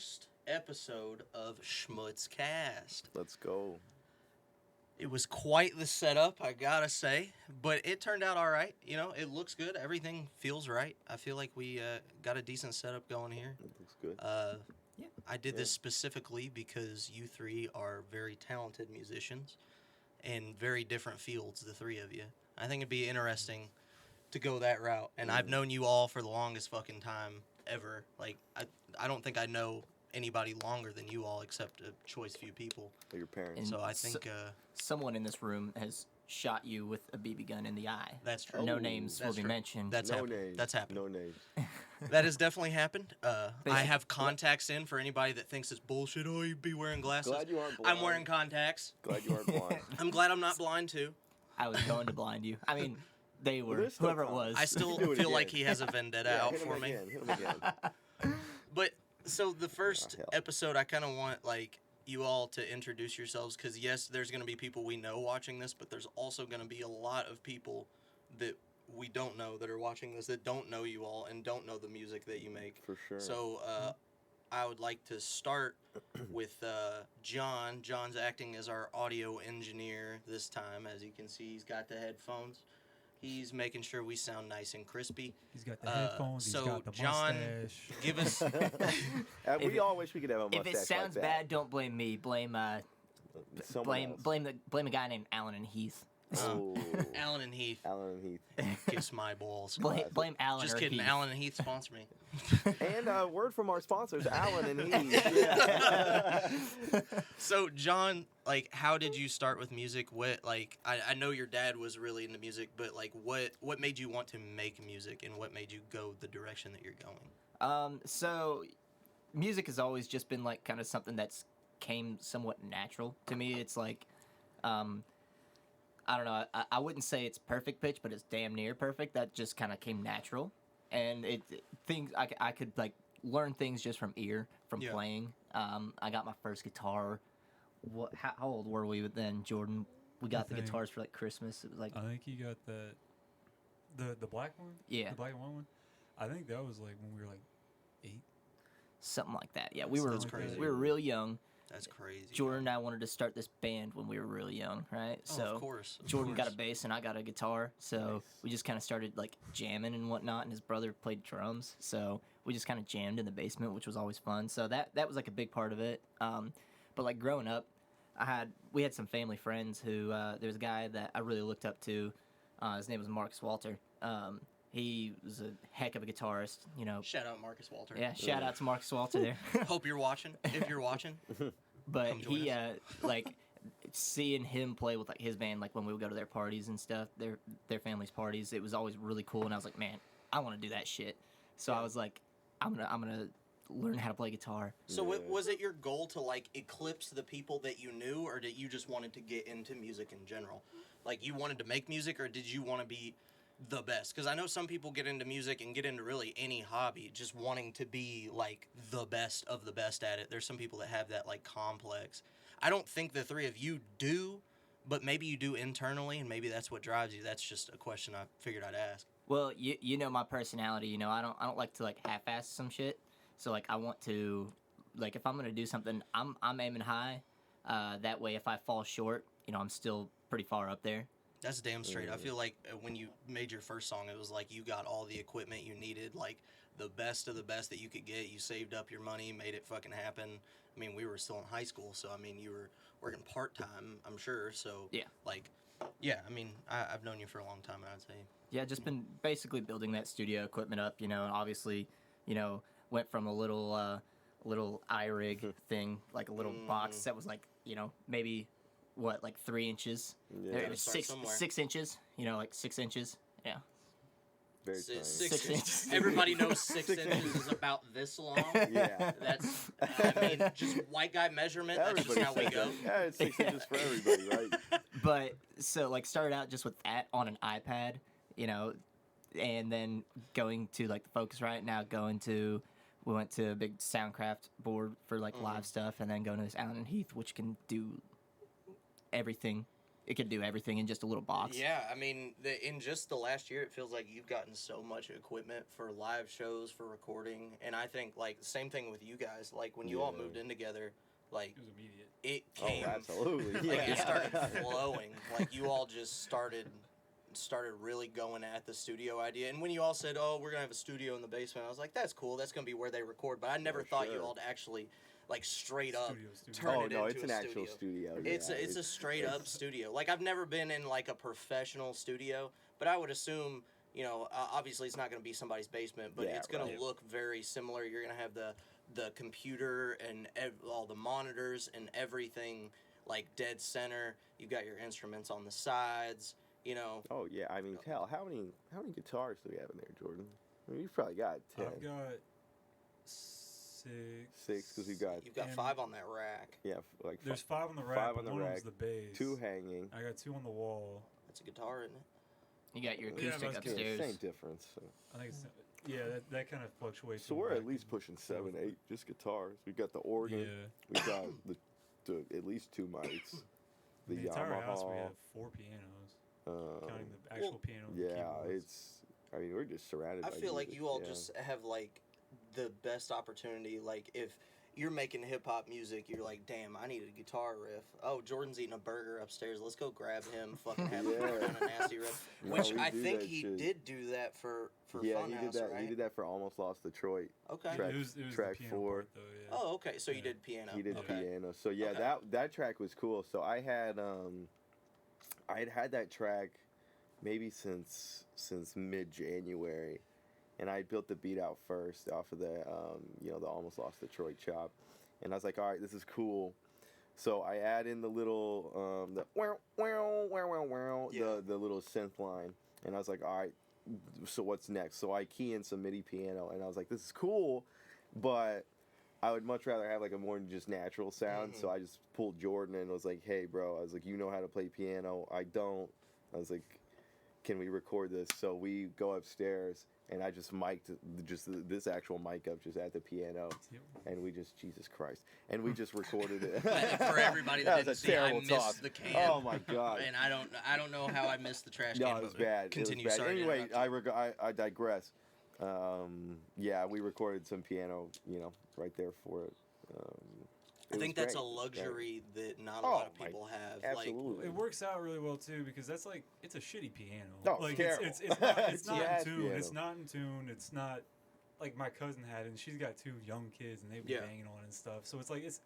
first episode of SchmutzCast. Let's go. It was quite the setup, I gotta say, but it turned out all right. You know, it looks good. Everything feels right. I feel like we got a decent setup going here. It looks good. Yeah. I did this specifically because you three are very talented musicians in very different fields, the three of you. I think it'd be interesting to go that route. And I've known you all for the longest fucking time ever. Like, I don't think I know anybody longer than you all except a choice few people. Or your parents. And so I think... someone in this room has shot you with a BB gun in the eye. That's true. No names will be mentioned. That's happened. Names. That's happened. No names. That has definitely happened. I have contacts in for anybody that thinks it's bullshit. Oh, you'd be wearing glasses. Glad you aren't blind. I'm wearing contacts. Glad you aren't blind. I'm glad I'm not blind, too. I was going to blind you. I mean, they were. there's still Whoever it time. was. I still Do it feel again. like he has a vendetta out hit him for me. again. Hit him again. But, so the first hell. episode, I kind of want, like, you all to introduce yourselves, because, yes, there's going to be people we know watching this, but there's also going to be a lot of people that we don't know that are watching this that don't know you all and don't know the music that you make. For sure. So, I would like to start with John. John's acting as our audio engineer this time. As you can see, he's got the headphones. He's making sure we sound nice and crispy. He's got the headphones. So, He's got the John, mustache. give us... We all wish we could have a mustache If it sounds like that. bad, don't blame me. Blame Someone else. blame a guy named Alan and Heath. Oh. Alan and Heath. Alan and Heath. Kiss my balls. Blame Alan. Just or kidding. Heath. Alan and Heath sponsor me. And a word from our sponsors, Alan and Heath. Yeah. So, John, like, how did you start with music? What, like, I know your dad was really into music, but, like, what made you want to make music, and what made you go the direction that you're going? So music has always just been like kind of something that's came somewhat natural to me. It's like, I don't know. I wouldn't say it's perfect pitch, but it's damn near perfect. That just kind of came natural, and things I could like learn things just from ear, from playing. I got my first guitar. How old were we then, Jordan? We got the guitars for like Christmas. It was like I think you got the black one. Yeah. The black and white one. I think that was like when we were like 8. something like that. Yeah, we were crazy. we were real young. That's crazy. Jordan and I wanted to start this band when we were really young, right? Oh, So of course. Jordan got a bass and I got a guitar, so we just kind of started like jamming and whatnot. And his brother played drums, so we just kind of jammed in the basement, which was always fun. So that was like a big part of it. But like growing up, we had some family friends who there was a guy that I really looked up to. His name was Marcus Walter. He was a heck of a guitarist, you know. Shout out Marcus Walter. Yeah, shout out to Marcus Walter there. Hope you're watching. If you're watching. But Come join he, us. like, seeing him play with like his band, like when we would go to their parties and stuff, their family's parties, it was always really cool. And I was like, man, I want to do that shit. So I was like, I'm gonna learn how to play guitar. So was it your goal to, like, eclipse the people that you knew, or did you just wanted to get into music in general? Like, you wanted to make music, or did you want to be the best? Because I know some people get into music and get into really any hobby just wanting to be, like, the best of the best at it. There's some people that have that, like, complex. I don't think the three of you do, but maybe you do internally, and maybe that's what drives you. That's just a question I figured I'd ask. Well, you know my personality. You know I don't like to like half-ass some shit. So like I want to, like if I'm gonna do something, I'm aiming high. That way, if I fall short, you know I'm still pretty far up there. That's damn straight. I feel like when you made your first song, it was like you got all the equipment you needed, like the best of the best that you could get. You saved up your money, made it fucking happen. I mean, we were still in high school, so I mean, you were working part-time, I'm sure. So, Yeah. like, yeah, I mean, I've known you for a long time, and I'd say. Yeah, just been basically building that studio equipment up, you know, and obviously, you know, went from a little iRig thing, like a little box that was like, you know, maybe what, like 3 inches. Yeah. It Gotta was start somewhere. 6 inches, you know, like 6 inches. Yeah. Very tiny. 6 6 inches. inches. Everybody knows 6 6 inches is about this long. Yeah. That's, I mean, just white guy measurement. That's just how we says go. that. Yeah, it's 6 inches for everybody, right? But so like started out just with that on an iPad, you know, and then going to like the Focusrite. Now we went to a big Soundcraft board for like live stuff, and then going to this Allen and Heath, which can do everything it could do everything in just a little box. Yeah, I mean, in just the last year, it feels like you've gotten so much equipment for live shows, for recording, and I think, like, same thing with you guys. Like, when you all moved in together, like, It was immediate. it came, absolutely. like, Yeah. it started flowing. Like, you all just started really going at the studio idea. And when you all said, oh, we're going to have a studio in the basement, I was like, that's cool. That's going to be where they record. But I never thought you all to actually, like, straight up turn it into it's a an actual studio. Yeah. It's a straight up studio. Like, I've never been in, like, a professional studio, but I would assume, you know, obviously it's not going to be somebody's basement, but it's going to look very similar. You're going to have the computer and all the monitors and everything, like, dead center. You've got your instruments on the sides, you know. Oh yeah, I mean, hell, how many guitars do we have in there, Jordan? I mean, you've probably got 10. I've got 6. 6 because You've got 5 on that rack. Yeah, like There's 5 on the rack. 5 on but the one of rack, them's the bass. 2 hanging. I got 2 on the wall. That's a guitar, isn't it? You got your Yeah, acoustic but- Yeah, upstairs. same difference. So, I think it's that kind of fluctuates. so from we're back at least and pushing 7, forth. 8 just guitars. We got the organ. Yeah. We got the at least 2 mics. The In the entire Yamaha. house we have 4 pianos, counting the actual piano. and Yeah, keyboards. I mean, we're just surrounded. I by feel like music, you all yeah. just have, like, the best opportunity. Like, if you're making hip-hop music, you're like, damn, I need a guitar riff. Oh, Jordan's eating a burger upstairs. Let's go grab him, fucking have him work on a nasty riff. No, Which we I do think that he shit. did do that for Yeah, Funhouse, he did that. right? He did that for Almost Lost Detroit. Okay. Track- it was track the piano 4. part, though. Yeah. Oh, okay. So you Yeah. did piano. He did okay. piano. So yeah, Okay. that track was cool. So I had had that track maybe since mid January, and I built the beat out first off of the the Almost Lost Detroit chop, and I was like, all right, this is cool. So I add in the little the wow wow wow wow wow the little synth line, and I was like, all right, so what's next? So I key in some MIDI piano, and I was like, this is cool, but I would much rather have like a more just natural sound. So I just pulled Jordan and was like, hey bro, I was like, you know how to play piano, I don't. I was like, can we record this? So we go upstairs, and I just mic'd this actual mic up just at the piano, and we just, Jesus Christ, and we just recorded it. For everybody that, That didn't was a see, I terrible missed toss. the can. Oh my God. And I don't know how I missed the trash No, can. it was but bad. Continue. It was bad. Sorry to Anyway, interrupt you. I digress. Yeah, we recorded some piano, right there for it. I think that's great. a luxury that not a Oh, lot of my- people have. Absolutely. It works out really well too because that's like it's a shitty piano. No, it's like terrible. it's not It's in jazz tune. piano. It's not in tune. It's not like my cousin had it, and she's got 2 young kids and they've been Yeah. banging on it and stuff. So it's like it's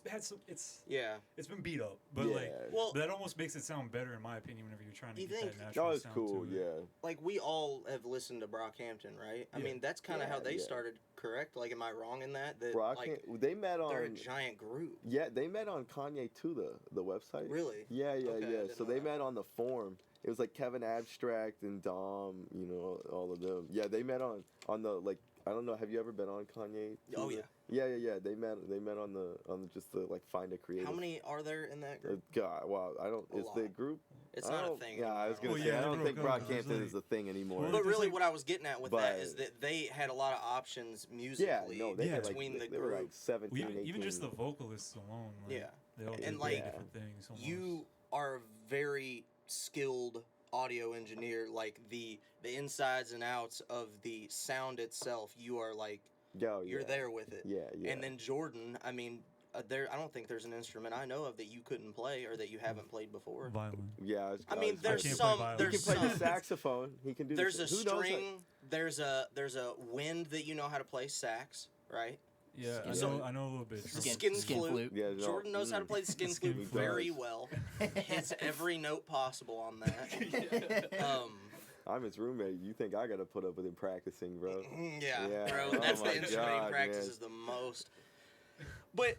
had some Yeah. it's been beat up, but Yeah. like Well, that almost makes it sound better in my opinion whenever you're trying to You get think- that natural No, it's sound cool. to it. Yeah. like we all have listened to Brockhampton, right? I Yeah. mean, that's kind of how Yeah, they yeah. started, correct? Like, am I wrong in that? That Brock, like they met they're a on. giant group. Yeah, they met on Kanye too. The website. Really? Yeah, Okay, I yeah. didn't So know they that. met on the forum. It was like Kevin Abstract and Dom, all of them. Yeah, they met on the like. I don't know. Have you ever been on Kanye? Oh, Too? yeah. Yeah. They met on the just the like find a creative. How many are there in that group? God, wow. I don't. A Is the lot. group? It's I not a don't- thing. Yeah, anymore, I was gonna Well, say yeah, I they don't think broke up. There's Brockhampton like- is a thing anymore. Well, But there's really, like- what I was getting at with that is But- that they had a lot of options Yeah, musically no, they had like between the they were like group. 17, Well, even just 18. the vocalists alone. Like, Yeah. They all And, did like, different things. Almost. You are a very skilled audio engineer. Like the insides and outs of the sound itself, you are like you're yeah. there with it. Yeah. And then Jordan, I mean, I don't think there's an instrument I know of that you couldn't play or that you haven't played before. violin. Yeah, I mean, there's can't play some. violin. He There's can play the some. saxophone. He can do. There's a who knows what- string. There's a wind that you know how to play sax, right? Yeah, I So- know a little bit. Skin flute. Yeah, no, Jordan knows how to play the skin Skin flute flute. very well. Hits every note possible on that. I'm his roommate. You think I gotta put up with him practicing, bro? Yeah, Yeah. bro. Oh That's my the instrument he God, practices man. the most. But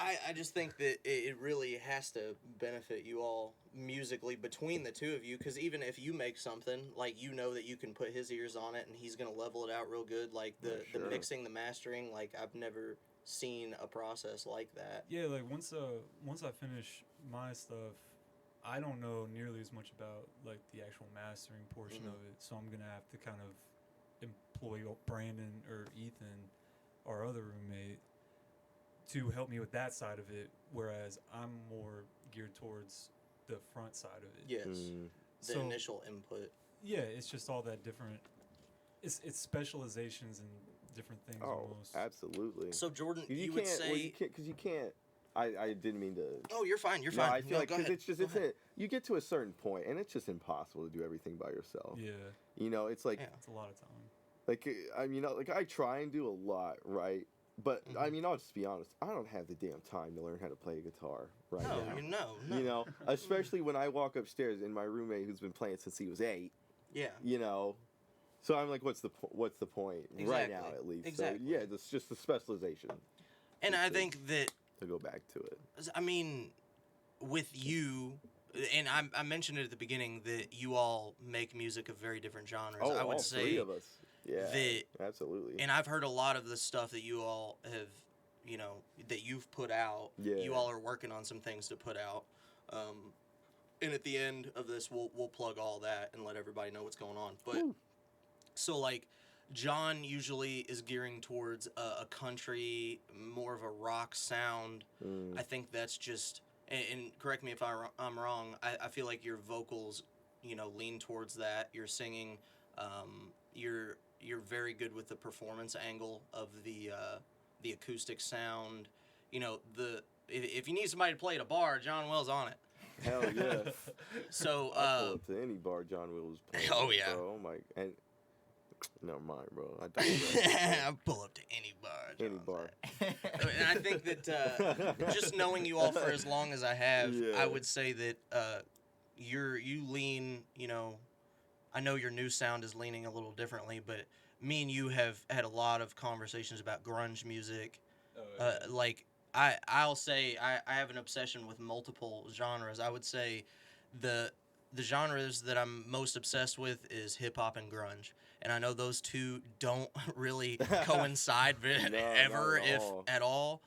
I just think that it really has to benefit you all musically between the two of you, because even if you make something, like, you know that you can put his ears on it and he's going to level it out real good. Like, the sure. mixing, the mastering, like, I've never seen a process like that. Yeah, like once I finish my stuff, I don't know nearly as much about like the actual mastering portion of it, so I'm gonna have to kind of employ Brandon or Ethan, our other roommate, to help me with that side of it. Whereas I'm more geared towards the front side of it. Yes. The So- initial input. Yeah, it's just all that different. It's specializations and different things Oh, almost. absolutely. So Jordan, you you can't. would say, Well, you can't because you can't. I didn't mean to. "Oh, you're fine. You're No, fine." I feel like go because ahead. it's just Go it's ahead. you get to a certain point and it's just impossible to do everything by yourself. Yeah, You know, it's like Yeah. it's a lot of time. like I mean, like I try and do a lot, right? But I Mhm. mean, I'll just be honest. I don't have the damn time to learn how to play a guitar right No, now. no. You know, especially when I walk upstairs and my roommate who's been playing since he was 8. Yeah. You know, so I'm like, what's the point right now Exactly. at least? Exactly. So yeah, it's just the specialization And I to- think that, to go back to it. I mean, with you, and I mentioned it at the beginning that you all make music of very different genres. Oh, I would all say, 3 of us. Yeah, that- absolutely. and I've heard a lot of the stuff that you all have, you know, that you've put out. Yeah. You all are working on some things to put out. And at the end of this, we'll plug all that and let everybody know what's going on. But Woo. so like, John usually is gearing towards a country, more of a rock sound. I think that's just, and correct me if I'm wrong. I feel like your vocals, you know, lean towards that. Your singing, you're very good with the performance angle of the acoustic sound. You know, if you need somebody to play at a bar, John Will's on it. Hell yeah. So I pull up to any bar John Will was playing. Oh, yeah. Bro. Oh my, and never mind, bro. I digress. I pull up to any bar. Any John's bar. at. And I think that just knowing you all for as long as I have, Yeah. I would say that you lean. You know, I know your new sound is leaning a little differently, but me and you have had a lot of conversations about grunge music. Like I'll say I have an obsession with multiple genres. I would say the genres that I'm most obsessed with is hip hop and grunge. And I know those two don't really coincide No, ever, not at if all. at all.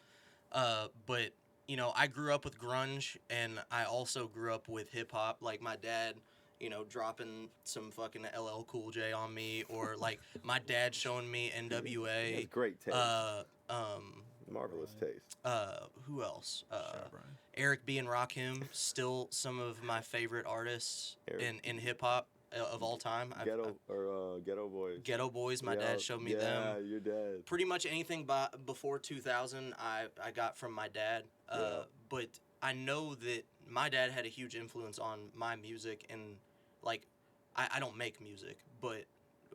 But you know, I grew up with grunge, and I also grew up with hip hop. Like my dad, you know, dropping some fucking LL Cool J on me, or like my dad showing me He has NWA. great taste. Um, Marvelous Right. taste. who else? Shout out, Brian. Eric B. and Rakim, still some of my favorite artists Eric. in hip hop of all time. Ghetto Boys. Ghetto Boys, my Yeah, dad showed me them. Yeah, your dad. Pretty much anything before 2000, I got from my dad. Yeah. But I know that my dad had a huge influence on my music, and like I don't make music, but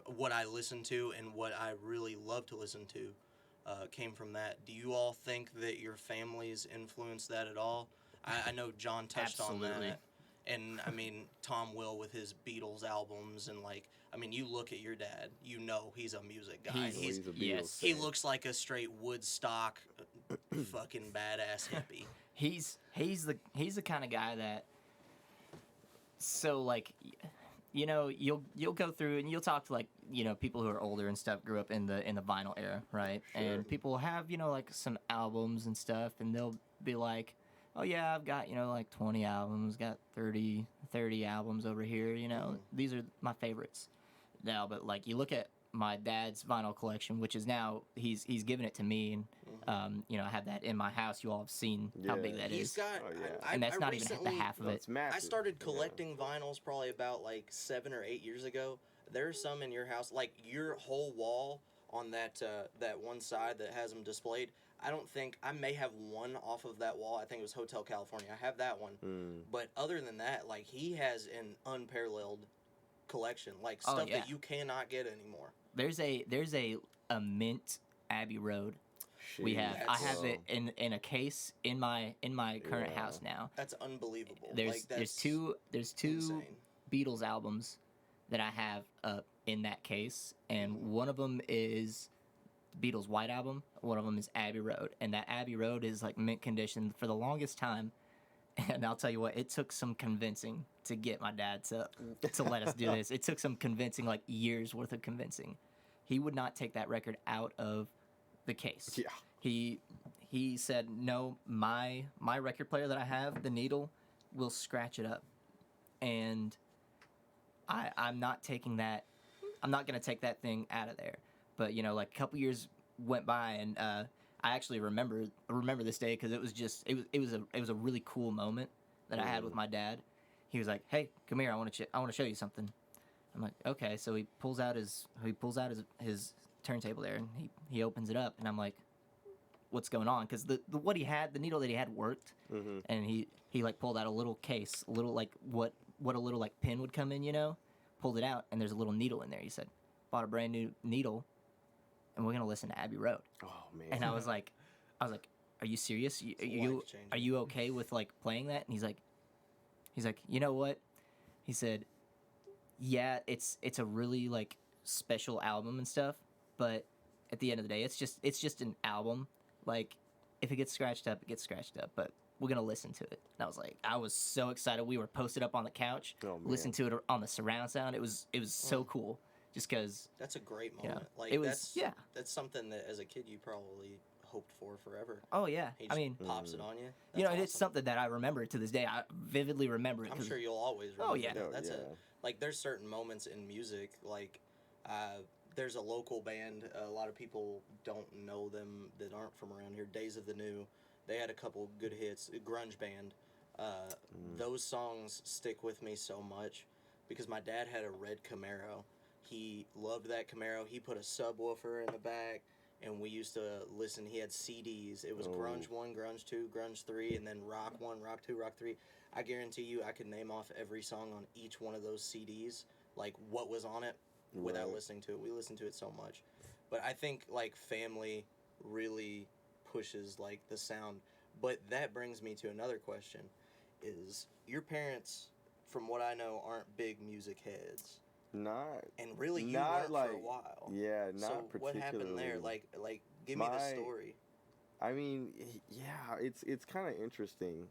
what I listen to and what I really love to listen to came from that. Do you all think that your families influenced that at all? I know John touched on Absolutely. that. And I mean, Tom Will with his Beatles albums, and like, I mean, you look at your dad, you know he's a music guy. He's- a Beatles yes. He fan. looks like a straight Woodstock fucking badass hippie. He's the kind of guy that, so like, you know, you'll go through and you'll talk to like, you know, people who are older and stuff, grew up in the vinyl era, right? Sure. And people will have, you know, like some albums and stuff, and they'll be like, oh yeah, I've got, you know, like 20 albums, got 30 albums over here, you know, these are my favorites. Now, but like you look at my dad's vinyl collection, which is now he's given it to me, and you know, I have that in my house. You all have seen how big Yeah. that He's is, got, Oh, yeah. and that's I not even the recently- half of No, it. it's massive. I started Yeah. collecting vinyls probably about like 7 or 8 years ago. There's some in your house, like your whole wall on that one side that has them displayed. I don't think I may have one off of that wall. I think it was Hotel California. I have that one, but other than that, like he has an unparalleled collection, like Oh, stuff yeah. that you cannot get anymore. There's a mint Abbey Road. We have. I That's- have it in a case in my current Yeah. house now. That's unbelievable. There's like, that's there's two insane. Beatles albums that I have up in that case, and one of them is the Beatles' White Album. One of them is Abbey Road, and that Abbey Road is like mint condition for the longest time. And I'll tell you what, it took some convincing to get my dad to let us do this. It took some convincing, like years worth of convincing. He would not take that record out of the case. Yeah. He said, no, my record player that I have, the needle, will scratch it up, and I'm not taking that. I'm not gonna take that thing out of there. But you know, like a couple years went by, and I actually remember this day because it was a really cool moment. that I had with my dad. He was like, "Hey, come here. I want to show you something." I'm like, "Okay." So he pulls out his turntable there, and he opens it up, and I'm like, "What's going on?" Because the needle that he had worked, and he like pulled out a little case, a little like what a little like pin would come in, pulled it out, and there's a little needle in there. He said, "Bought a brand new needle, and we're gonna listen to Abbey Road." Oh man. And I was like, "Are you serious? Are you okay with like playing that?" And he's like, "You know what?" He said, "Yeah, it's a really like special album and stuff, but at the end of the day, it's just an album. Like, if it gets scratched up, it gets scratched up, but we're gonna listen to it." And I was so excited. We were posted up on the couch, listening to it on the surround sound. It was so cool, just because. That's a great moment. Like it was that's something that as a kid you probably hoped for forever. Oh yeah, He just pops it on you. That's and it's awesome. something that I remember to this day. I vividly remember it. I'm sure you'll always remember. Oh yeah, that's like there's certain moments in music like there's a local band. A lot of people don't know them that aren't from around here. Days of the New. They had a couple good hits. A grunge band. Those songs stick with me so much because my dad had a red Camaro. He loved that Camaro. He put a subwoofer in the back, and we used to listen. He had CDs. It was Grunge 1, Grunge 2, Grunge 3, and then Rock 1, Rock 2, Rock 3. I guarantee you I could name off every song on each one of those CDs, like what was on it, without listening to it. We listened to it so much. But I think, like, family really pushes, like, the sound. But that brings me to another question, is your parents, from what I know, aren't big music heads. Not. And really, you not weren't like, for a while. Yeah, not so particularly. What happened there? Like, give me the story. I mean, yeah, it's kind of interesting.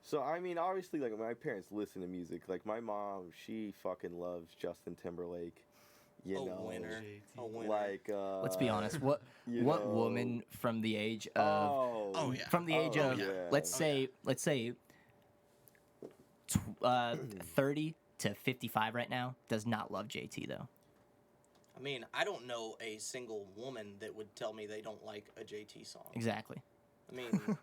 So, I mean, obviously, like, my parents listen to music. Like, my mom, she fucking loves Justin Timberlake. You know, winner. Like, let's be honest. What woman from the age of let's say 30 to 55 right now does not love JT though? I mean, I don't know a single woman that would tell me they don't like a JT song. Exactly. I mean,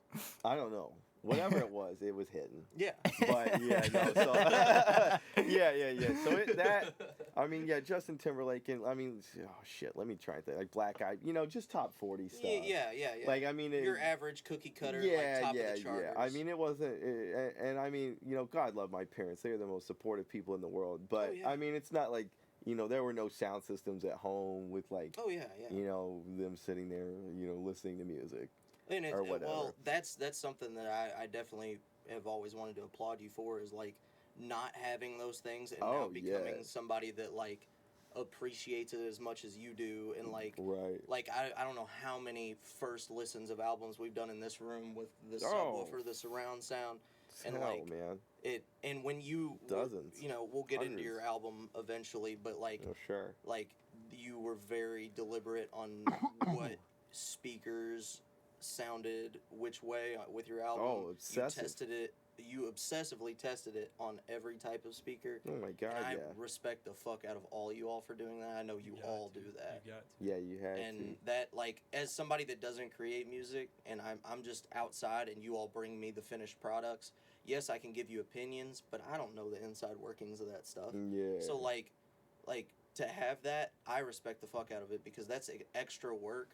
I don't know. Whatever it was hitting. Yeah. But yeah, no. So yeah. So I mean, yeah, Justin Timberlake and I mean, oh shit. Let me try and think. Like Black Eyed, just top 40 stuff. Yeah. Like I mean, your average cookie cutter. Yeah, like top of the charters. yeah. I mean, it wasn't, and I mean, God love my parents. They are the most supportive people in the world. But I mean, it's not like. There were no sound systems at home with like. Oh yeah. Them sitting there, listening to music. And or whatever. Well, that's something that I definitely have always wanted to applaud you for is like not having those things and now becoming somebody that like appreciates it as much as you do and like like I don't know how many first listens of albums we've done in this room with the subwoofer, the surround sound, and man. It and when you dozens, we'll get into your album eventually, but like like you were very deliberate on what speakers sounded which way with your album. Oh, obsessive. You obsessively tested it on every type of speaker. Oh my god, and I respect the fuck out of all you all for doing that. I know you all do that. You got to. Yeah, you had to. And that, like, as somebody that doesn't create music and I'm just outside and you all bring me the finished products, yes, I can give you opinions, but I don't know the inside workings of that stuff. Yeah. So like to have that, I respect the fuck out of it because that's extra work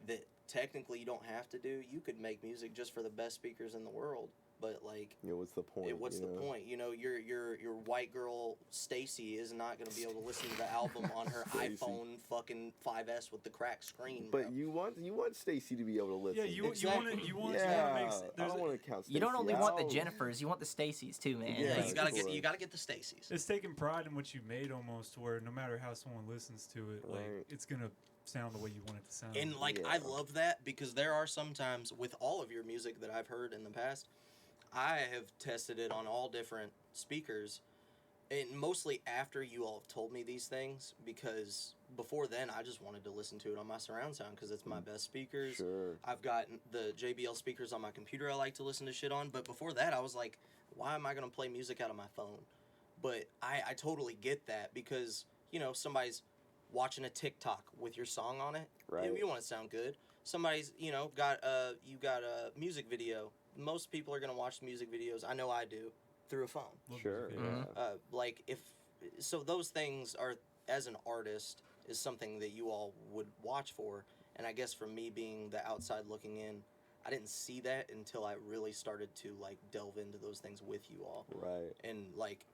that technically you don't have to do. You could make music just for the best speakers in the world, but like, what's the point? What's the point? Your white girl Stacy is not gonna be able to listen to the album on her iPhone fucking 5S with the cracked screen. But you want Stacy to be able to listen. Yeah, you want to make. I don't want to count. Stacey you don't only out. want the Jennifers, you want the Stacys too, man. Yeah, like, you gotta get the Stacys. It's taking pride in what you made almost, to where no matter how someone listens to it, like it's gonna sound the way you want it to sound. And like I love that because there are some times with all of your music that I've heard in the past, I have tested it on all different speakers, and mostly after you all have told me these things, because before then I just wanted to listen to it on my surround sound because it's my best speakers. Sure. I've got the JBL speakers on my computer I like to listen to shit on, but before that I was like, why am I going to play music out of my phone? But I totally get that because, somebody's watching a TikTok with your song on it. Right. You want to sound good. Somebody's, got a music video most people are gonna watch music videos. I know I do through a phone. Sure. Mhm. Yeah. Like if so, those things are as an artist is something that you all would watch for. And I guess for me being the outside looking in, I didn't see that until I really started to like delve into those things with you all. Right. And like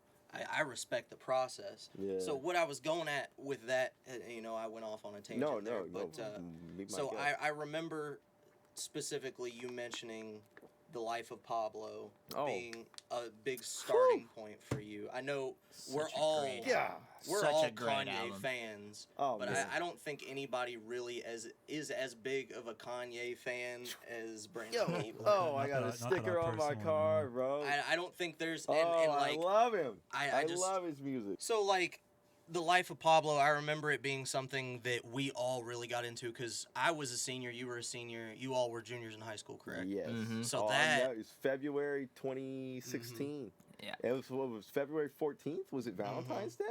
I respect the process. Yeah. So what I was going at with that, I went off on a tangent No, there, no, but no. Be my so guest. I remember specifically you mentioning the life of Pablo Oh. being a big starting point for you. I know we're Such a all great Yeah. we're Such all a great Kanye album. fans, Oh, but man. I don't think anybody really is as big of a Kanye fan as Brandon Yo, Keibler. oh, I Not car. that I Sticker on my personally car, know. bro. I don't think there's Oh, and I like love him. I just love his music. so like the life of Pablo. I remember it being something that we all really got into because I was a senior, you were a senior, you all were juniors in high school, correct? Yes. Mhm. So Oh, that- it was February 2016. Yeah. It was what was February 14th? Was it Valentine's Day?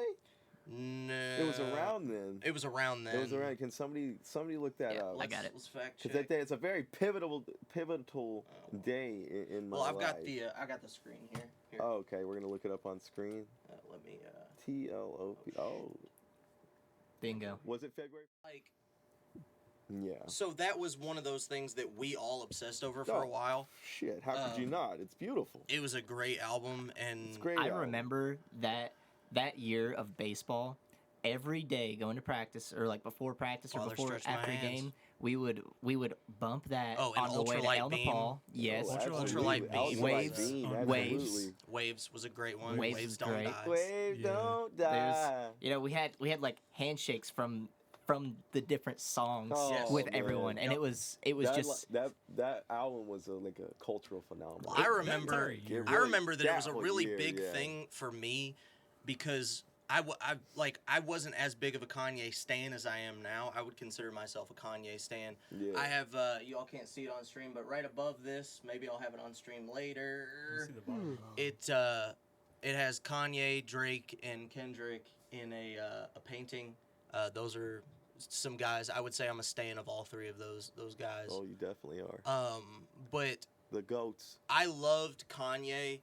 No, It was around then. It was around then. It was around. Can somebody look that Yeah, up? I got it. Let's fact Because check. that day, it's a very pivotal day in my Well, I've life. got the screen here. Here, Oh, okay, we're gonna look it up on screen. let me TLOP. Oh, Bingo. was it February? like. Yeah. So that was one of those things that we all obsessed over for Oh. a while. Shit, how could you Um, not? It's beautiful. It was a great album, and It's great. I album. remember that year of baseball. Every day going to practice, or like before practice or Father, before stretch my after hands. game, we would bump that Oh, and on the way to Ultralight El Beam. Nepal. Yes. Oh, Ultralight absolutely. Beam. Ultralight Waves. Beam, Waves. absolutely. Waves was a great one. Waves Waves is don't great. die. Waves Yeah. don't There's- die. we had like handshakes from the different songs Oh, with man. everyone, and Yep. it was just that album was like a cultural phenomenon. I remember. entire year. I remember that it That was a whole really year, big yeah. thing for me because I wasn't as big of a Kanye stan as I am now. I would consider myself a Kanye stan. Yeah. I have you all can't see it on stream, but right above this, maybe I'll have it on stream You later. see the bottom. It has Kanye, Drake, and Kendrick in a painting. Those are some guys. I would say I'm a stan of all three of those guys. Oh, you definitely are. But The goats. I loved Kanye.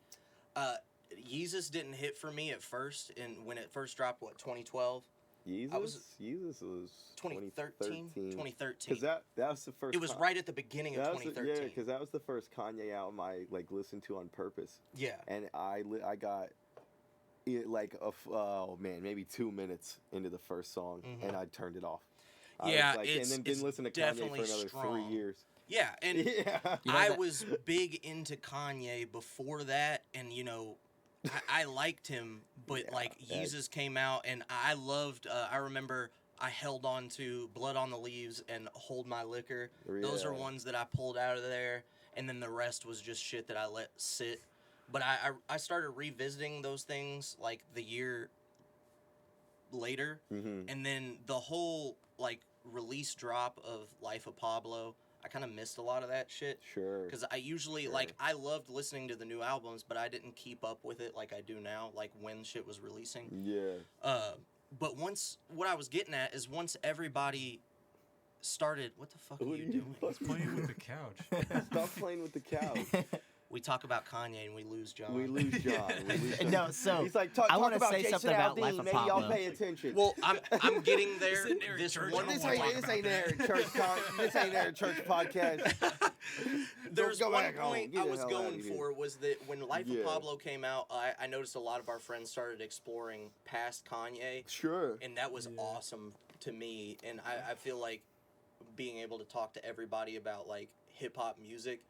Yeezus didn't hit for me at first, and when it first dropped, 2012, Jesus was 2013, 2013. Because that was the first. It was right at the beginning of 2013. Yeah, because that was the first Kanye album I like listened to on purpose, Yeah. and I got it like maybe 2 minutes into the first song, Mhm. and I turned it off. Yeah, and it's then didn't listen to Kanye for definitely another strong. 3 years. Yeah, and Yeah. You know I that- was big into Kanye before that, and I liked him, but Yeah, like that- Yeezus came out, and I loved. I remember I held on to Blood on the Leaves and Hold My Liquor. Those are Yeah. ones that I pulled out of there, and then the rest was just shit that I let sit. But I started revisiting those things like the year later, Mm-hmm. and then the whole like release drop of Life of Pablo, I kind of missed a lot of that shit. Sure. Because I usually, Sure. like, I loved listening to the new albums, but I didn't keep up with it like I do now, like when shit was releasing. Yeah. But what I was getting at is once everybody started, what the fuck What are you doing? He's playing with the couch. Stop playing with the couch. We talk about Kanye and we lose John. We lose John. No, so He's like, talk I wanna about say Jason something about Aldean. Life of Maybe y'all Pablo. pay attention. Well, I'm getting there. This ain't Eric This Church. one I don't this wanna ain't talk this ain't about Eric that. Church. This ain't Eric Church podcast. There's Go one back home. point Get I the was hell going outta here. for was that when Life Yeah. of Pablo came out, I noticed a lot of our friends started exploring past Kanye, Sure. and that was Yeah. awesome to me. And I feel like being able to talk to everybody about like hip hop music,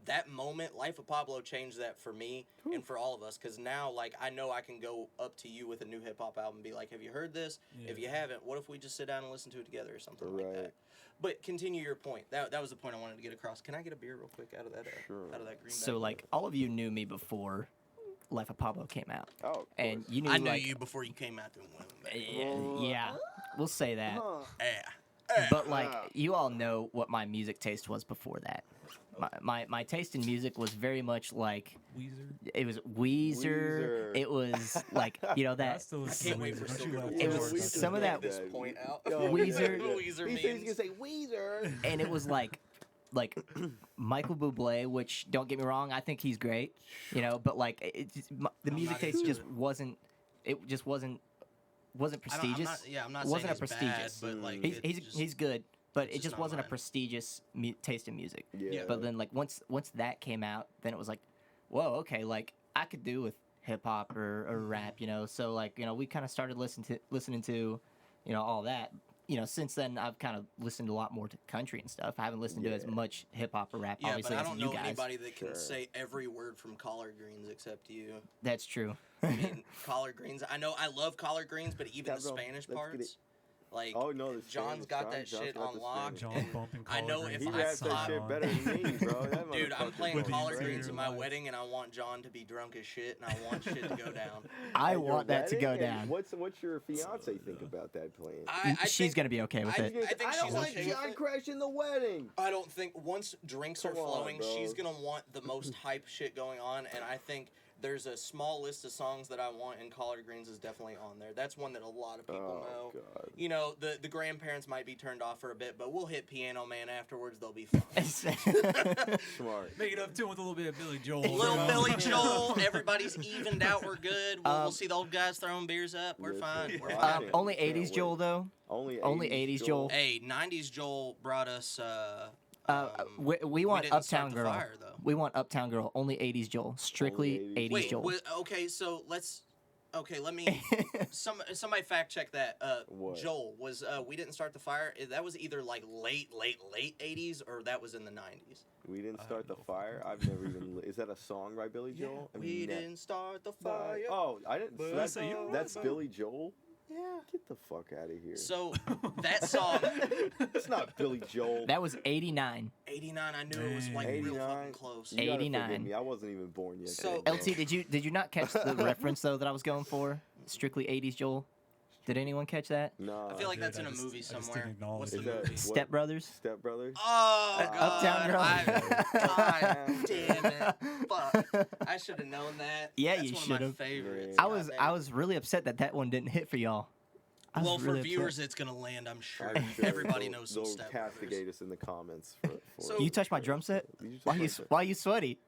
that moment, Life of Pablo changed that for me and for all of us. Because now, like, I know I can go up to you with a new hip hop album and be like, "Have you heard this? If you Yeah. haven't, what if we just sit down and listen to it together or something like Right. that?" But continue your point. That was the point I wanted to get across. Can I get a beer real quick out of that? Sure. Out of that green. So bag? like all of you knew me before Life of Pablo came out, Oh, of and course. you knew I knew like you before you came out there. yeah, we'll say that. Huh. Yeah. But like you all know what my music taste was before that. My taste in music was very much like Weezer. it was Weezer. Weezer. It was like that. That's still I can't wait for Don't you Silver laugh Wars It was to some of get that- this point out. Yo, Weezer- Weezer He said he's gonna means. say Weezer. And it was like like Michael Bublé, which don't get me wrong, I think he's great, but like the music not taste into just it. wasn't. It just wasn't prestigious. I'm not wasn't saying a he's prestigious. bad, but like He's good, but it just just not wasn't a mine. prestigious taste in music. Yeah. But then like once that came out, then it was like, whoa, okay, like I could do with hip hop or rap, So like we kind of started listening to, all that. Since then I've kind of listened a lot more to country and stuff. I haven't listened to as much hip hop or rap, Yeah, obviously, but I as don't you know guys. anybody that can Sure. say every word from collard greens except you. That's true. I mean, collard greens. I know I love collard greens, but even Yeah, the bro, Spanish let's get parts, it. like Oh no, the John's Spanish, got that John's shit got on the lock. Spanish. John and bumping I know collard if He greens I raps that saw, shit better than me, bro. That dude, I'm motherfucker playing With the collard interior greens in my lights. wedding, and I want John to be drunk as shit, and I want shit to go down. I At your want that to wedding? go And down. What's your fiance think about that plan? I She's think, gonna be okay with I- it. think I she's don't want okay with John it. crashing the wedding. I don't think once drinks are Come on, flowing, bro. she's gonna want the most hype shit going on, and I think there's a small list of songs that I want, and collard greens is definitely on there. That's one that a lot of people know. God. The grandparents might be turned off for a bit, but we'll hit Piano Man afterwards. They'll be fine. Smart. Make it up too with a little bit of Billy Joel. Little Billy Joel, everybody's evened out. We're good. We'll see the old guys throwing beers up. We're Listen, fine. We're I fine. can't- Only can't 80s wait. Joel though. Only Only 80s Joel. Hey, 90s Joel brought us. We want didn't start Uptown the Girl. fire, though. We want Uptown Girl. Only 80s Joel. Strictly Only 80s Wait, Joel. okay, so let's. Okay, let me. Somebody fact check that. What? Joel was. We didn't start the fire. That was either like late 80s or that was in the 90s. We didn't start the fire. I've never even. Is that a song by Billy Joel? I've We nev- didn't start the fire. Oh, I didn't. But So that's you don't know that's that. Billy Joel. Yeah. Get the fuck out of here. So that song, It's not Billy Joel. That was 89. 89. I knew it was like real 89. fucking close. You gotta forgive 89. me. I wasn't even born yet. So- bro. LT, did you not catch the reference though that I was going for? Strictly 80s Joel. Did anyone catch that? No. I feel like did. that's in I a just- movie I just didn't somewhere. acknowledge What's it. the Is that- movie? what? Step Brothers. Step Brothers. Oh God! Uptown Girl. God damn it! Fuck! I should have known that. Yeah, That's you one of my should've. favorites. I was Goddamn. I was really upset that one didn't hit for y'all. I was Well, for really upset. viewers, it's gonna land. I'm sure. I'm sure Everybody they'll- knows some they'll Step castigate Brothers. us in the comments for So- it. You touched my drum set? Did you touch Why my you set? why you sweaty?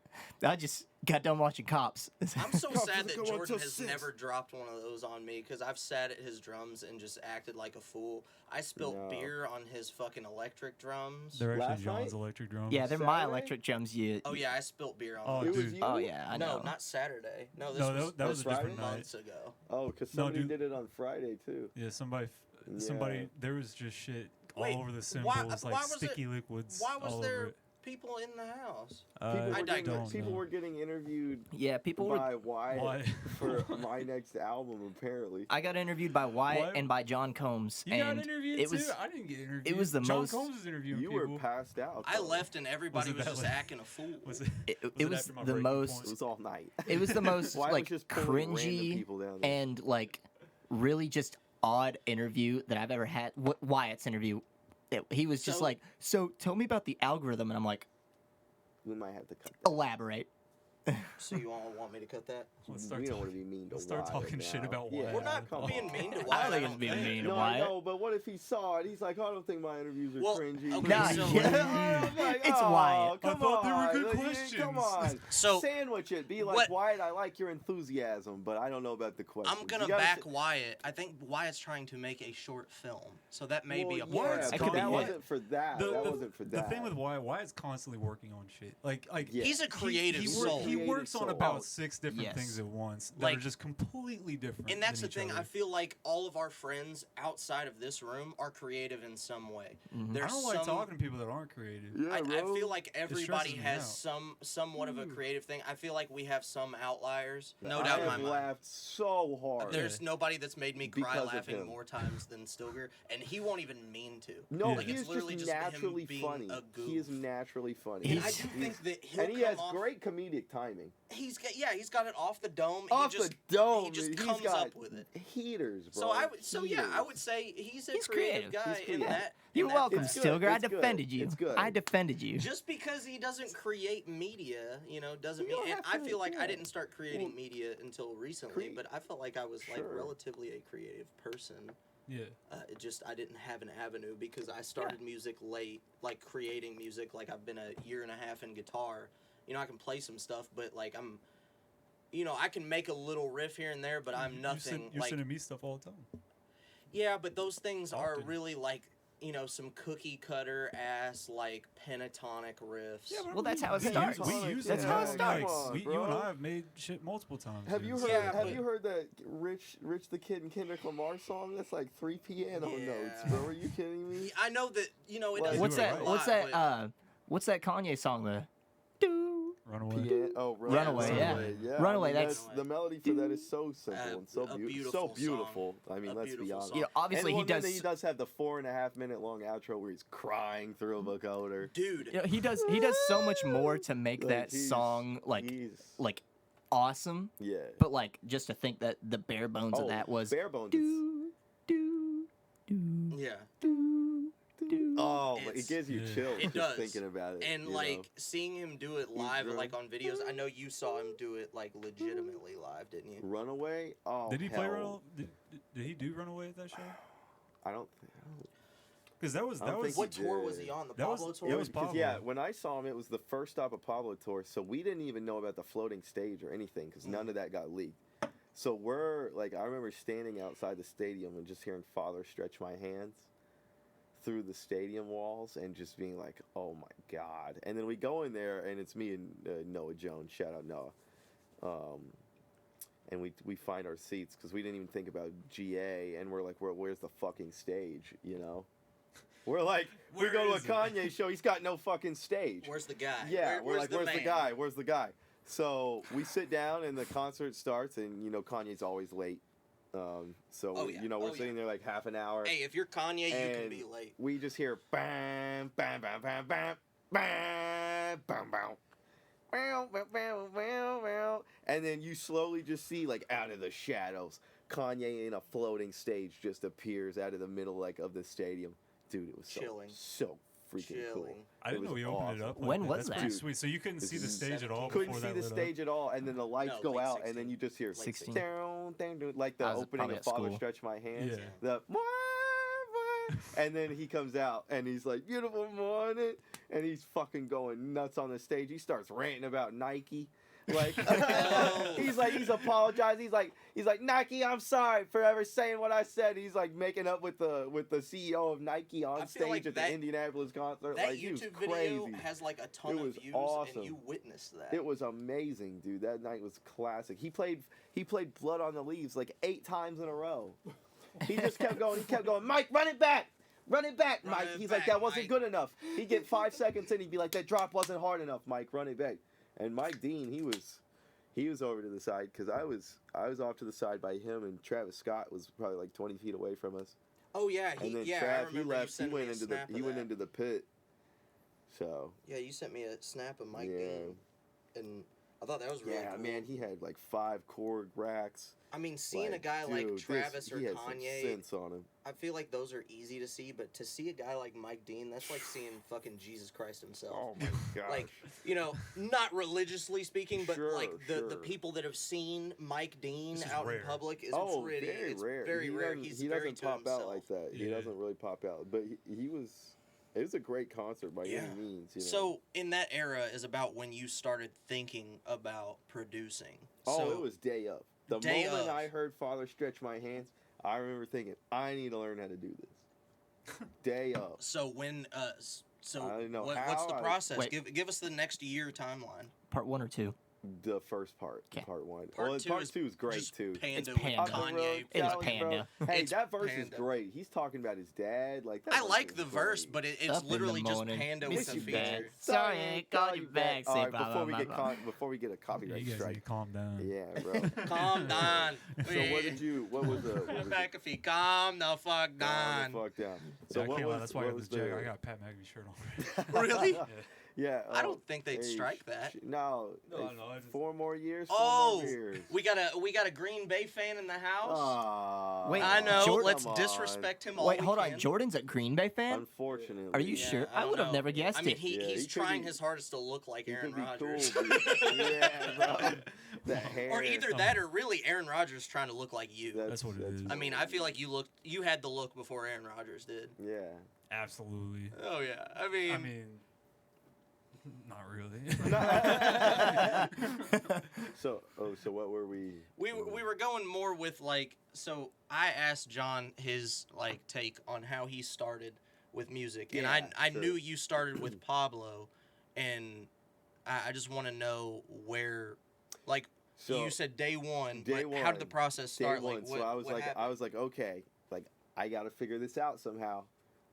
I just got done watching Cops. I'm so Cops sad doesn't that go Jordan until has 6. never dropped one of those on me because I've sat at his drums and just acted like a fool. I spilled No. beer on his fucking electric drums. They're Last actually John's night? electric drums. Yeah, they're my Saturday? electric drums. Oh yeah, I spilled beer on Oh, them. It was dude. you? Oh yeah, I know. No, not Saturday. No, this No, was that was a Friday? different night. months ago. Oh, because No, somebody dude. did it on Friday too. Yeah, somebody, Yeah. there was just shit Wait, all over the why- cymbals, why like was it- sticky liquids. Why was all there over it. people in the house? People, I were getting, digress. people were getting interviewed Yeah, people were. by Wyatt Why? for my next album. Apparently, I got interviewed by Wyatt What? and by John Combs, You got and interviewed it was too? I didn't get interviewed. was the John most- Combs was interviewing you people. were passed out. I though. left and everybody Was it was that just late? acting a fool. Was it? it it was after my the breaking most. It was all night. It was the most Wyatt was like just pulling random cringy people down there. and like really just odd interview that I've ever had. Wyatt's interview. He was just So- like, so tell me about the algorithm, and I'm like, We might have to cut that. elaborate. So you all want me to cut that? Let's start we don't talking- want to be mean to let's start Wyatt talking shit now. about Yeah. Wyatt. We're not Come being on. mean to I Wyatt. don't think it's being think. mean to No, I Wyatt. know, but what if he saw it? He's like, oh, I don't think my interviews are Well, cringy. okay, Nah, so yeah. I'm like, It's oh, Wyatt. Come I thought they were on, good like, questions. Come on. So Sandwich it. Be like, what- Wyatt, I like your enthusiasm, but I don't know about the question. I'm gonna back Wyatt. I think Wyatt's trying to make a short film, so that may be a yeah, part. That but could be that it. wasn't for that. That wasn't for The that. thing with Wyatt's constantly working on shit. Like Yeah. He's a creative he soul. He works on Creative about soul. 6 different Yes. things at once that Like- are just completely different. And that's the than each thing. other. I feel like all of our friends outside of this room are creative in some way. Mhm. I There's don't like some. talking to people that aren't creative. Yeah, I bro. feel like everybody stresses me has out. somewhat of a creative thing. I feel like we have some outliers. No I doubt in my have mind. laughed so hard. There's nobody that's made me cry Because of laughing him. more times than Stilger, and he won't even mean to. No, Yeah. Like, he it's is literally just just him naturally being funny. a He is goof. naturally funny. And I He's- do think that he'll and he come has off. great comedic timing. He's got it off the dome. Off he just, the dome, He just he's comes got up with it. heaters, bro. So I Heaters. would say he's a He's creative creative. guy He's in creative. that. You're in that welcome, It's good, Stilger. I it's good, defended you. it's good. I defended you. Just because he doesn't create media, doesn't You mean. don't And have I to, feel like I yeah. didn't start creating Well, media until recently, create- but I felt like I was like Sure. relatively a creative person. Yeah. I didn't have an avenue because I started music late, like creating music. Like I've been a year and a half in guitar. You know, I can play some stuff, but like I can make a little riff here and there, but I'm nothing. You're sending me stuff all the time. Yeah, but those things are Often. really like, some cookie cutter ass like pentatonic riffs. Yeah, Well, that's how it we starts. Use, we use That's it. how it Like, starts. you and I have made shit multiple times. Have you dude. heard? Yeah, have but- you heard that Rich the Kid and Kendrick Lamar song? That's like 3 piano Yeah. notes, bro. Are you kidding me? I know that it Like- doesn't What's do it that? a What's lot, that? What's that Kanye song? The do. Runaway. Runaway, yeah. Runaway, I mean, that's- the melody for that is so simple and so a beautiful. So beautiful beautiful. song. I mean, A let's be beautiful honest. song. Obviously and he he does have the 4.5 minute long outro where he's crying through a vocoder. dude. He does so much more to make that he's- song he's- like awesome. yeah. But like just to think that the bare bones of that was bare bones. is- do do do Yeah, do do. Oh, It's- it gives you Yeah. chills It just does. thinking about it. and you like know? seeing him do it live, drunk. like on videos. I know you saw him do it like legitimately live, didn't you? Runaway. Oh, Did he play hell. Runaway? Did he do Runaway at that show? I don't. Because that was I don't think What he tour did. was he on? The That was- Pablo it tour? It was was because Pablo. when I saw him, it was the first stop of Pablo tour, so we didn't even know about the floating stage or anything because none of that got leaked. So we're like, I remember standing outside the stadium and just hearing Father Stretch My Hands through the stadium walls and just being like, oh my god. And then we go in there and it's me and Noah Jones. Shout out Noah. And we find our seats because we didn't even think about GA, and we're like, where's the fucking stage? You know. We're like, we Where go to a is it? Kanye show, he's got no fucking stage. Where's the guy? Yeah, we're like, where's the man? guy? Where's the guy? So we sit down and the concert starts, and Kanye's always late. So Oh, yeah. we're Oh, sitting yeah. there like half an hour. Hey, if you're Kanye, you can and be late. we just hear bam, bam, bam, bam, bam, bam, bam, bam. And then you slowly just see, like, out of the shadows, Kanye in a floating stage just appears out of the middle, like, of the stadium. Dude, it was Chilling. so freaking cool. Chilling. I didn't was know he opened it awesome. up. Like When that. was That's that? pretty Dude, sweet. So you couldn't see the this is stage at all. Couldn't before see that the lit up. stage at all, and then the lights No, go late out, and 16. then you just hear 16. like the I was opening probably of at Father school. Stretch My Hands. Yeah. The and then he comes out and he's like, beautiful morning, and he's fucking going nuts on the stage. He starts ranting about Nike. Like he's apologizing. He's like Nike, I'm sorry for ever saying what I said. He's like making up with the CEO of Nike on I feel stage like at that- the Indianapolis concert. That like, he was YouTube crazy. video has like a ton It of was views, awesome. and you witnessed that. It was amazing, dude. That night was classic. He played Blood on the Leaves like 8 times in a row. He just kept going. He kept going. Mike, run it back, Run Mike. it He's back, like, that wasn't Mike." good enough. He'd get 5 seconds in. He'd be like, that drop wasn't hard enough, Mike. Run it back. And Mike Dean, he was over to the side because I was off to the side by him, and Travis Scott was probably like 20 feet away from us. Oh yeah, And then I Trav, remember he you left. He sending went me a into snap of that. the pit. So Yeah, you sent me a snap of Mike yeah. Dean, and I thought that was really Yeah, cool. man, he had like 5 chord racks. I mean, seeing a guy dude, like this- Travis or he had some Kanye, sense on him. I feel like those are easy to see, but to see a guy like Mike Dean, that's like seeing fucking Jesus Christ himself. Oh my gosh. Like, not religiously speaking, but Sure, like the sure. people that have seen Mike Dean This is out rare. in public is oh, pretty. very It's rare. very he rare. Doesn't, He's he very doesn't to pop himself. out like that. He Yeah. doesn't really pop out. But he was. It was a great concert by Yeah. any means. You know? So in that era is about when you started thinking about producing. Oh, so, it was day of. The Day moment of. I heard Father Stretch My Hands, I remember thinking, I need to learn how to do this. Day of. So when so I don't know what's the how I- process? Wait. Give us the next year timeline. Part 1 or 2? The first part, 'Kay. part 1. Part well, two part is 2 is great Just too. Panda It's with Panda. Up the road, Kanye. It is challenge, Panda. bro. Hey, It's that verse Panda. is great. He's talking about his dad. Like that I verse like is the verse, great. but it's Up in the literally just morning, Panda miss with a you feature. bad. Sorry, I ain't called you back. All Say right, blah, before we blah, get blah, before we get a You copyright guys need strike. to calm down. Yeah, bro. Calm down. So what was the Back if he calm the fuck down. Fuck down. So So what I can't was lie, that's why I what got was this jacket. the I got a Pat McAfee shirt on. Really? Yeah. yeah? I don't think they'd strike that. No, No, hey, no, I just- 4 more years. Oh, 4 more years. we got a Green Bay fan in the house. Aw, Wait, I know. Jordan- Let's come on. disrespect him all Wait, we hold can. on. Jordan's a Green Bay fan? Unfortunately. Are you Yeah, sure? I I don't would have know. never guessed I mean, it. he's Yeah, he could trying be- his hardest to look like He Aaron could be Rodgers. cool. but- yeah, bro. the hair. Or either that, or really Aaron Rodgers trying to look like you. That's what it is. I mean, I feel like you had the look before Aaron Rodgers did. Yeah. Absolutely. Oh yeah, I mean, not really. So what were we? We were going more with like, so I asked John his like take on how he started with music, and Yeah, I sure. knew you started with Pablo, and I just want to know where, like, So, you said day one. day but how did the one, process Day start? one. Like, So what, I was what like, happened? okay, like I gotta figure this out somehow.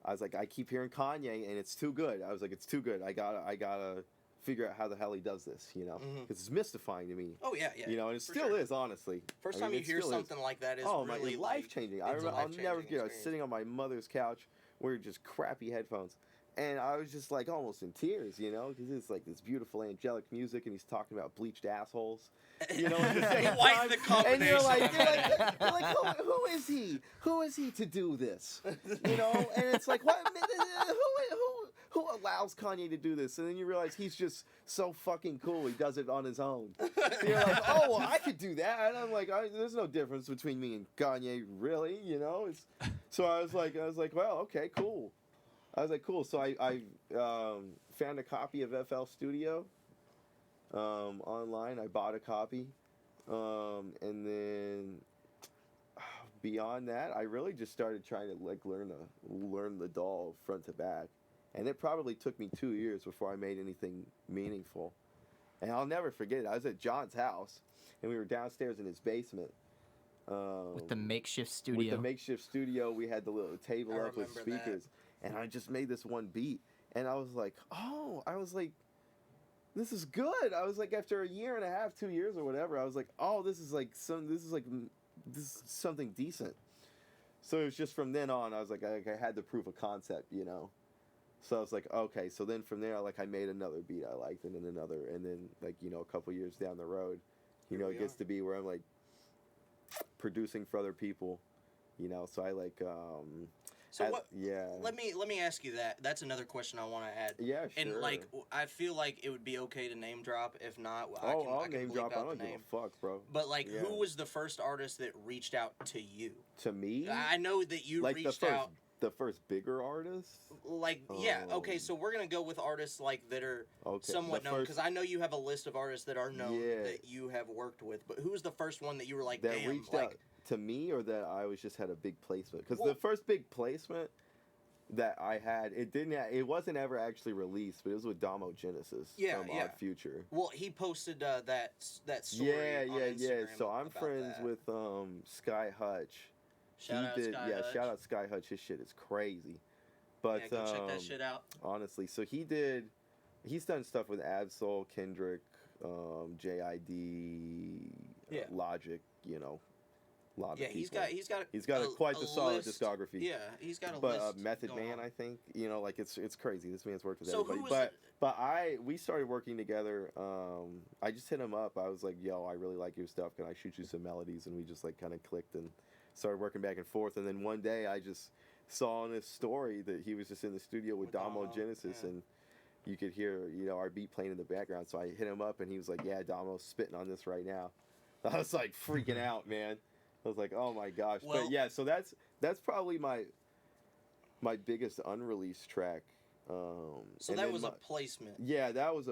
I was like, I keep hearing Kanye, and it's too good. I was like, it's too good. I gotta figure out how the hell he does this, you know, Mhm. because it's mystifying to me. Oh yeah, yeah. You know, and it for still sure. is, honestly. First I time mean, you it hear still is. something like that is Oh really my, life changing. it's a I'll never life-changing forget. I was experience. sitting on my mother's couch, wearing just crappy headphones, and I was just like almost in tears, you know, because it's like this beautiful angelic music, and he's talking about bleached assholes, you know, at the same Quite time. the And combination. you're like, I mean. who is he? Who is he to do this? You know, and it's like, what? Who allows Kanye to do this? And then you realize he's just so fucking cool. He does it on his own. So you're like, oh, well, I could do that. And I'm like, there's no difference between me and Kanye, really. You know. So I was like, well, okay, cool. I was like, cool. So I found a copy of FL Studio online. I bought a copy, and then beyond that, I really just started trying to like learn the doll front to back. And it probably took me 2 years before I made anything meaningful. And I'll never forget it. I was at John's house, and we were downstairs in his basement. With the makeshift studio. With the makeshift studio, we had the little table I up with remember that. speakers. And I just made this one beat. And I was like, this is good. I was like, after a year and a half, 2 years or whatever, I was like, oh, this is something decent. So it was just from then on, I was like, I had the proof of concept, you know. So I was like, okay. So then from there, like I made another beat I liked, and then another, and then like, you know, a couple years down the road, you know, Here it we gets are. to be where I'm like producing for other people, you know. So I like So what? Yeah. Let me ask you that. That's another question I want to add. Yeah, sure. And like, I feel like it would be okay to name drop. If not, I'll I can name bleep drop. I out don't the give name. a fuck, bro. But like, Yeah. who was the first artist that reached out to you? To me, I know that you like reached out. the first bigger artist. Like, yeah, okay. So we're gonna go with artists like that are Okay. somewhat the known, first because I know you have a list of artists that are known Yeah. that you have worked with. But who was the first one that you were like, that damn, reached like, out to me, or that I was just had a big placement? Because Well- the first big placement that I had, it wasn't ever actually released, but it was with Damo Genesis Yeah, from yeah. Odd Future. Well, he posted that story. Yeah, on yeah. Instagram So I'm about friends that. with Sky Hutch. Shout out Sky Hutch. Shout out Sky Hutch. His shit is crazy. But Yeah, go check that shit out. honestly, so he's done stuff with Absol, Kendrick, JID, Yeah. Logic, you know, a lot Yeah, of he's people. got quite the solid list. discography. Yeah, he's got a But list. Method going Man, on. I think, you know, like it's crazy. This man's worked with So who everybody. was But we started working together. I just hit him up. I was like, yo, I really like your stuff. Can I shoot you some melodies? And we just like kind of clicked and started working back and forth. And then one day I just saw in his story that he was just in the studio with Damo Damo, Genesis, yeah. and you could hear, you know, our beat playing in the background. So I hit him up, and he was like, yeah, Damo's spitting on this right now. I was like freaking out, man. I was like, oh my gosh. Well- But yeah, so that's probably my biggest unreleased track. So and that then was a placement. yeah, that was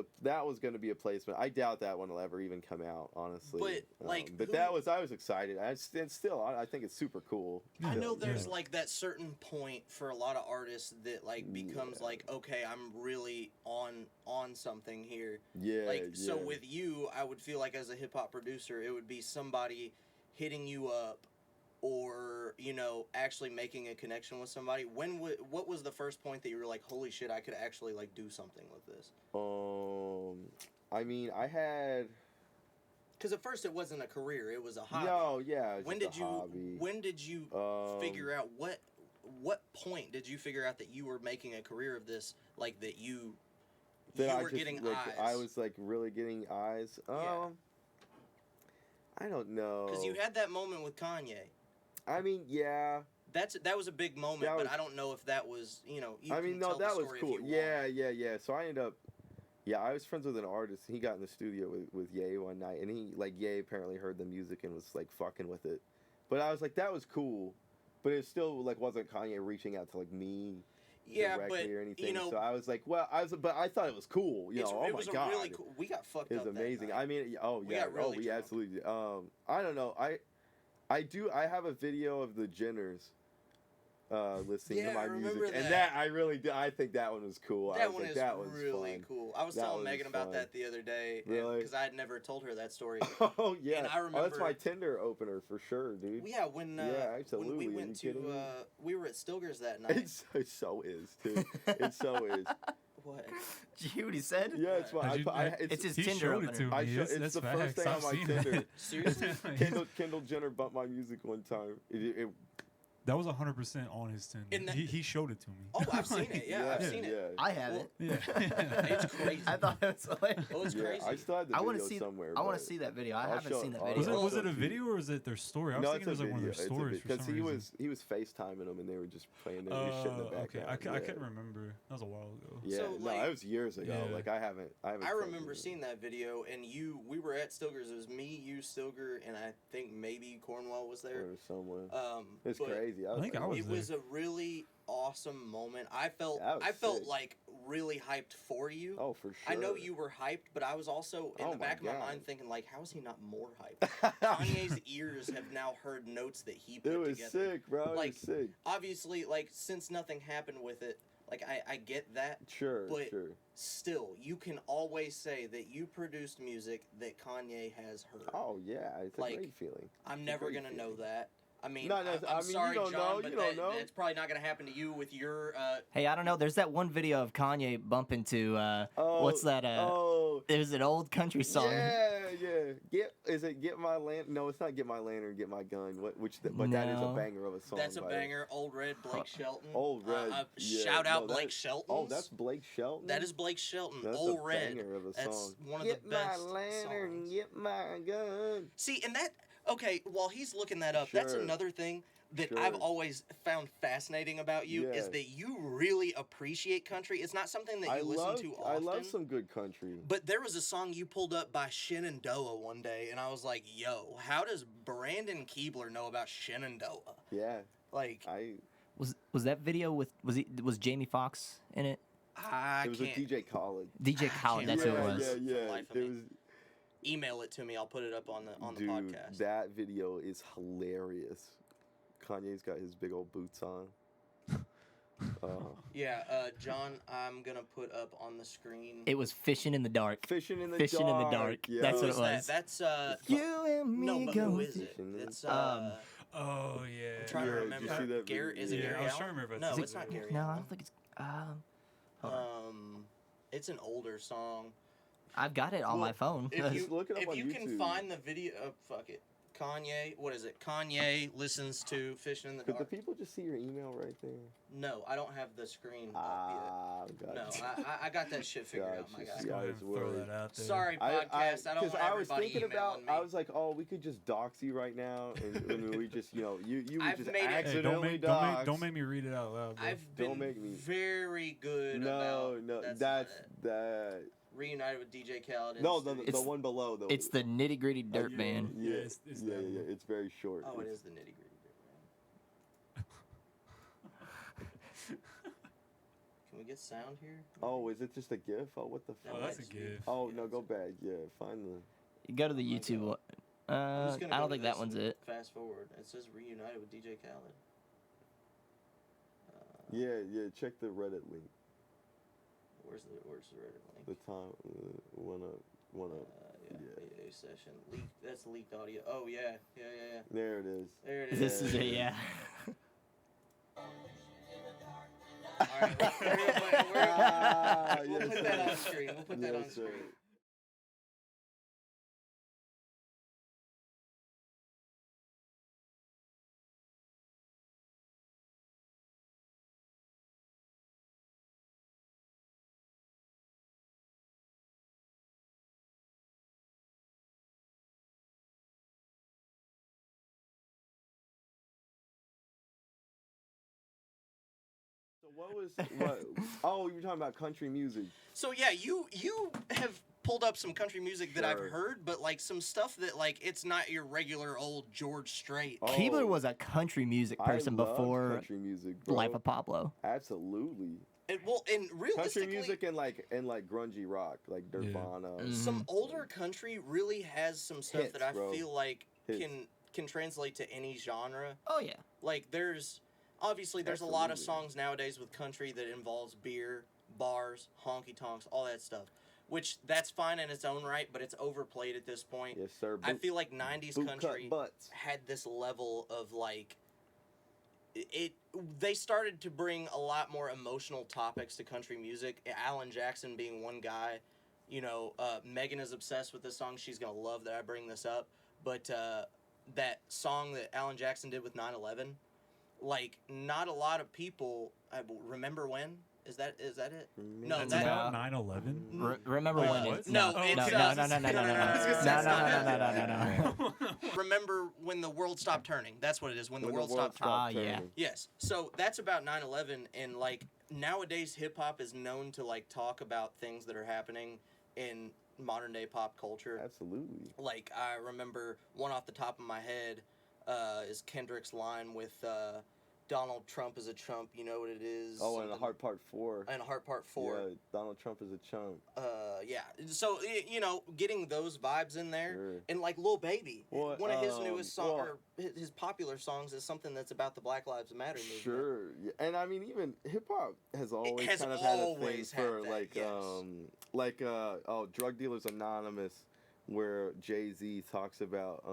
going to be a placement. I doubt that one will ever even come out, honestly. But, like, but who- I was excited. And still, I think it's super cool. I still, know you there's know. like that certain point for a lot of artists that like becomes Yeah. like, okay, I'm really on something here. Yeah, Like, so yeah. with you, I would feel like as a hip hop producer, it would be somebody hitting you up, or, you know, actually making a connection with somebody. What was the first point that you were like, holy shit, I could actually like do something with this? I mean, I had Because at first it wasn't a career; it was a hobby. no, yeah. It's When just did a you? hobby. When did you figure out what point did you figure out that you were making a career of this? Like that you were getting like, eyes. I was like really getting eyes. Yeah. I don't know. Because you had that moment with Kanye. I mean, yeah. That was a big moment, That but was- I don't know if that was, you know. You I can mean, no, tell the that was story if cool. you Yeah, want. yeah, yeah. So I ended up Yeah, I was friends with an artist. He got in the studio with Ye one night, and Ye apparently heard the music and was like fucking with it. But I was like, that was cool, but it still like wasn't Kanye reaching out to like me directly or anything. You know, so I was like, but I thought it was cool. You know, oh it was my god, really cool. We got fucked up. It's amazing. That night. I mean, We got really we drunk. absolutely. I don't know. I have a video of the Jenners listening to my music, and I think that one was cool. That one is that was really fun. cool. I was telling Megan about that the other day, Really? Because I had never told her that story. Oh yeah, And I remember, that's my Tinder opener for sure, dude. Yeah, when absolutely. we went to we were at Stilger's that night. It so is, too. It so is. What? Did you hear what he said? Yeah, it's fine. It's his he Tinder showed opener. it to me. It's the first thing on my Tinder. Seriously? Kendall Jenner bumped my music one time. That was 100% on his Tinder. He showed it to me. Oh, I've seen it. Yeah, I've seen it. I haven't. Yeah. It's crazy. I thought it was hilarious. Oh, it's crazy. I still have the I want video to see somewhere. I want to see that video. I haven't seen that I'll video. show Was it a you. video or was it their story? I was thinking it was like one of their stories for some reason. he was FaceTiming them and they were just playing their shit in the background. Okay, I couldn't remember. That was a while ago. Yeah, So, no, like- it was years ago. Yeah. Like I haven't. I remember seeing that video, and we were at Stilger's. It was me, you, Stilger, and I think maybe Cornwell was there. Or someone. But It's crazy. I think I was It was a really awesome moment. I felt sick. like really hyped for you. Oh, for sure. I know you were hyped, but I was also in Oh the my back of my God. mind thinking, like, how is he not more hyped? Kanye's ears have now heard notes that he put It was together. sick, bro. Like, it was sick. Obviously, like, since nothing happened with it, like, I get that. Sure, but sure. Still, you can always say that you produced music that Kanye has heard. Oh yeah, it's a Like, great feeling. I'm never great going to know feeling. that. I mean, No, I'm I mean, you sorry, don't John, know, but you don't know. that's probably not going to happen to you with your... Hey, I don't know. There's that one video of Kanye bumping to what's that? There's an old country song. Yeah. Get my lantern? No, it's not Get My Lantern, Get My Gun. But that is a No. banger of a song. That's a by banger. Old Red, Blake Shelton. Old Red. Yeah, Shout out no, Blake Shelton. Oh, that's Blake Shelton. That is Blake Shelton. That's Old a Red. banger of a That's song. one of Get the best my lantern, songs. get my gun. See, and that... Okay, while he's looking that up, that's Sure. another thing that Sure. I've always found fascinating about you is Yeah. that you really appreciate country. It's not something that you listen to often. I love some good country. But there was a song you pulled up by Shenandoah one day, and I was like, yo, how does Brandon Keibler know about Shenandoah? Yeah, Like, Was that video was Jamie Foxx in it? I it was can't... with DJ Khaled. DJ Khaled, that's who it was. For the Yeah. life of It me. was. Email it to me. I'll put it up on the Dude, podcast. that video is hilarious. Kanye's got his big old boots on. Yeah, John, I'm going to put up on the screen. It was Fishing in the Dark. Fishing in the Fishing in the dark. dark. Yeah. That's Who what is it that? was. That's, You and me no, but go who is it? fishing. It's, Um, Oh yeah. I'm trying to Yeah, did you remember. see that Gary, video? is it Yeah, Gary I was Allen? trying to remember if No, it's it's not Gary No, I Allen. don't think it's. Hold on. It's an older song. I've got it on Well, my phone. If you, Just look it up if on you can YouTube. find the video, fuck it. Kanye, what is it? Kanye listens to Fishing in the Could the Dark. people just see your email right there? No, I don't have the screen up yet. No, I got that shit figured out, my Gotcha. guy. Yeah, Go I ahead was and throw worried. that out there. Sorry, podcast. I don't want I was everybody thinking about. emailing me. I was like, oh, we could just dox you right now, and we just, you would I've just made it- Hey, accidentally dox. don't make me read it out loud, bro. I've Don't been make me- very good No, about... no, that's that's not it. that. Reunited with DJ Khaled. in No, the the studio. one below though. It's the Nitty Gritty Dirt yeah. Band. Yeah, it's that yeah. one. It's very short. Oh, it It's- is the nitty gritty bit, man. Can we get sound here? Oh, is it just a GIF? Oh, what the That Oh, fuck? might that's a just be- GIF. Oh yeah, no, that's go a- back. Yeah, find the. You go to the Oh my YouTube God. one. I'm just gonna I go don't to think that this one's and it. Fast forward. It says reunited with DJ Khaled. Yeah. Check the Reddit link. Where's the Reddit link? The time. One up. Yeah, yeah. a session leaked. That's leaked audio. Oh yeah. There it is. There it is. This is it, yeah. All right, we'll Yes, put that sir. on screen. We'll put that on Yes, sir. screen. what? Oh, you were talking about country music. So yeah, you have pulled up some country music that I've Sure. heard, but like some stuff that like it's not your regular old George Strait. Oh, Keibler was a country music person I love before country music, bro. Life of Pablo. Absolutely. And realistically, Country music and like grungy rock, like Nirvana. some older country really has some stuff Hits, that I bro. feel like Hits. can translate to any genre. Oh yeah. Like there's a lot of Absolutely. songs nowadays with country that involves beer, bars, honky tonks, all that stuff. Which that's fine in its own right, but it's overplayed at this point. Yes, sir. I feel like 90s boot cut country butts. had this level of like they started to bring a lot more emotional topics to country music. Alan Jackson being one guy. You know, Megan is obsessed with this song. She's gonna love that I bring this up. But that song that Alan Jackson did with 9/11, like not a lot of people remember when. Is that it? No, That's that about 9/11. Remember Uh, when? what? It, No, no, it's, no, uh, no, no, no, no, no, no, no, I was gonna say no, it's no, not no, no, no, no, no. Remember when the world stopped turning? That's what it is. When the world stopped turning. Ah, yeah. Yes. So that's about 9/11, and like nowadays hip hop is known to like talk about things that are happening in modern day pop culture. Absolutely. Like I remember one off the top of my head is Kendrick's line with Donald Trump is a chump. You know what it is? Oh, and Something- the Heart Part 4. and Heart Part 4. Yeah, Donald Trump is a chump. Yeah. So you know, getting those vibes in there, Sure. and like Lil Baby, Well, one of his newest songs well- or his popular songs is something that's about the Black Lives Matter movement. Sure. Yeah. And I mean, even hip hop has always has kind of had a thing always had for that, like yes. Drug Dealers Anonymous, where Jay-Z talks about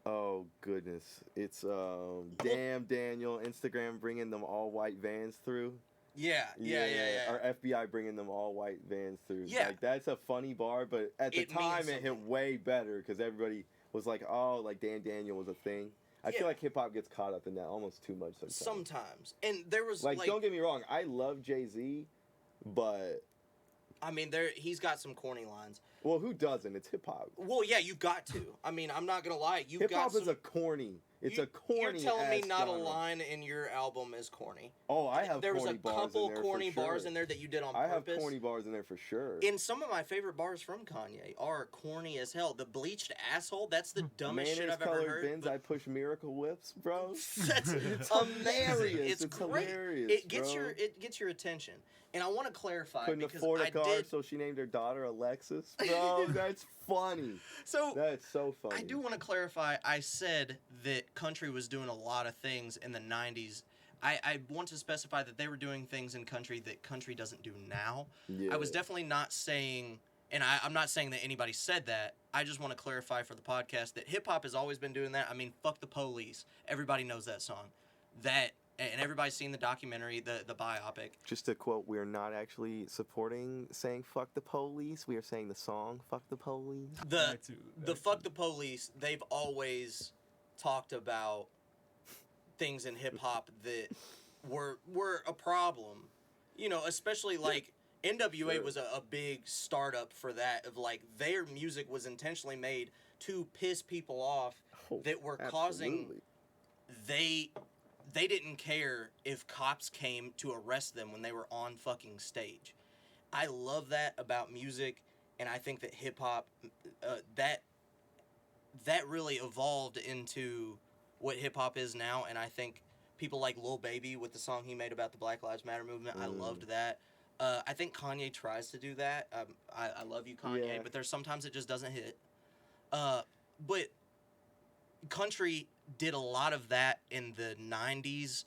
oh goodness, it's damn Daniel, Instagram bringing them all white vans through. Yeah. Or FBI bringing them all white vans through. Yeah. Like that's a funny bar, but at the It means time it hit something. way better because everybody was like, oh, like Dan Daniel was a thing. I Yeah. feel like hip hop gets caught up in that almost too much sometimes. Sometimes, and there was Like, don't get me wrong, I love Jay-Z, but I mean, he's got some corny lines. well, who doesn't? It's hip hop. Well, yeah, you've got to. I mean, I'm not gonna lie. You've Hip got hop some. is a corny. It's a corny. You're telling me not genre. a line in your album is corny. Oh, I have There was corny a bars couple in there corny for bars sure. in there that you did on I have purpose. corny bars in there for sure. In some of my favorite bars from Kanye are corny as hell. The bleached asshole, that's the dumbest shit I've ever Mayonnaise-colored heard. bins, I push Miracle Whips, bro. That's It's amazing. hilarious. It's great. hilarious, It gets bro. your attention. And I want to clarify Couldn't because afford a I car, did. so she named her daughter Alexis. Bro, that's funny. So That's so funny. I do want to clarify. I said that country was doing a lot of things in the 90s. I want to specify that they were doing things in country that country doesn't do now. Yeah. I was definitely not saying, and I'm not saying that anybody said that. I just want to clarify for the podcast that hip hop has always been doing that. I mean, fuck the police. Everybody knows that song. And everybody's seen the documentary, the biopic. Just to quote, we are not actually supporting saying fuck the police. We are saying the song fuck the police. The fuck the police, they've always talked about things in hip hop that were a problem. You know, especially like NWA Sure. was a big startup for that, of like their music was intentionally made to piss people off Oh, that were causing absolutely. they didn't care if cops came to arrest them when they were on fucking stage. I love that about music, and I think that hip hop that really evolved into what hip hop is now. And I think people like Lil Baby with the song he made about the Black Lives Matter movement, I loved that. I think Kanye tries to do that. I love you, Kanye, Yeah. but there's sometimes it just doesn't hit. But country did a lot of that in the 90s,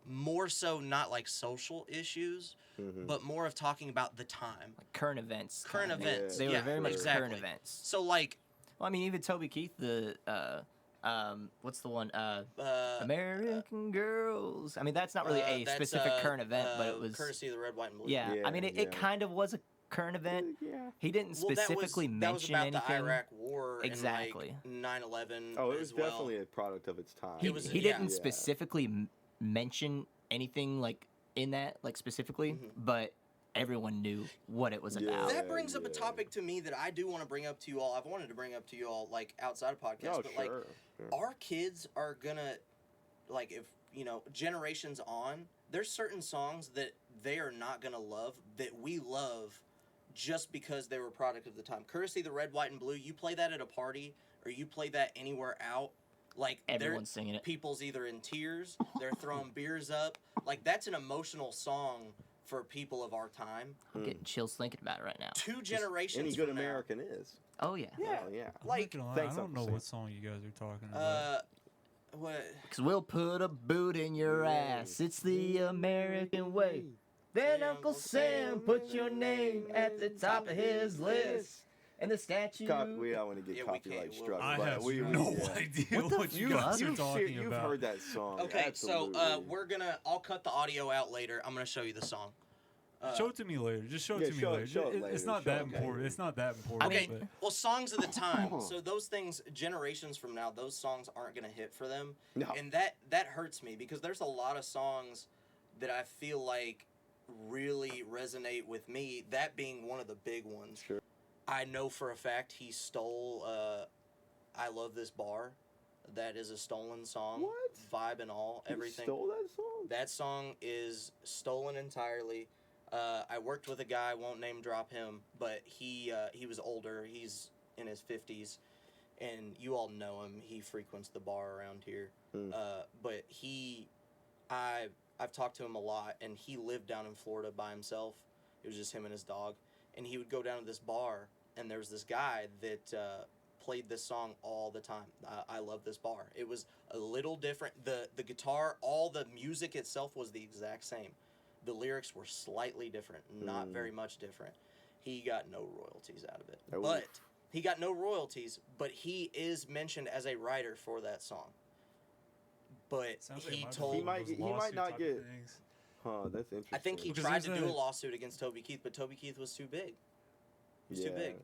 more so not like social issues, Mhm. but more of talking about the time. Like current events. Current kinda. events. They yeah, were very much exactly. current events. So like Well, I mean, even Toby Keith, the what's the one? American Girls. I mean, that's not really a that's, specific current event, but it was. courtesy of the red, white, and blue. Yeah, I mean, it Yeah. kind of was a current event. Yeah. He didn't Well, specifically that was mention about anything. the Iraq War Exactly. and like 9/11 Oh, it as was well. definitely a product of its time. He, It was- he yeah. didn't Yeah. specifically mention anything like in that, like specifically, Mhm. but everyone knew what it was Yeah. about. That brings up a yeah. topic to me that I do want to bring up to you all. I've wanted to bring up to you all like outside of podcast, Oh, but sure. like our kids are gonna, like, if generations on, there's certain songs that they are not going to love that we love just because they were a product of the time. Courtesy the Red, White, and Blue, you play that at a party or you play that anywhere out, like Everyone's singing it. people's either in tears, they're throwing beers up. Like, that's an emotional song for people of our time. I'm getting chills thinking about it right now. 2 generations Any good from now. American is. Oh yeah. Yeah. Oh, yeah. I'm Like, not gonna lie, thanks, I don't Uncle know Sam. what song you guys are talking about. What? Cause we'll put a boot in your ass. It's the American way. Then Uncle Sam put your name at the top of his list. And the statue. We don't want to get Yeah, we copyright can't. struck. I but have we, no yeah. idea What the what you fuck? guys are You've talking you've about. heard that song. Okay, Absolutely. so I'll cut the audio out later. I'm gonna show you the song. Show it to me later. Just show yeah, it to me show it- later. show it It's later, not show that it later. important. It's not that important. Okay, but well, songs of the time. So those things, generations from now, those songs aren't gonna hit for them, No. and that hurts me because there's a lot of songs that I feel like really resonate with me. That being one of the big ones. Sure. I know for a fact he stole "I Love This Bar." That is a stolen song. What? Vibe and all, You everything. stole that song? That song is stolen entirely. I worked with a guy, won't name drop him, but he was older. He's in his 50s, and you all know him. He frequents the bar around here. Mm. But I've talked to him a lot, and he lived down in Florida by himself. It was just him and his dog, and he would go down to this bar, and there was this guy that played this song all the time. I Love This Bar. It was a little different. The guitar, all the music itself was the exact same. The lyrics were slightly different, not very much different. He got no royalties out of it. Oh. But he got no royalties, but he is mentioned as a writer for that song. But sounds like it he might be told... one of those He might lawsuit not type of get- things. Huh, that's interesting. I think he Because tried to there's do a a- lawsuit against Toby Keith, but Toby Keith was too big. He was too big.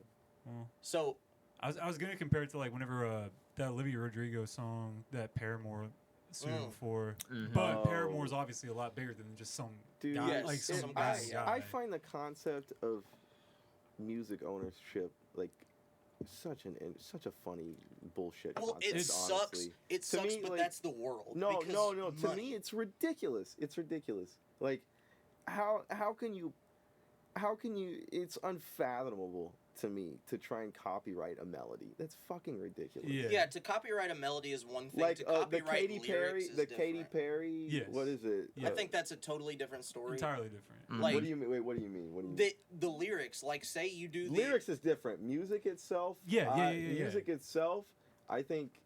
Well, So, I was gonna compare it to like whenever that Olivia Rodrigo song that Paramore sued him for, Mhm. but Oh. Paramore's obviously a lot bigger than just some Dude, guy, yes, like some some guy, guy. yeah. I find the concept of music ownership like such a funny bullshit well, concept. it sucks. honestly. It To sucks, me, but like, that's the world. No. because To money. me, it's ridiculous. It's ridiculous. Like, how can you? It's unfathomable to me to try and copyright a melody. That's fucking ridiculous. Yeah. Yeah, to copyright a melody is one thing. Like to the copyright Katy lyrics Perry, is the different. Katy Perry. Yes. What is it? Yeah. I think that's a totally different story. entirely different. Mhm. Like, What do you mean? Wait, what do you mean? What do you mean? the lyrics, like say you do the Lyrics is different. Music itself. Yeah. Music itself, I think,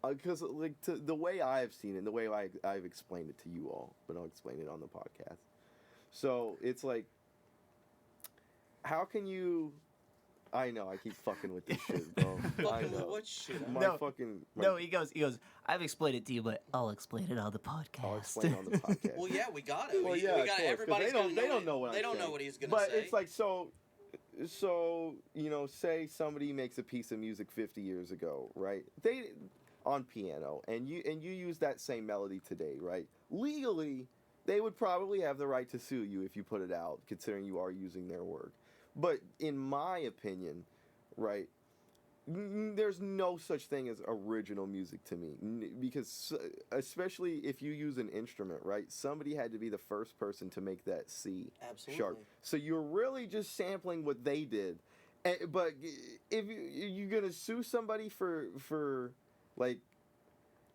because like the way I've seen it, the way I've explained it to you all, but I'll explain it on the podcast. So it's like, how can you? I know I keep fucking with this shit, bro. I fucking know. what shit. My No. fucking. No, he goes, I've explained it to you, but I'll explain it on the podcast. I'll explain on the podcast. Well, yeah, we got it. Well, we, yeah, we of got course, 'cause everybody's they don't- gonna they don't know what they I'm don't know saying. what he's gonna But say. it's like so say somebody makes a piece of music 50 years ago, right? They on piano, and you use that same melody today, right? Legally, they would probably have the right to sue you if you put it out, considering you are using their work. But in my opinion, right, there's no such thing as original music to me, because especially if you use an instrument, right? Somebody had to be the first person to make that C Absolutely. sharp. So you're really just sampling what they did. But if you're gonna sue somebody for like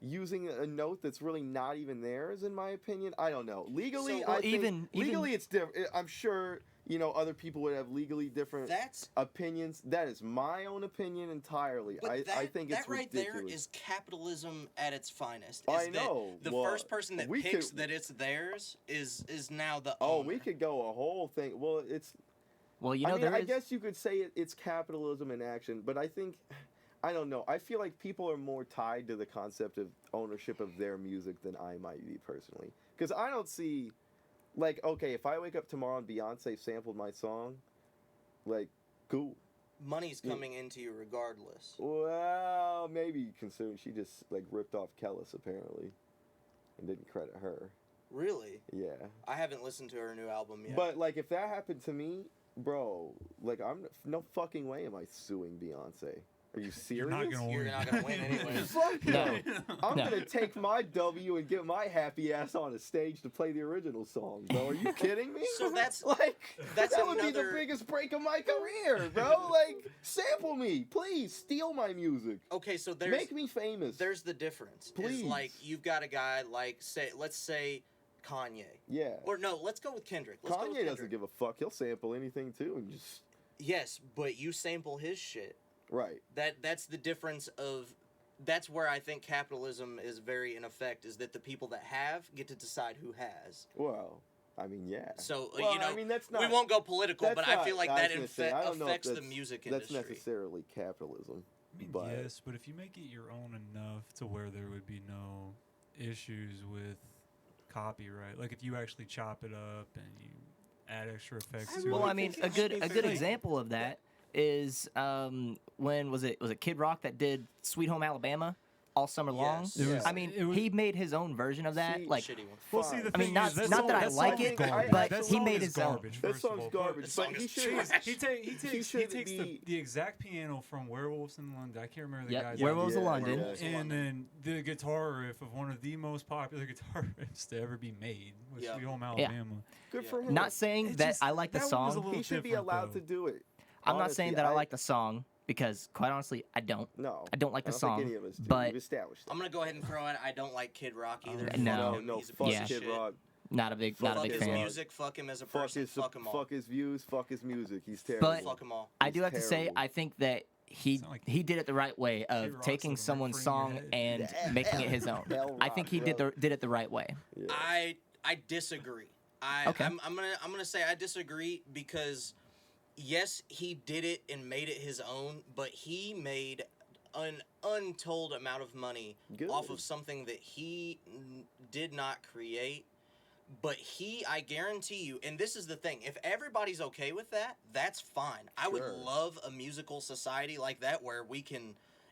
using a note that's really not even theirs, in my opinion, I don't know. Legally, So, I think even- legally it's different. I'm sure other people would have legally different That's opinions. That is my own opinion entirely. but I think it's that right ridiculous. there is capitalism at its finest. I Is that know. The Well, first person that we picks could- that it's theirs is now the Oh, owner. we could go a whole thing. Well, it's. Well, you know, I mean, I there is. guess you could say it's capitalism in action, but I think, I don't know. I feel like people are more tied to the concept of ownership of their music than I might be personally. Because I don't see, like, okay, if I wake up tomorrow and Beyonce sampled my song, like, cool. Money's Yeah. coming into you regardless. Well, maybe considering she just, like, ripped off Kellis, apparently, and didn't credit her. Really? Yeah. I haven't listened to her new album yet. But, like, if that happened to me, bro, like, no fucking way am I suing Beyonce. Are you You're not serious? gonna You're win. not gonna win anyway. Fuck no. I'm No. gonna take my W and get my happy ass on a stage to play the original song, bro. Are you kidding me? So that's that would be the another- biggest break of my career, bro. Like, sample me, please. Steal my music. Okay, so there's Make me famous. there's the difference. Please. Is like you've got a guy like let's say Kanye. Yeah. Or no, let's go with Kendrick. Let's go with Kanye Kendrick. doesn't give a fuck. He'll sample anything too, and just Yes, but you sample his shit. right. That's the difference of that's where I think capitalism is very in effect, is that the people that have get to decide who has. Well, I mean, yeah. So Well, you know, I mean, that's not. we won't go political, that's but I not- feel like I was that gonna say, I don't know if affects the that's- music That's industry. necessarily capitalism. I mean, But- yes, but if you make it your own enough to where there would be no issues with copyright, like if you actually chop it up and you add extra effects to Well, it. I mean, a good example of that is when was it Kid Rock that did Sweet Home Alabama all summer long? Yes. It was- I mean, it was- he made his own version of that. See, like, Shitty one. Well, see, the I mean, thing not- is, that not song- that I that like song is it, garbage. but That he song made is his own. garbage, That first of song's all. garbage, That song but is he should. trash. He takes shouldn't be- the exact piano from Werewolves in London. I can't remember the Yep, guy's Werewolves name. of London. Werewolves of And London. then the guitar riff of one of the most popular guitar riffs to ever be made with Yeah. Sweet Home Yeah. Alabama. Good Yeah. for him. Not saying It that just- I like the that one was a song. little He should be different, allowed though. to do it. I'm not Honestly, saying that I like the song because, quite honestly, I don't. No. I don't like the I don't song. think any of us do. but We've established that. I'm gonna go ahead and throw in. I don't like Kid Rock either. No. Fuck him. No, He's a fuck piece Yeah. of Kid shit. Rock. not a big Fuck fan. his fan. music. Fuck him as a Fuck person. his, Fuck him all. fuck his views. Fuck his music. He's terrible. But- Fuck him all. I do He's have to say, terrible. I think that he Sound like he did it the right way Kid of Rock's taking like someone's ring for song your head. and making it his own. Hell I think he rock, bro. did it the right way. Yeah. I disagree. Okay. I'm gonna say I disagree because yes, he did it and made it his own, but he made an untold amount of money Good. off of something that he did not create. But I guarantee you, and this is the thing, if everybody's okay with that, that's fine. I would Sure. love a musical society like that where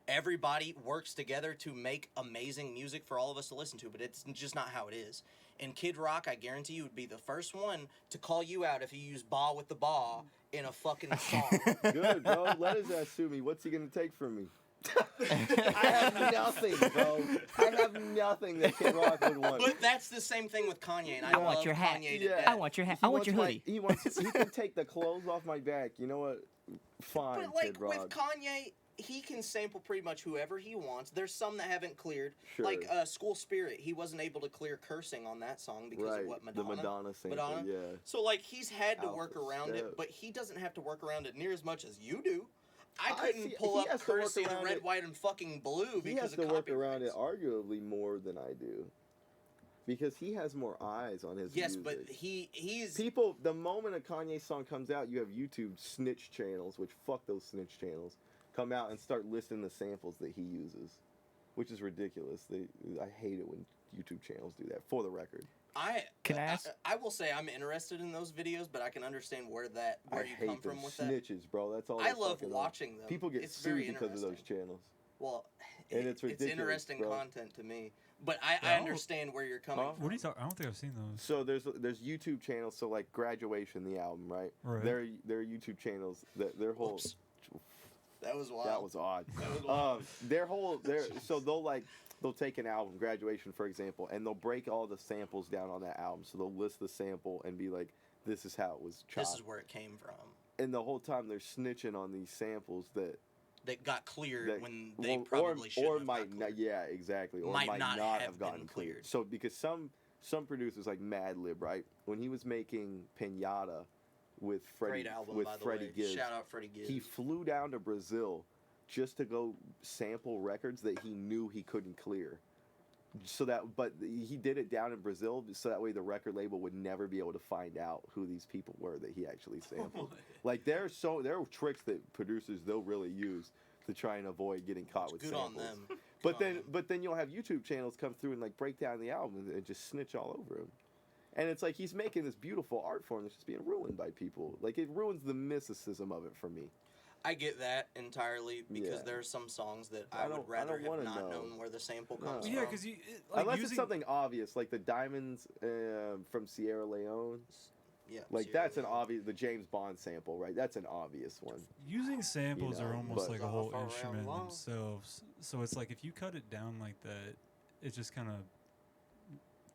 everybody works together to make amazing music for all of us to listen to, but it's just not how it is. And Kid Rock, I guarantee you, would be the first one to call you out if you use "ba" with the "ba" in a fucking song. Good, bro. Let his ass sue me. What's he gonna take from me? I have nothing, bro. I have nothing that Kid Rock would want. But that's the same thing with Kanye, and I I want love your hat. Kanye to Yeah. death. I want your hat. I want your hoodie. He can take the clothes off my back. You know what? Fine, But like Kid Rock. with Kanye, he can sample pretty much whoever he wants. There's some that haven't cleared. Sure. Like School Spirit, he wasn't able to clear cursing on that song because right. of what Madonna. The Madonna sample. Madonna? Yeah. So like he's had to work Alpha around step. it, but he doesn't have to work around it near as much as you do. I I couldn't see- pull he up has to work courtesy of around red, it. white, and fucking blue He because has of to work around it copyrights. arguably more than I do. Because he has more eyes on his Yes, music. but he's People, the moment a Kanye song comes out, you have YouTube snitch channels, which fuck those snitch channels, come out and start listing the samples that he uses, which is ridiculous. I hate it when YouTube channels do that, for the record. Can I ask? I will say I'm interested in those videos, but I can understand where I you hate come from those with that. snitches, bro. That's all I they love fucking are. watching them. People get It's sued very because of those interesting. channels. Well, And it's ridiculous, interesting bro. content to me, but I Yeah, understand where you're coming Huh? from. What are you talking? I don't think I've seen those. So there's YouTube channels. So like Graduation, the album, right? Right. Their YouTube channels. Their whole. Whoops. That was wild. That was odd. That was wild. So they'll take an album, Graduation for example, and they'll break all the samples down on that album. So they'll list the sample and be like, "This is how it was chopped." This is where it came from. And the whole time they're snitching on these samples that That got cleared that when they probably should or have might got not, cleared. yeah, exactly, or Might might not not have have gotten been cleared. cleared. So because some producers like Madlib, right, when he was making Pinata with Freddie Great album, with by the Freddie way. Gibbs, Shout out Freddie Gibbs. he flew down to Brazil just to go sample records that he knew he couldn't clear. But he did it down in Brazil so that way the record label would never be able to find out who these people were that he actually sampled. Like there are tricks that producers they'll really use to try and avoid getting caught with Good samples. on them. But Good on them. but then you'll have YouTube channels come through and like break down the album and just snitch all over him. And it's like he's making this beautiful art form that's just being ruined by people. Like it ruins the mysticism of it for me. I get that entirely because Yeah. there are some songs that I I would don't rather have wanna not know. known where the sample No. comes Yeah, from. because Unless it's something obvious, like the Diamonds from Sierra Leone. Yeah. Like that's an obvious, the James Bond sample, right? That's an obvious one. Using samples know, are almost but- like a whole Off instrument around themselves. So it's like if you cut it down like that, it just kind of.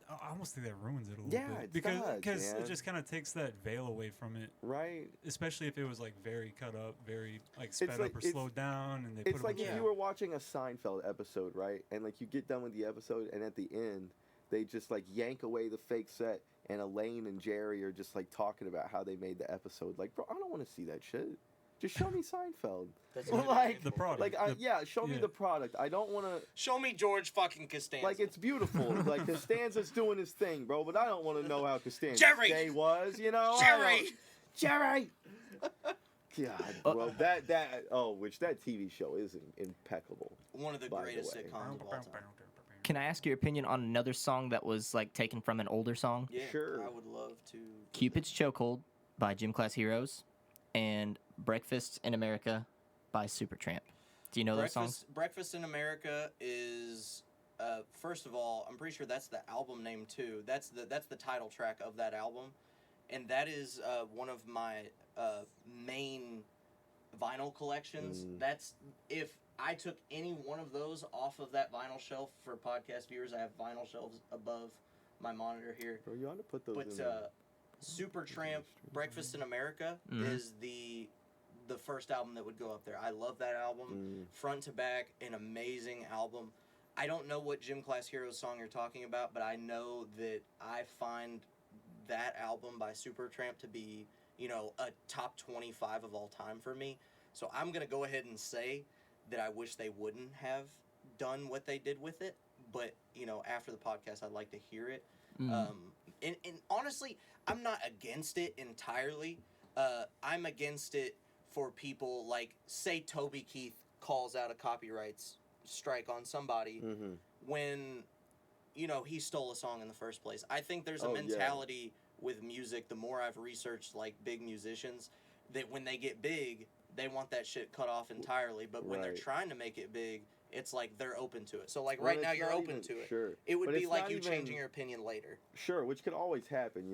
I almost think that ruins it a little Yeah, bit it because does, it man. just kind of takes that veil away from it. Right. Especially if it was like very cut up, very like sped like- up or it's- slowed down, and they It's put like a bunch if of you were watching a Seinfeld episode, right? And like you get done with the episode, and at the end, they just like yank away the fake set, and Elaine and Jerry are just like talking about how they made the episode. Like, bro, I don't want to see that shit. Just show me Seinfeld. That's a good Like, example. the product. Like, show me yeah. the product. I don't want to. Show me George fucking Costanza. Like, it's beautiful. Like, Costanza's doing his thing, bro. But I don't want to know how Costanza's Jerry! day was. You know, Jerry! Jerry. God, bro, which that TV show is impeccable. One of the By the greatest way. sitcoms of all time. Can I ask your opinion on another song that was like taken from an older song? Yeah, Sure. I would love to. Cupid's Chokehold by Gym Class Heroes and Breakfast in America by Supertramp. Do you know those songs? Breakfast in America is, first of all, I'm pretty sure that's the album name too. That's the title track of that album, and that is one of my main vinyl collections. That's if I took any one of those off of that vinyl shelf for podcast viewers. I have vinyl shelves above my monitor here. Bro, you ought to put those But in there. Supertramp, Breakfast in America Mhm. is the first album that would go up there. I love that album, front to back, an amazing album. I don't know what Gym Class Heroes song you're talking about, but I know that I find that album by Supertramp to be, a top 25 of all time for me. So I'm gonna go ahead and say that I wish they wouldn't have done what they did with it, but after the podcast, I'd like to hear it. And honestly, I'm not against it entirely. I'm against it for people like, say Toby Keith calls out a copyrights strike on somebody when, he stole a song in the first place. I think there's a Oh, yeah. mentality with music, the more I've researched like big musicians, that when they get big, they want that shit cut off entirely. But when they're Right. trying to make it big, it's like they're open to it. So like Well, right now it's you're not open even- to it. Sure. It would But be it's like not you even- changing your opinion later. Sure, which could always happen.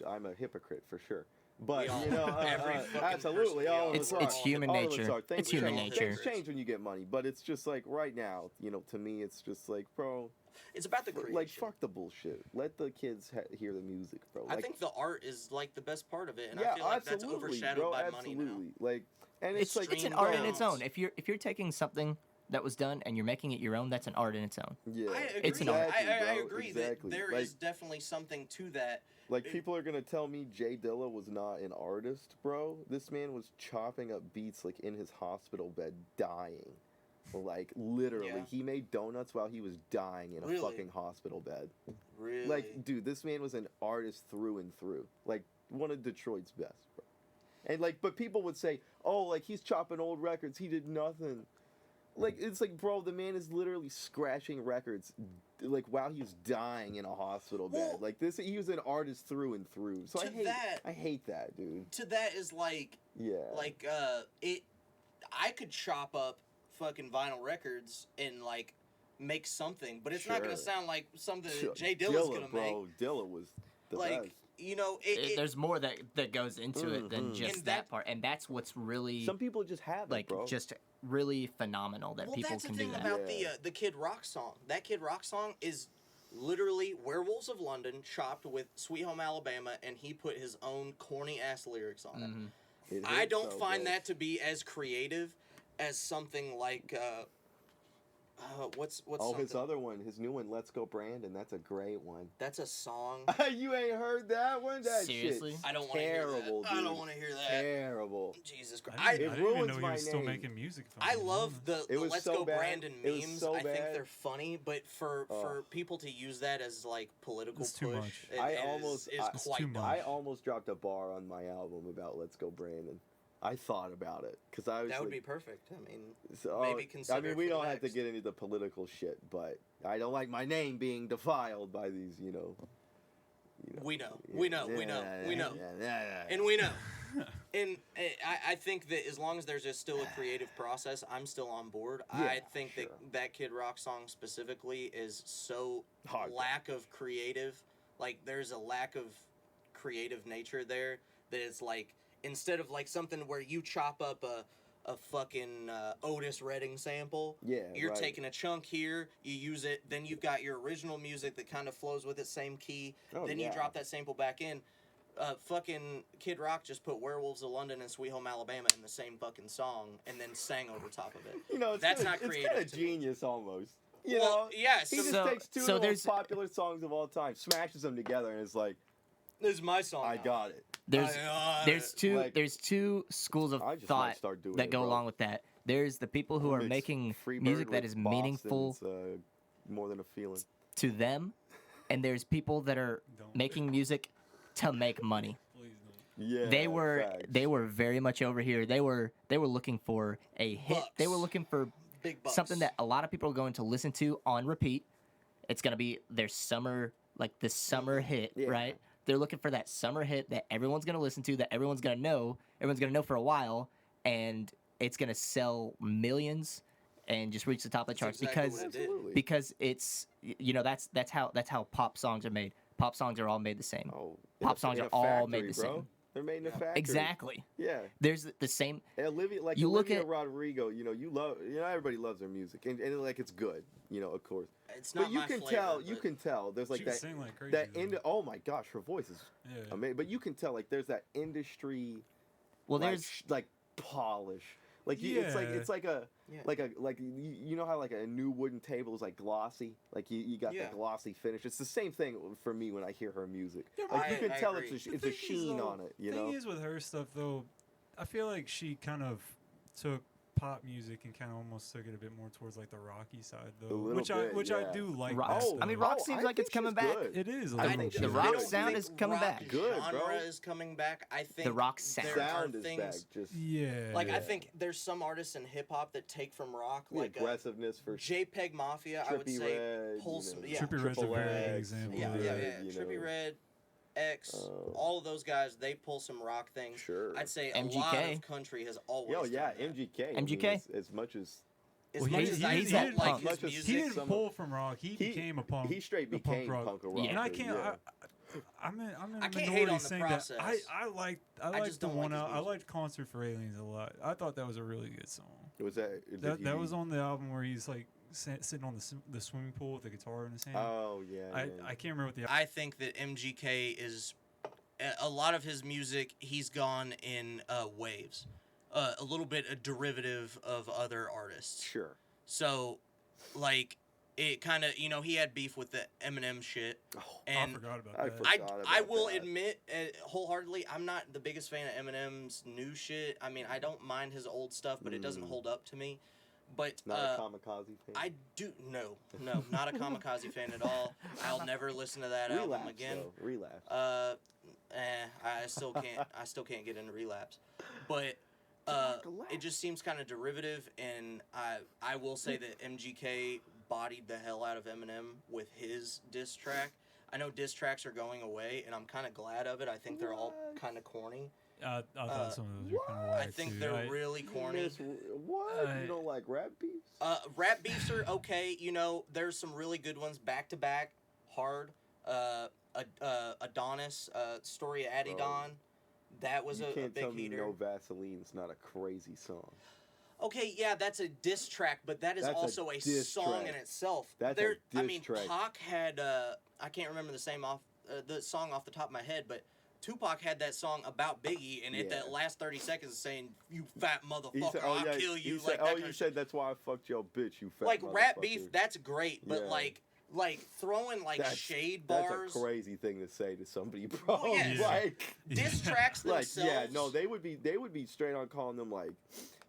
I'm a hypocrite for sure. But We all- absolutely, every fucking person we all all- of It's us are. human All of us nature. are. Things It's human change. nature. Things change when you get money, but it's just like right now, to me, it's just like, bro, It's about the creation. like fuck the bullshit. Let the kids hear the music, bro. I Like, think the art is like the best part of it, and yeah, I feel like that's absolutely, overshadowed bro, by absolutely. money now. Like, and It's like it's an stream art in its grounds. own. If you're taking something that was done and you're making it your own, that's an art in its own. yeah, I agree. It's an art. I bro, agree exactly. that there Like, is definitely something to that. Like, people are gonna tell me Jay Dilla was not an artist, bro. This man was chopping up beats, like, in his hospital bed, dying. Like, literally. Yeah. He made donuts while he was dying in a Really? fucking hospital bed. Really, Like, dude, this man was an artist through and through. Like, one of Detroit's best, bro. And, like, but people would say, oh, like, he's chopping old records. He did nothing. Like, it's like, bro, the man is literally scratching records, like, while he's dying in a hospital bed. Well, Like, he was an artist through and through. So to that- I hate that, dude. to that is like Yeah. I could chop up fucking vinyl records and like make something, but it's not gonna Sure. sound like something Sure, that Jay Dilla's gonna bro, make. Dilla was the Like best. There's more that goes into it than Mhm. just And that that- part, and that's what's really Some people just have like it, bro. just really phenomenal that Well, people that's the can do thing that. about Yeah. the Kid Rock song. That Kid Rock song is literally Werewolves of London chopped with Sweet Home Alabama, and he put his own corny ass lyrics on it. Mhm. It I hits don't so find good. that to be as creative as something like what's Oh, his something? other one, his new one, Let's Go Brandon. That's a great one. That's a song. You ain't heard that one? That Seriously? shit's I don't want to hear terrible, that. dude. I don't want to hear that. Terrible. Jesus Christ. I It didn't even ruins know he my was still name. making music. if I I'm being love honest. the It was Let's so Go bad. Brandon It was memes. so I think bad. they're funny, but for people to use that as like political It's too push, much. it I is- almost- is I- It's quite too dumb. much. I almost dropped a bar on my album about Let's Go Brandon. I thought about it because I was That would like, be perfect. I mean, so, maybe I consider mean, it we for the don't have to next. get into the political shit, but I don't like my name being defiled by these, we know, yeah, we know, we know, yeah. and we know. And I think that as long as there's still a creative process, I'm still on board. I Yeah, think sure. that Kid Rock song specifically is so Hard. lack of creative. Like there's a lack of creative nature there that it's like instead of like something where you chop up a fucking Otis Redding sample. Yeah, You're right. taking a chunk here, you use it, then you've got your original music that kind of flows with it, same key. Oh, Then yeah. you drop that sample back in. Fucking Kid Rock just put Werewolves of London and Sweet Home Alabama in the same fucking song and then sang over top of it. You know, it's That's kinda, not creative. It's kind of to me. genius almost. You Well, know? yeah, He just So- takes two so of the there's- most popular songs of all time, smashes them together, and is like, This is my song. I now. got it. There's two schools of I just might thought start doing that it, go bro. along with that. There's the people who are Mix making Freebird music that with is meaningful Boston's, more than a feeling. to them, and there's people that are Don't. making music to make money. Please don't. Yeah, They were facts. very much over here. They were looking for a hit. They were Bucks. looking for Big bucks. something that a lot of people are going to listen to on repeat. It's gonna be their summer, like the summer hit, Yeah. right? They're looking for that summer hit that everyone's gonna listen to, that everyone's gonna know for a while, and it's gonna sell millions and just reach the top of the charts That's exactly because what it did. Absolutely. because it's that's how pop songs are made. Pop songs are all made the same. Oh, Pop in songs a are all made factory, the bro. same. They're made in a Yeah. factory. Exactly. Yeah. There's the same. And Olivia, like You look Olivia at- Rodrigo, you know, everybody loves her music, and like it's good, you know, of course. It's not But you my can flavor, tell, there's like She can that, sing like crazy. that though. end. Oh my gosh, her voice is Yeah. amazing. But you can tell, like, there's that industry, Well, like, there's like polish. Like it's like a Yeah. like you know how like a new wooden table is like glossy, like you got Yeah. the glossy finish. It's the same thing for me when I hear her music. Yeah, Like you I can tell agree. it's The a thing is, sheen though, on it. You thing know. is with her stuff though, I feel like she kind of took pop music and kind of almost took it a bit more towards like the rocky side though, little which bit, I yeah. do like. Rock- that I mean, stuff. rock seems like it's think coming she's back. good. It is. A I little think bit. the she's rock good. sound think is coming rock back. Good, genre bro. is coming back. I think rock sound. there are Sound is things, back. Just Yeah. Like Yeah. I think there's some artists in hip hop that take from rock, the like aggressiveness for JPEG Mafia. I would Trippie say Red, pulls you know, yeah, Trippie Red's a Triple very good X, example. yeah, of yeah, that. yeah. you Trippie know. Red, X, all of those guys, they pull some rock things. Sure. I'd say a MGK. lot of country has always. Yo, yeah, done that. MGK. MGK? As much as As Well, much he- as he- I he's don't that like punk. his Much as music, He didn't some- pull from rock. He became a punk. he straight a became rock. punk rock. Yeah. And I can't. Yeah. I'm in I can't hate minority on the saying process. that. I liked just the don't one like his out. I music. liked Concert for Aliens a lot. I thought that was a really good song. Was that? That was on the album where he's like sitting on the swimming pool with the guitar in his hand. Oh yeah. I yeah. can't remember what the. I think that MGK is a lot of his music. He's gone in waves, a little bit a derivative of other artists. Sure. So, like, it kind of he had beef with the Eminem shit, Oh, and I forgot about I that. forgot. I about will that. admit wholeheartedly, I'm not the biggest fan of Eminem's new shit. I mean, I don't mind his old stuff, but it doesn't hold up to me. But Not a kamikaze fan. I do no, not a Kamikaze fan at all. I'll never listen to that album Relapse, again. though. Relapse. I still can't get into Relapse, but it just seems kind of derivative, and I will say that MGK bodied the hell out of Eminem with his diss track. I know diss tracks are going away, and I'm kind of glad of it. I think they're all What? kind of corny. I thought some of those were kind of what? I whack think too. they're really corny. Miss, what? I- You don't like rap beefs? Rap beefs are okay. There's some really good ones back to back, hard. Adonis, Story of Adidon. Bro, That was you a can't big tell me heater. No Vaseline's not a crazy song. Okay, yeah, that's a diss track, but that is That's a also a diss song track. in itself. That's a I diss mean, track. Pac had I can't remember the song off the top of my head, but Tupac had that song about Biggie, and at Yeah. that last 30 seconds, saying "You fat He motherfucker, said, I'll kill you." He said, Like that oh, kind you of said shit. that's why I fucked your bitch, you fat Like rap motherfucker." beef, that's great, but Yeah. like throwing like That's- shade bars. That's a crazy thing to say to somebody, bro. Well, yeah. Like, Diss tracks like, themselves. yeah, no, they would be straight on calling them like,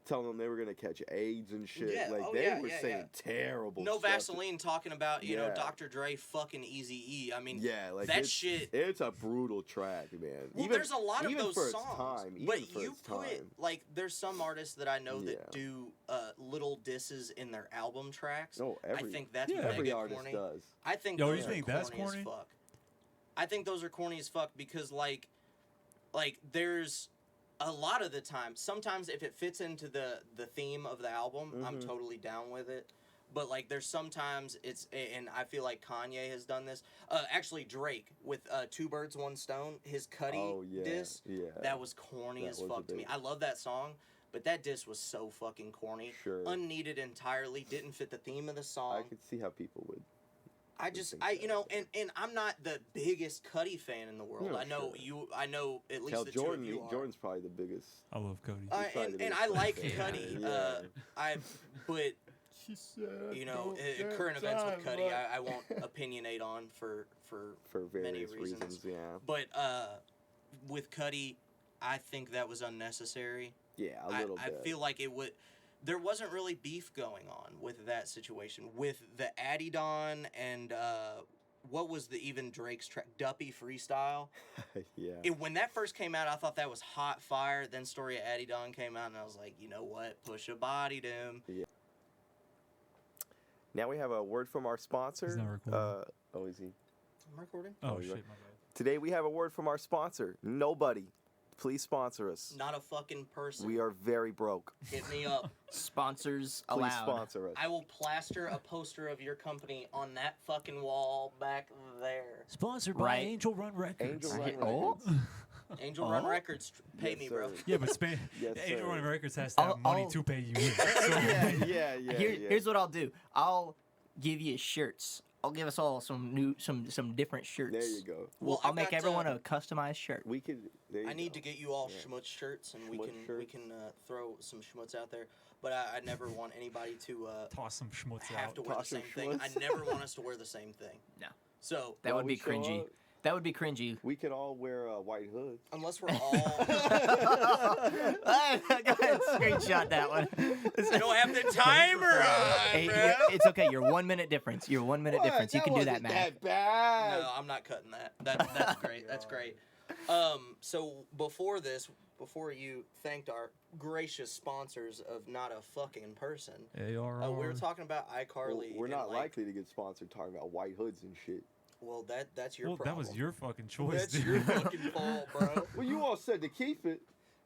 telling them they were gonna catch AIDS and shit. Yeah, Like oh, they yeah, were yeah, saying yeah. terrible. No stuff. Vaseline talking about Yeah. Dr. Dre fucking Eazy-E. I mean, Yeah, like that it's, shit. It's a brutal track, man. Well, there's a lot of even those for its songs, time, even but for you its put time. like there's some artists that I know that Yeah. do little disses in their album tracks. No, every I think that's yeah. mega every artist corny. does. I think Yo, those you are think that's corny as corny? fuck. I think those are corny as fuck because like there's a lot of the time. Sometimes if it fits into the theme of the album, I'm Mhm. totally down with it. But like, there's sometimes and I feel like Kanye has done this. Actually, Drake with Two Birds, One Stone, his Cudi diss. Yeah. That was corny That as was a fuck to me. bit- I love that song, but that diss was so fucking corny. Sure. Unneeded entirely. Didn't fit the theme of the song. I could see how people would. And I'm not the biggest Cudi fan in the world. No, I know sure. I know at least Hell, the Jordan, two of you are. Jordan's probably the biggest. I love Cody. He's probably the And biggest I like fan. Cudi. Yeah. But She said, current events with Cudi, I won't opinionate on for many various reasons. Yeah. But with Cudi, I think that was unnecessary. Yeah, a little I bit. feel like there wasn't really beef going on with that situation. With the Adidon and what was even Drake's track, Duppy Freestyle. Yeah. When that first came out, I thought that was hot fire. Then Story of Adidon came out, and I was like, you know what? Pusha bodied him. Yeah. Now we have a word from our sponsor. He's not recording. Is he? I'm recording. Oh, you shit, are. my bad. Today we have a word from our sponsor. Nobody. Please sponsor us. Not a fucking person. We are very broke. Hit me up. Sponsors Please allowed. sponsor us. I will plaster a poster of your company on that fucking wall back there. Sponsored by Right. Angel Run Records. Angel Right. Run Oh. Records. Angel Run Oh. Records, pay Yes, me, sir. bro. Yeah, but Yes, Angel sir. Run Records has to have money I'll- to pay you. So, yeah. Here's what I'll do. I'll give you shirts. I'll give us all some different shirts. There you go. Well, I'll I've make got, everyone a customized shirt. We could. There you I need go. to get you all Yeah. schmutz shirts, and we Schmutz can shirts. throw some schmutz out there. But I never want anybody to toss some schmutz have out. to wear the Toss some same thing. I schmutz. never want us to wear the same thing. No. So That While would be we show cringy. up, That would be cringy. We could all wear white hoods. unless we're all, Go ahead, screenshot that one. I don't have the timer on, Hey, bro. it's okay. You're 1 minute difference. You're 1 minute difference. You can do that, wasn't math. That bad. No, I'm not cutting that. That's great. That's great. So before you thanked our gracious sponsors of Not a Fucking Person, ARR. we were talking about iCarly. We're and, not like, likely to get sponsored talking about white hoods and shit. Well, that's your Well, problem. that was your fucking choice, That's dude. your fucking fault, bro. Well, you all said to keep it.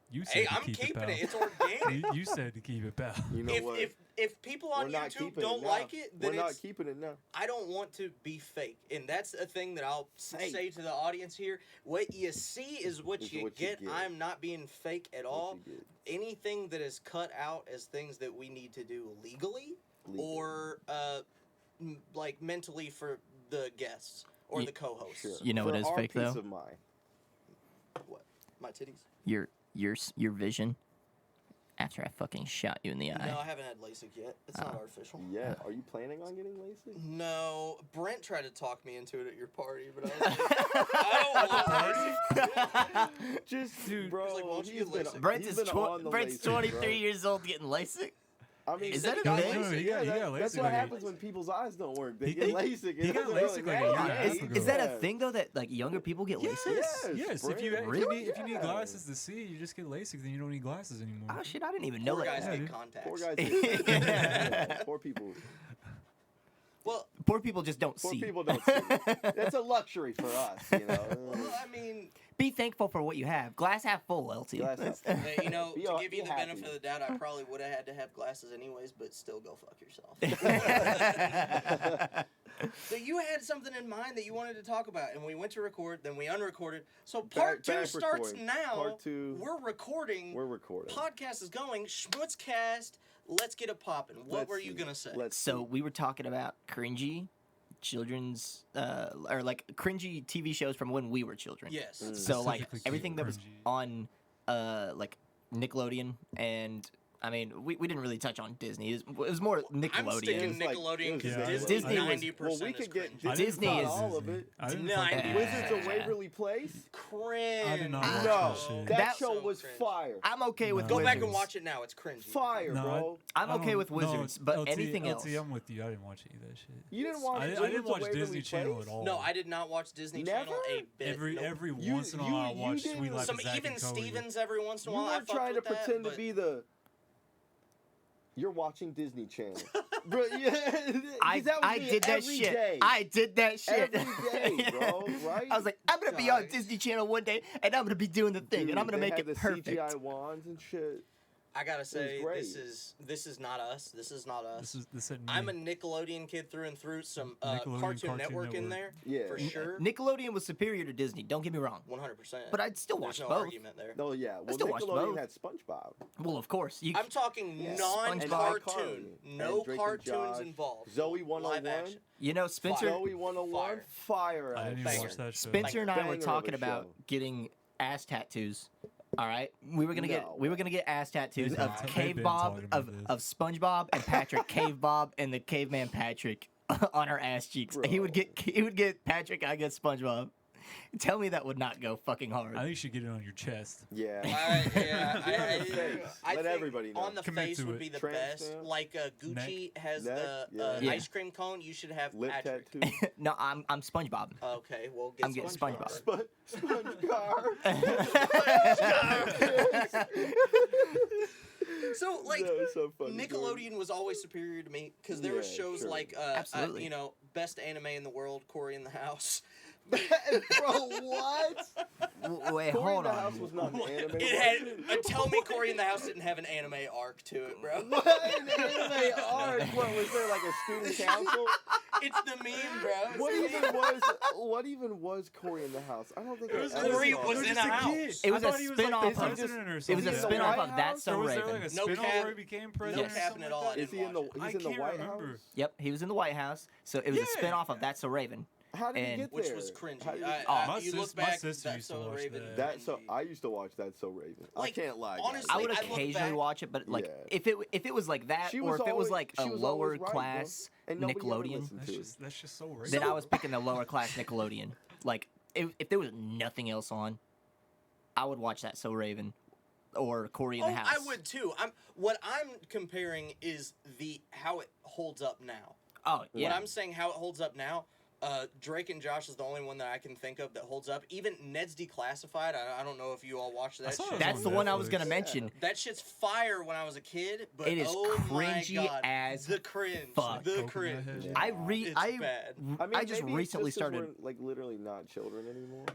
You said Hey, to I'm keep keeping it, it. pal. It's organic. You said to keep it, pal. You know what? If people on We're not YouTube keeping don't it now. like it, then We're not it's keeping it now. I don't want to be fake, and that's a thing that I'll Say. say to the audience here. What you see is what Is you what you get. get. I'm not being fake at all. you get. Anything that is cut out as things that we need to do legally, Legally. or like mentally for the guests or Ye- the co-hosts. Sure. You know For what is our fake, peace though? Of mind. What? My titties? Your vision. After I fucking shot you in the eye. No, I haven't had LASIK yet. It's not artificial. Yeah. Are you planning on getting LASIK? No, Brent tried to talk me into it at your party, but I was like, I don't want LASIK. Just, Dude. bro. He's like, why don't you he's get been- LASIK? Brent's, he's been on the Brent's LASIK, 23 bro. years old getting LASIK. I mean, Is that a No, thing? no, he got that's LASIK what like happens when people's eyes don't work. They He- get he- LASIK. he It got doesn't LASIK really like a matter. year Is, and a half ago. is that a Yeah. thing though that like younger people get LASIK? Yes. Yes, if you Really? if you need Yeah. glasses to see, you just get LASIK. Then you don't need glasses anymore. Oh shit, I didn't even know Poor that. guys Yeah, get dude. contacts. Poor guys. Yeah, poor people. Well, Poor people just don't Poor see. people don't see. That's a luxury for us, you know. I mean, Be thankful for what you have. Glass half full, LT. Glass half full. you know, Be to all- give be you the happy. benefit of the doubt, I probably would have had to have glasses anyways, but still go fuck yourself. So you had something in mind that you wanted to talk about, and we went to record, then we unrecorded. So part two back starts recording. now. Part two. We're recording. We're recording. Podcast is going. SchmutzCast. Let's get it popping. What Let's were you see. gonna say? Let's So see. we were talking about cringy children's or like cringy TV shows from when we were children. Yes. So like Specifically everything that was cringy. on like Nickelodeon and I mean we didn't really touch on Disney. It was more I'm Nickelodeon. sticking like- Nickelodeon it was because Yeah. Disney Disney was- 90% Well, we is could get cringe. I didn't Disney fuck is- with all of Disney. it. I didn't No, fuck I- with Wizards Disney. of Waverly Place. Cringe. I did not watch No, that shit. that That- show So was cringe. fire. I'm okay with No. Go back Wizards. and watch it now. It's cringy. Fire, No, bro. I'm I okay don't- with no, Wizards, but LT, anything else. I'm with you. I didn't watch any of that shit. You didn't watch. I Wizards didn't of watch Waverly Disney Channel Place? at all. No, I did not watch Disney Never? Channel a bit. Every Nope. every You- once in a while, I you watch didn't- We Life Some with Zack even and Cody. Stevens every once in a You while. I were fucked trying to with that, pretend to but- be the. You're watching Disney Channel, bro. Yeah, 'cause I that was me did that every shit. day. I did that shit. Every day, bro, right? I was like, I'm gonna be on Dog. Disney Channel one day, and I'm gonna be doing the thing, and I'm gonna Dude, make they it had the perfect. CGI wands and shit. I gotta say, great. this is not us. This is not us. This isn't I'm a me. Nickelodeon kid through and through. Some Nickelodeon, Cartoon Network in there, Yeah. for sure. Nickelodeon was superior to Disney. Don't get me wrong. 100%. But I'd still watch There's no both. argument there. No, yeah. Well, still watched Nickelodeon both. had SpongeBob. Well, of course. I'm talking Yeah. non-cartoon, And no Drake and cartoons Josh, involved. Zoe Live 101. action. You know, Spencer. Zoe 101. Fire. I didn't even Banger. watch that show. Spencer and I were banger of talking a about show. getting ass tattoos. All right, we were gonna No. get ass tattoos They've of been Cave Bob, talking about of SpongeBob and Patrick, Cave Bob and the Caveman Patrick on our ass cheeks. He would get Patrick, I get SpongeBob. Tell me that would not go fucking hard. I think you should get it on your chest. Yeah. I Let think everybody know. on the Commit face to would it. be the Tramp best. stamp. Like Gucci has Neck, the yeah. ice cream cone. You should have Lip Patrick. tattoo. No, I'm SpongeBob. Okay, well, get I'm getting SpongeBob. SpongeBob. So, like, That was so funny, Nickelodeon was always superior to me because there were Yeah, shows sure. like, Absolutely. best anime in the world, Cory in the House. Bro, what? Wait, Cory in hold the on. House was not an anime. It had, tell me Cory in the House didn't have an anime arc to it, bro. What an anime arc? What was there, like a student council? It's the meme, bro. What even was Cory in the House? I don't think It was I ever Cory saw was it. in a house. It was I a thought he was spin-off like the of- president or It was something. a Is he in the spin-off White of That's So Or was there Raven. like a No spin-off cap. where he became No president? or cap something at like all. I that? Is he in the? watch it. He's in the can't White remember. House. Yep, he was in the White House, so it was a Yeah. spin-off of That's So Raven. How did he And- get there? Which was cringy. How did he- My You sis- look my back, sister That's used to So watch Raven. that. That so I used to watch That So Raven. Like, I can't lie. guys. honestly, I would I look occasionally back- watch it, but like Yeah. if it was like that, She or was if it was always- like she a was lower always right, bro. class And nobody ever Nickelodeon, listened to it. That's just so racist. then I was picking the lower class Nickelodeon. Like if there was nothing else on, I would watch That So Raven or Cory in the House. I would too. What I'm comparing is how it holds up now. Oh yeah. What I'm saying, how it holds up now. Drake and Josh is the only one that I can think of that holds up. Even Ned's Declassified. I don't know if you all watched that saw shit. it That's the on one I was Netflix. gonna mention. That shit's fire when I was a kid, but It is oh cringy my God, as the cringe, fuck. the Coconut cringe. head. Yeah. It's bad. I just maybe it's recently just 'cause started. we're, like literally not children anymore.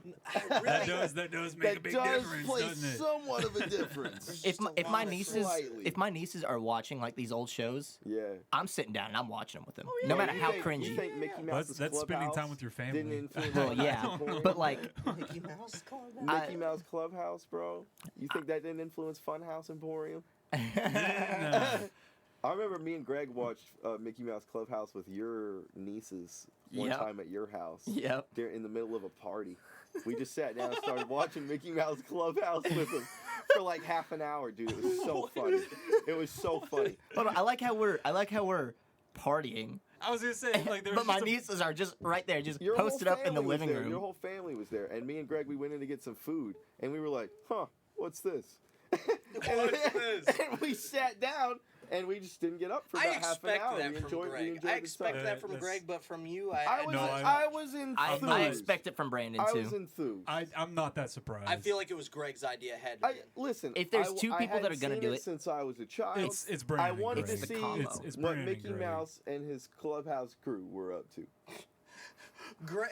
That does make a big difference, doesn't it? somewhat of a difference. If my nieces Slightly. if my nieces are watching like these old shows, Yeah. I'm sitting down and I'm watching them with them, yeah. no matter You how think- cringy. You think Mickey Well, Mouse's that's spending time Clubhouse with your didn't family. influence Well, Mickey yeah, Mouse? but like Mickey Mouse Mickey Mouse Clubhouse, bro. You think that didn't influence Funhouse Emporium? Nah. I remember me and Greg watched Mickey Mouse Clubhouse with your nieces one Yep. time at your house. Yep. They're in the middle of a party. We just sat down and started watching Mickey Mouse Clubhouse with them for like half an hour, dude. It was so funny. It was so funny. Hold on, I like how we're partying, I was gonna say, like, there was but my just a- nieces are just right there, just Your whole posted up in the family was living there. Your room. whole family was there, and me and Greg, we went in to get some food, and we were like, "Huh, what's this?" What's this? And we sat down, and we just didn't get up for I about half an expect hour. that We from enjoyed, we Greg. enjoyed I the expect time. that from That's- Greg, but from you, I was, No, I was enthused. I expect it from Brandon I too. was enthused. I'm not that surprised. I feel like it was Greg's idea had to be. Listen. If there's two I people that hadn't are gonna seen do it- since I was a child. it's Brandon. I and wanted Greg. to see combo. It's what Brandon Mickey and Greg. Mouse and his Clubhouse crew were up to.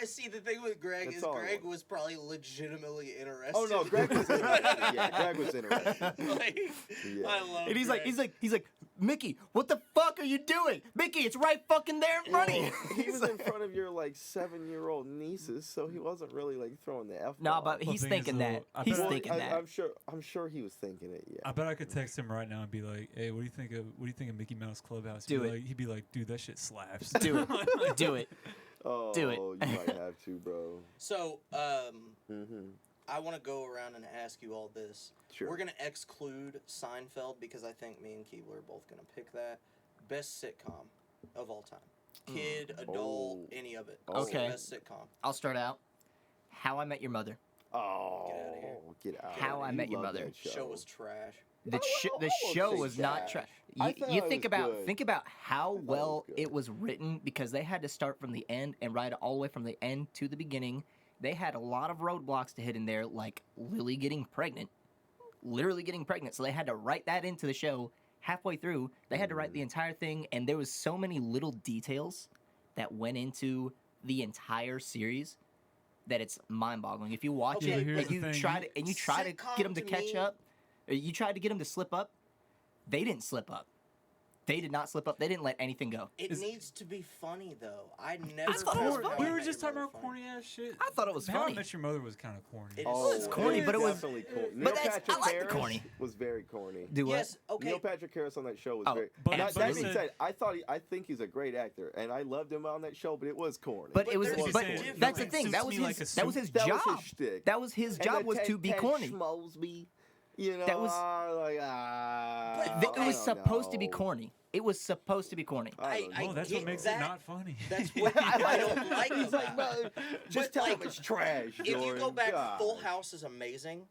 See, the thing with Greg That's is all I Greg want. was probably legitimately interested. Oh no, Greg was interested. Yeah, Greg was interested. Like, Yeah. I love And he's Greg. like, Mickey, what the fuck are you doing? Mickey, it's right fucking there in front of you. Well, he was in front of your like 7-year-old nieces, so he wasn't really like throwing the F. No, but Well, he's thing is, thinking though, that. I He's bet- thinking that. I'm sure he was thinking it. Yeah. I bet I could text him right now and be like, "Hey, what do you think of Mickey Mouse Clubhouse?" Do it. He'd be like, "Dude, that shit slaps." Do it. Do it. Oh, Do it. you might have to, bro. So, Mm-hmm. I want to go around and ask you all this. Sure. We're gonna exclude Seinfeld because I think me and Keibler are both gonna pick that best sitcom of all time. Kid, adult, Oh. any of it. Oh. Okay. Best sitcom. I'll start out. How I Met Your Mother. Oh, Get outta here. get out. How I Met Your Mother. Show was trash. The I the won't show say was not trash. trash. I thought You it think was about good. how it was well good. it was written because they had to start from the end and write it all the way from the end to the beginning. They had a lot of roadblocks to hit in there, like Lily getting pregnant, literally getting pregnant. So they had to write that into the show halfway through. They had to write the entire thing, and there was so many little details that went into the entire series that it's mind-boggling. If you watch Okay, it here's and the you thing. try to get them to Sitcom catch to me- up, or you tried to get them to slip up, They didn't slip up. They did not slip up. They didn't let anything go. It needs to be funny though. I never. thought it was found How funny. I We were Met just Your talking about Mother corny ass shit. I thought it was How I funny. Met Your Mother was kind of corny. It is Oh, it's corny, but it was- definitely corny. but Neil that's- I Patrick like the Harris corny. was very corny. Do what? Yes. Okay. Neil Patrick Harris on that show was Oh, very. but- That being absolutely. said, I think he's a great actor, and I loved him on that show, but it was corny. But But it was. there's But a difference. that's the thing. That Suits was me like his. a That was suit. his that job. was his shtick. That was his And job the was to be corny. Schmosby, you know, That was- like But It was I don't supposed to be know. corny. It was supposed to be corny. I don't I know. Oh, that's get what makes that. it not funny. That's what I don't like He's like, about it. no, just But, tell like, him it's trash. If you go Jordan. back, God. Full House is amazing,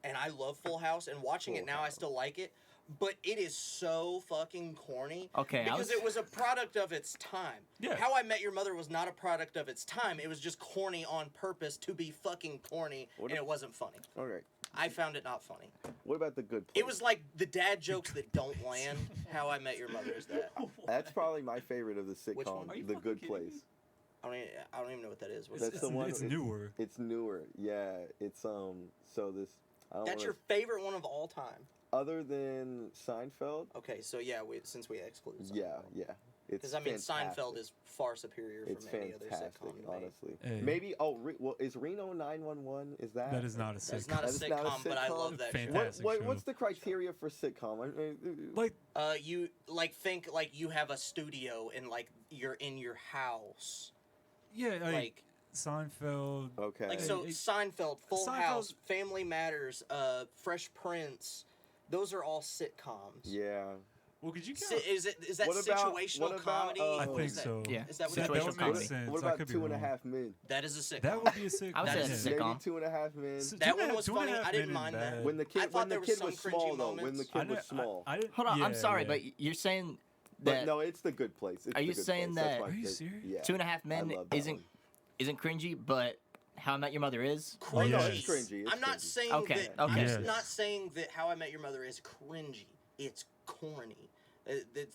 and I love Full House. And watching it Full now, I House. still like it. But it is so fucking corny. Okay, I because was- it was a product of its time. Yeah. How I Met Your Mother was not a product of its time. It was just corny on purpose to be fucking corny, What and if- it wasn't funny. Okay. I found it not funny. What about the good place? It was like the dad jokes that don't land. How I Met Your Mother is that. That's probably my favorite of the Which one? sitcom, Are you The fucking Good kidding Place. me? I don't even know what that is. What's That's that? the one. It's newer. It's newer. Yeah. It's So this. I don't That's wanna, your favorite one of all time. Other than Seinfeld. Okay, so yeah, since we exclude Seinfeld. Yeah. It's Because I mean, fantastic. Seinfeld is far superior It's from any other fantastic, sitcom. to me. honestly. Hey. Maybe. Oh, well, is Reno 911? Is that? That is not a That's sitcom. not a That is not a sitcom, but I sitcom? love that show. Fantastic. What's show. the criteria for sitcom? Like, You think like you have a studio and like you're in your house, yeah, like Seinfeld. Okay. like so Hey, Seinfeld, Full Seinfeld- House, Family Matters, Fresh Prince. Those are all sitcoms. Yeah. Well, could you Si- count? is that What about- situational what about, comedy? I or think is that, so. Yeah. Is that what That Situational would comedy. make sense. What I about could be 2.5 Men? That is a sitcom. That would be a sitcom. I would say That it's is a Maybe sitcom. 2.5 Men. That one was funny. I didn't mind that. When the I kid, thought when there the was kid some was cringy small though, when the moments. kid was small. I didn't, Hold on, I'm yeah, sorry, yeah. but you're saying But that no, it's The Good Place. It's Are The you Good saying Place. That's that- my Are you pick. serious? Yeah. 2.5 Men I love that isn't one. cringy, but How I Met Your Mother is? Oh, no, Yes. it's cringy. It's I'm not cringy. saying Okay, that. okay. I'm Yes. not saying that How I Met Your Mother is cringy. It's corny.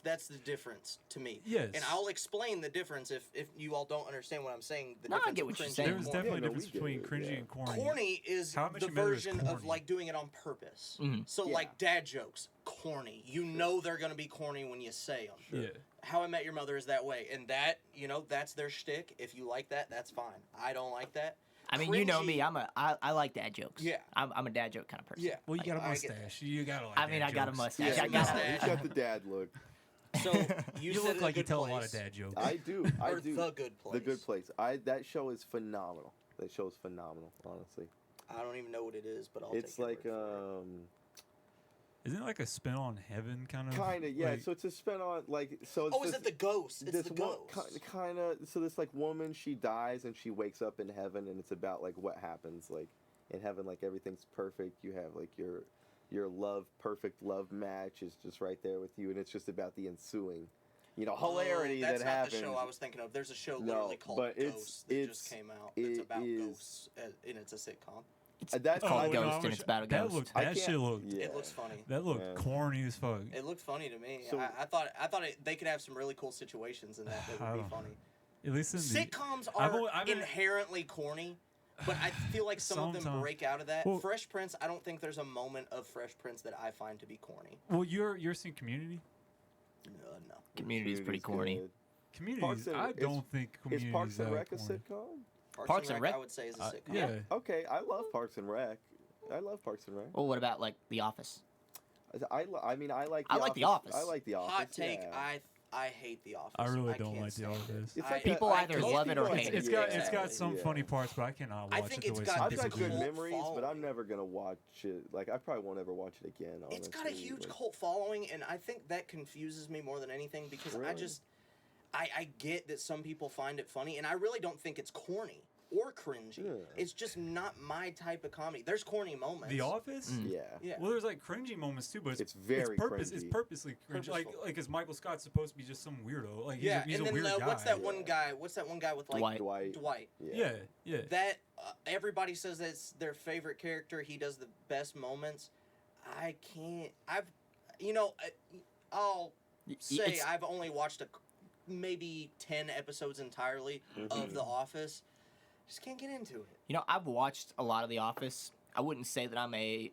That's the difference to me. Yes. And I'll explain the difference if you all don't understand what I'm saying. The No, I difference get of what you're cringy saying. and There's corny. definitely a Yeah, no, difference we get between it, cringy yeah. and corny. Corny is How I Met the Your Mother is version of corny. like doing it on purpose. Mhm. So Yeah. like dad jokes, corny. You know they're gonna be corny when you say them. Yeah. How I Met Your Mother is that way, and that that's their shtick. If you like that, that's fine. I don't like that. I mean, you know Cringy- me. I like dad jokes. Yeah. I'm a dad joke kind of person. Yeah. Well, you got a I get that. mustache. You got to like I mean, dad I got a jokes. mustache. Yeah, I you got mustache. got the dad look. So You said look The like you Good tell a lot Place. of dad jokes. I do. I Or do. The Good Place. The Good Place. That show is phenomenal. That show is phenomenal. Honestly, I don't even know what it is, but I'll it's take your like word for it. Isn't it like a spin on Heaven kind of? kind of yeah. Like, So it's a spin on like so. It's Oh, is this, it the ghost? It's this the one ghost. kind of so this like woman, she dies and she wakes up in heaven, and it's about like what happens like in heaven, like everything's perfect. You have like your perfect love match is just right there with you, and it's just about the ensuing hilarity That's that not happens. the show I was thinking of. There's a show No, literally called but it's- Ghosts that it's- just came out. it It's about is- ghosts, and it's a sitcom. That's called I- Ghost, I and wish- it's about a that ghost. Looked, I that can't- shit looked. yeah. It looks funny. That looked Yeah. corny as fuck. It looked funny to me. So- I thought they could have some really cool situations in that I would don't be know. funny. At least in the Sitcoms I've are only- I've been- inherently corny, but I feel like some of them Sometimes. break out of that. Well- Fresh Prince, I don't think there's a moment of Fresh Prince that I find to be corny. Well, you're seeing Community. No. Community is pretty Community's corny. good. Community. Parks and- I is- don't think Is Community Parks and that Rec a corny. sitcom? Parks and Rec? I would say is a sitcom. Yeah. Okay, I love Parks and Rec. I love Parks and Rec. Well, what about like The Office? I mean, I like. I like The Office. I like The Office. Hot take, yeah. I hate The Office. I really don't can't like The stand it. Office. It's I- like People I- either most love it or people hate it. It's got Exactly. some Yeah. funny parts, but I cannot I watch think it the it's way got some I've people got good do. cult memories, but I'm following. never gonna watch it. Like I probably won't ever watch it again. It's got a honestly, huge like- cult following, and I think that confuses me more than anything because Really? I get that some people find it funny, and I really don't think it's corny or cringy. Yeah. It's just not my type of comedy. There's corny moments. The Office. Mm. Yeah. Yeah. Well, there's like cringy moments too, but It's very It's cringy. purposely cringy. Purposeful. Like, is Michael Scott supposed to be just some weirdo? Like, Yeah, he's and a then weird guy. what's that Yeah. one guy? What's that one guy with like Dwight. Dwight. Yeah. Yeah. That everybody says that's their favorite character. He does the best moments. I can't. I'll say It's- I've only watched maybe 10 episodes entirely of The Office. Just can't get into it. I've watched a lot of The Office. I wouldn't say that I'm a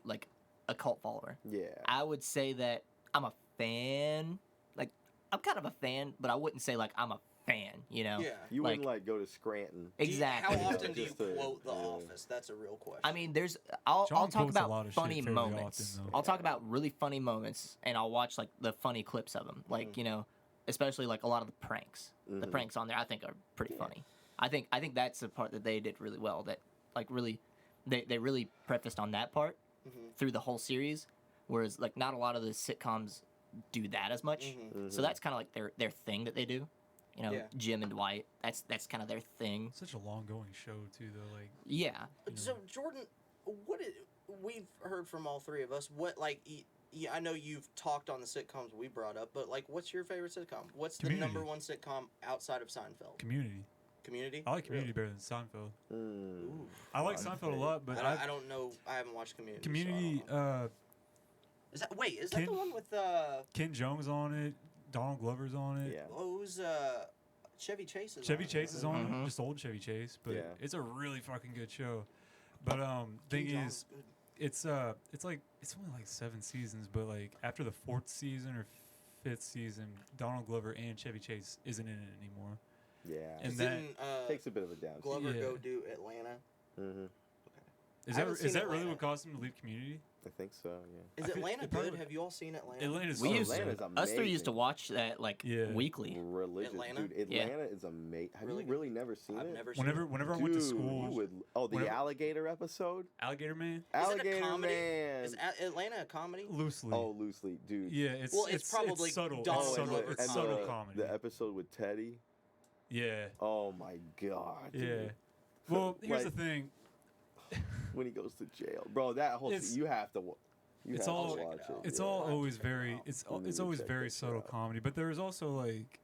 cult follower. Yeah. I would say that I'm a fan. Like, I'm kind of a fan, but I wouldn't say like I'm a fan. You know? Yeah. You like- wouldn't like go to Scranton. Exactly. How often do you Just to- quote The yeah. Office? That's a real question. I mean, I'll John talk quotes a lot about of shit funny fairly moments. often, though. I'll talk about really funny moments, and I'll watch like the funny clips of them. Like, you know, especially like a lot of the pranks. The Mhm. pranks on there, I think, are pretty Yeah. funny. I think that's the part that they did really well. That like really, they really prefaced on that part through the whole series, whereas like not a lot of the sitcoms do that as much. So that's kind of like their thing that they do. You know, Yeah. Jim and Dwight. That's kind of their thing. Such a long going show too, though. Like, Yeah. So Jordan, we've heard from all three of us. What like? I know you've talked on the sitcoms we brought up, but like, what's your favorite sitcom? What's Community. the number one sitcom outside of Seinfeld? Community. Community. I like Community better than Seinfeld. Mm. I like I'd Seinfeld a say- lot, but I don't know. I haven't watched Community. so I don't Community. know. Is that that the Ken- one with Ken Jeong's on it. Donald Glover's on it. Yeah. who's Chevy Chase is Chevy on it, Chase is isn't on he? it, just old Chevy Chase, but Yeah. it's a really fucking good show. But thing King is, John's good. it's only like 7 seasons, but like after the 4th season or 5th season, Donald Glover and Chevy Chase isn't in it anymore. Yeah. And that- Didn't Takes a bit of a down. Glover Yeah. go do Atlanta? Mm-hmm. Is I haven't that seen really Atlanta. what caused him to leave Community? I think so. Yeah. Is I feel- Atlanta it probably good? would- Have you all seen Atlanta? Atlanta's We so used good. Atlanta's us three used to amazing. watch that like Yeah. weekly. Religious, Atlanta? dude. Yeah. Atlanta is amazing. Have Really you good? really never seen I've it? never seen Whenever I Dude, went to you school, would. Oh, the whenever- alligator episode. Alligator Man, Is it Alligator a comedy? Man. Is Atlanta a comedy? loosely. Oh, loosely, dude. Yeah, it's probably subtle. Donald It's subtle, Glover it's comedy. subtle comedy. The episode with Teddy. Yeah, Oh my god. yeah. Dude. Well, here's Like- the thing. When he goes to jail, bro. That whole It's- you have to. You it's have all- to watch it. It's yeah. all I'll have to always check it very out. it's You need it's to always check very that shit subtle out. comedy, but there's also like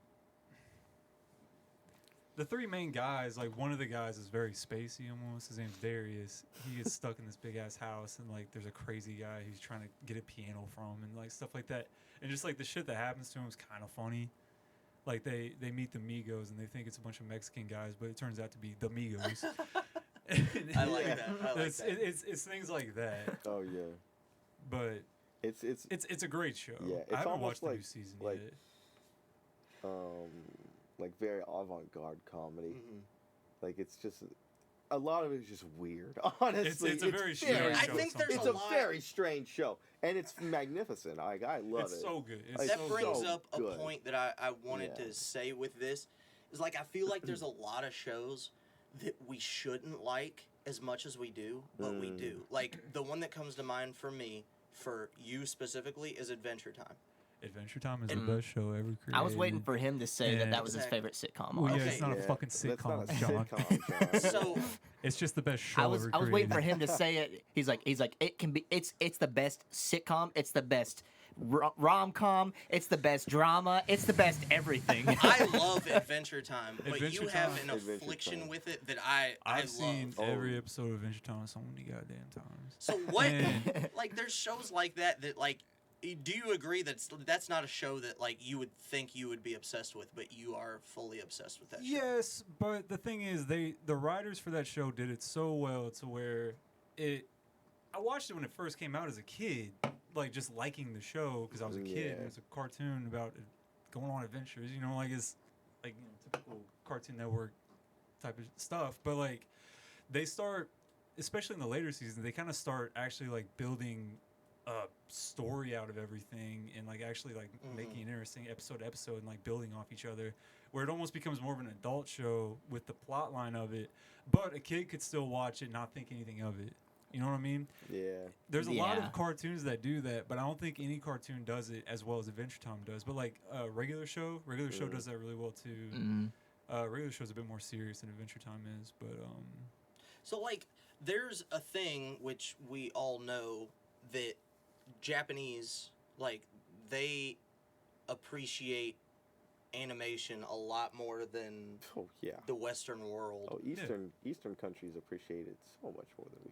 the 3 main guys. Like one of the guys is very spacey almost. His name's Darius. He gets stuck in this big ass house, and like there's a crazy guy who's trying to get a piano from, and like stuff like that. And just like the shit that happens to him is kind of funny. Like they meet the Migos and they think it's a bunch of Mexican guys, but it turns out to be the Migos. I like Yeah. that. I like it's, that. it's things like that, Oh yeah. but It's it's a great show. Yeah, I it's haven't almost watched the new like- season like- yet. like very avant-garde comedy. Mhm. Like it's just a lot of it is just weird. Honestly, It's a very strange very- I show think there's It's a a lot. very strange show, and it's magnificent. I love It's it. so good. It's Like, That so brings so up a good. point that I wanted Yeah. to say with this is like I feel like there's a lot of shows that we shouldn't like as much as we do, but we do. Like the one that comes to mind for me, for you specifically, is Adventure Time. Adventure Time is And- the best show ever created. I was waiting for him to say Yeah. that was his Exactly. favorite sitcom. Well, yeah, Okay. it's not a Yeah, fucking that's not sitcom, a John. sitcom, John. So It's just the best show I was ever waiting for created. him to say it. He's like it can be it's the best sitcom. It's the best rom com. It's the best drama. It's the best everything. I love Adventure Time, but Adventure you have Time- an Adventure affliction Time. with it that I I've love. seen Oh. every episode of Adventure Time so many goddamn times. So what? And- Like there's shows like that like. Do you agree that's not a show that like you would think you would be obsessed with, but you are fully obsessed with that show? Yes, but the thing is, the writers for that show did it so well to where it. I watched it when it first came out as a kid, like just liking the show because I was a kid and Yeah. it's a cartoon about going on adventures. You know, like it's like typical Cartoon Network type of stuff. But like they start, especially in the later seasons, they kind of start actually like building a story out of everything and like actually like making it interesting episode to episode and like building off each other, where it almost becomes more of an adult show with the plot line of it, but a kid could still watch it and not think anything of it. You know what I mean? Yeah. There's a lot Yeah. of cartoons that do that, but I don't think any cartoon does it as well as Adventure Time does. But like regular show does that really well too. Mhm. Regular show's a bit more serious than Adventure Time is, but So like there's a thing which we all know that Japanese like they appreciate animation a lot more than Oh yeah. the Western world. Oh, Eastern countries appreciate it so much more than we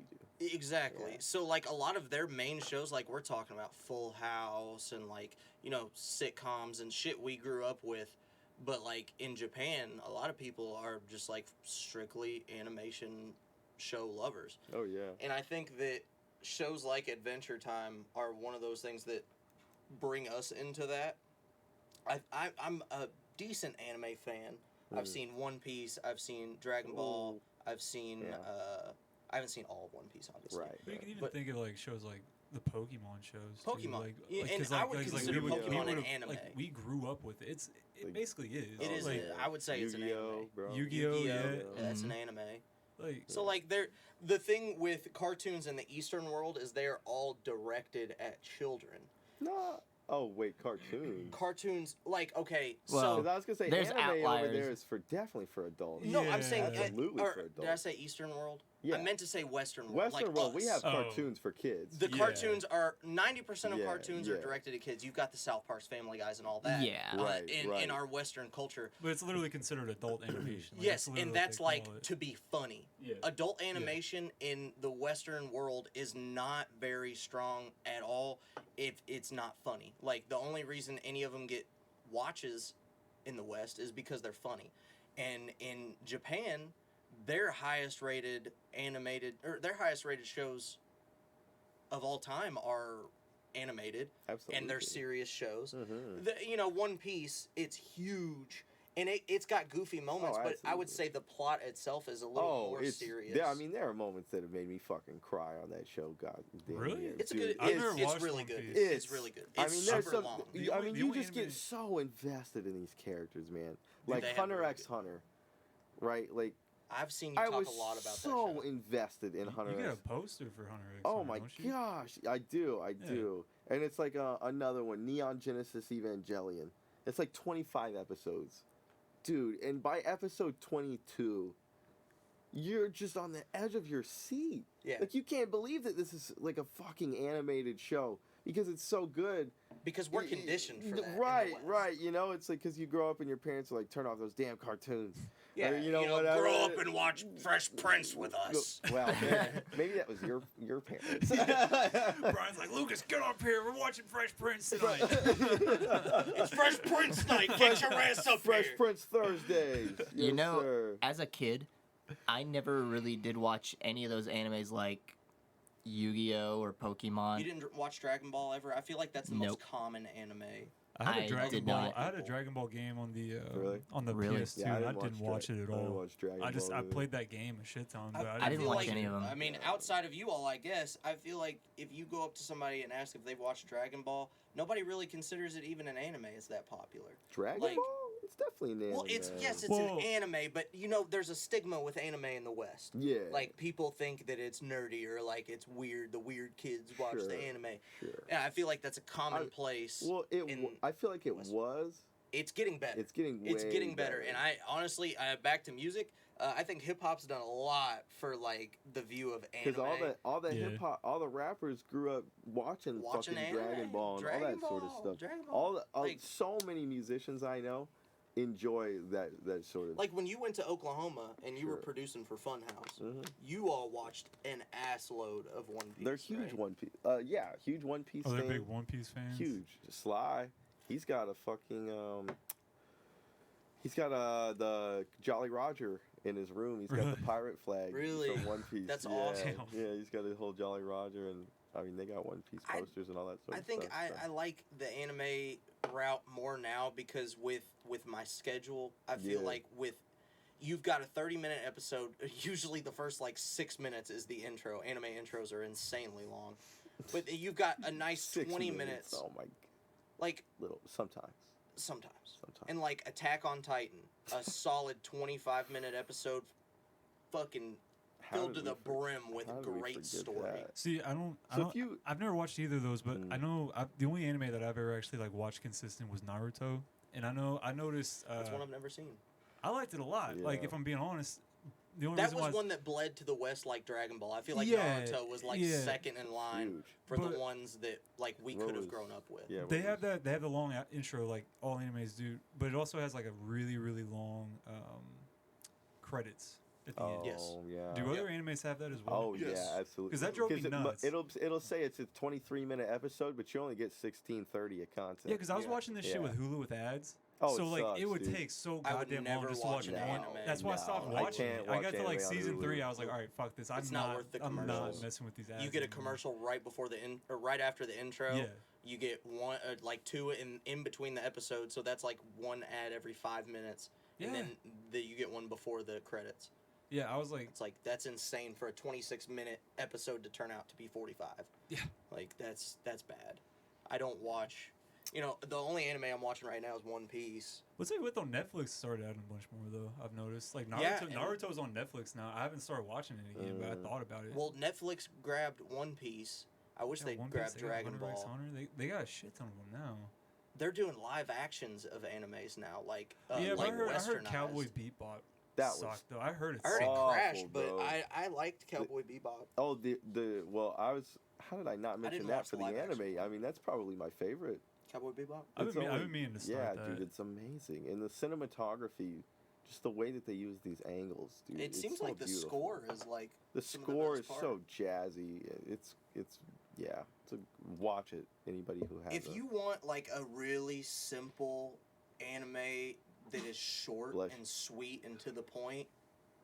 do. Exactly. Yeah. So like a lot of their main shows, like we're talking about Full House and like, you know, sitcoms and shit we grew up with. But like in Japan, a lot of people are just like strictly animation show lovers. Oh yeah. And I think that shows like Adventure Time are one of those things that bring us into that. I'm a decent anime fan. I've seen One Piece. I've seen Dragon Ball. I've seen. I haven't seen all of One Piece, obviously. Right. But you can even think of like shows like the Pokemon shows. Pokemon. Like, Yeah, and 'cause, I like, would like, consider we Pokemon an would've- anime. Like we grew up with it. It Like, basically is. It is. Like, I would say it's an Yu-Gi-Oh, anime. bro. Yu-Gi-Oh, yeah. That's an anime. Like So like the thing with cartoons in the Eastern world is they're all directed at children. No. Oh wait, cartoons. Cartoons, like, okay, Well, Because I was gonna say there's anime over outliers. there is definitely for adults. no, Yeah. I'm saying Absolutely or for did I adults. say Eastern world? Yeah. I meant to say Western world. Western like world, we us. have cartoons for kids. The Yeah. cartoons are 90% of Yeah, cartoons yeah. are directed at kids. You've got the South Park's Family Guys and all that. Yeah. Right, in right. our Western culture. But it's literally considered adult animation. Like, Yes, literally and what that's they like call it. to be funny. Yeah. Adult animation in the Western world is not very strong at all if it's not funny. Like, the only reason any of them get watches in the West is because they're funny. And in Japan, their highest rated shows of all time are animated, Absolutely. and they're serious shows. Mhm. One Piece, it's huge, and it's got goofy moments, but I would absolutely. say the plot itself is a little more it's serious. there. I mean, there are moments that have made me fucking cry on that show. God damn Really? near, it's a dude. good. I've It's, never it's watched really One good. Piece. It's really good. It's there's super some. long. The I only- mean, the you only just get anime- so invested in these characters, man. Like they have Hunter really x good- Hunter, right? Like I've seen you I talk was a lot about so that show. invested in Hunter You got a x. poster for Hunter X. Oh Hunter, my don't you? gosh, I do, Yeah. do. And it's like another one, Neon Genesis Evangelion. It's like 25 episodes. Dude, and by episode 22, you're just on the edge of your seat. Yeah. Like, you can't believe that this is like a fucking animated show because it's so good. Because we're conditioned for that. in the Right, West. right. You know, it's like because you grow up and your parents are like, turn off those damn cartoons. Yeah, Or, whatever. grow up and watch Fresh Prince with us. Well, maybe that was your parents. Brian's like, Lucas, get up here. We're watching Fresh Prince tonight. It's Fresh Prince night. Get your ass up Fresh here. Prince Thursdays. You Yes, know, sir. as a kid, I never really did watch any of those animes like Yu-Gi-Oh or Pokemon. You didn't watch Dragon Ball ever? I feel like that's the most Nope. common anime. I had a I Dragon did Ball. not. I had a Dragon Ball game on the Really? on the Really? PS2. Yeah, and I didn't watch it at I didn't all. watch Dragon I Ball either. played that game a shit ton, but I didn't feel watch like- any of them. I mean, outside of you all, I guess, I feel like if you go up to somebody and ask if they've watched Dragon Ball, nobody really considers it even an anime. It's that popular. Dragon like- Ball? It's definitely an anime. Well, it's an Well- anime, but there's a stigma with anime in the West. Yeah. Like, people think that it's nerdy or like it's weird. The weird kids watch Sure. the anime. Sure. Yeah, I feel like that's a commonplace. Well, in I feel like it West- was. It's getting better. It's getting It's way getting better. And I honestly, back to music. I think hip hop's done a lot for like the view of anime. Because all the Yeah. hip hop, all the rappers grew up watching fucking anime, Dragon Ball and all Dragon that sort of Ball, stuff. Dragon Ball. Like- So many musicians I know enjoy that sort of. Like when you went to Oklahoma and you were Sure. producing for Funhouse, Mhm. you all watched an ass load of One Piece. They're huge right? One Piece. Yeah, huge One Piece. Oh, they're fan. big One Piece fans. Huge. Sly, he's got a fucking he's got the Jolly Roger in his room. He's got Really? the pirate flag Really? from One Piece. That's yeah. awesome. Yeah, he's got his whole Jolly Roger, and I mean they got One Piece I- posters and all that sort I of think stuff. I like the anime route more now because with my schedule, I feel Yeah. like you've got a 30-minute episode. Usually the first like 6 minutes is the intro. Anime intros are insanely long. But you've got a nice 6 20 minutes. Oh my, Like sometimes. sometimes. And like Attack on Titan, a solid 25-minute episode fucking How filled did to we the brim with how did we great forget story. that? See, I don't. So if you- I've never watched either of those, but Mm. I know the only anime that I've ever actually like watched consistent was Naruto, and I noticed. That's one I've never seen. I liked it a lot. Like Yeah. if I'm being honest, the only That reason was why one that bled to the West like Dragon Ball. I feel like Yeah, Naruto was like yeah. second in line Huge. for But- the ones that like we What could have was- grown up with. Yeah, they what have was- that. They have the long intro like all animes do, but it also has like a really really long credits at the Oh end. Yes. yeah. Do other animes have that as well? Oh Yes. yeah, absolutely. 'Cause that drove me it, nuts. it'll say it's a 23-minute episode, but you only get 16:30 of content. Yeah, because I was Yeah. watching this shit Yeah. with Hulu with ads, Oh, So like sucks, it would dude. take so I would goddamn never long just to watch watch an one. anime. That's why I stopped No, I watching can't it. I watch got to like anime on season 3. Hulu. I was like, all right, fuck this. It's not worth the I'm not commercials. messing with these ads. You get a anymore. commercial right before or right after the intro. Yeah. You get one, like 2 in between the episodes, so that's like 1 ad every 5 minutes, and Yeah. then you get one before the credits. Yeah, I was like, It's like that's insane for a 26-minute episode to turn out to be 45. Yeah. Like that's bad. I don't watch. You know, the only anime I'm watching right now is One Piece. what's it with on Netflix started adding a bunch more though. I've noticed like Naruto. Yeah, and- Naruto's on Netflix now. I haven't started watching it again, but I thought about it. Well, Netflix grabbed One Piece. I wish Yeah, they'd One Piece, grabbed they got Dragon Hunter x Ball. Hunter. They got a shit ton of them now. They're doing live actions of animes now, like Yeah, like but I heard westernized. Cowboy Bebop That sucked was though. I heard it I heard it sucked. Awful, crashed, but bro. I liked Cowboy Bebop. Oh, well, I was. How did I not mention didn't that watch for the the live anime? action. I mean, that's probably my favorite. Cowboy Bebop. I've It's been only- meaning to start Yeah, that. dude, it's amazing, and the cinematography, just the way that they use these angles, dude. It it's seems so like the beautiful. score is like The some of the score best is part. so jazzy. It's yeah. So watch it. Anybody who has. If you want like a really simple anime that is short Bless you. and sweet and to the point,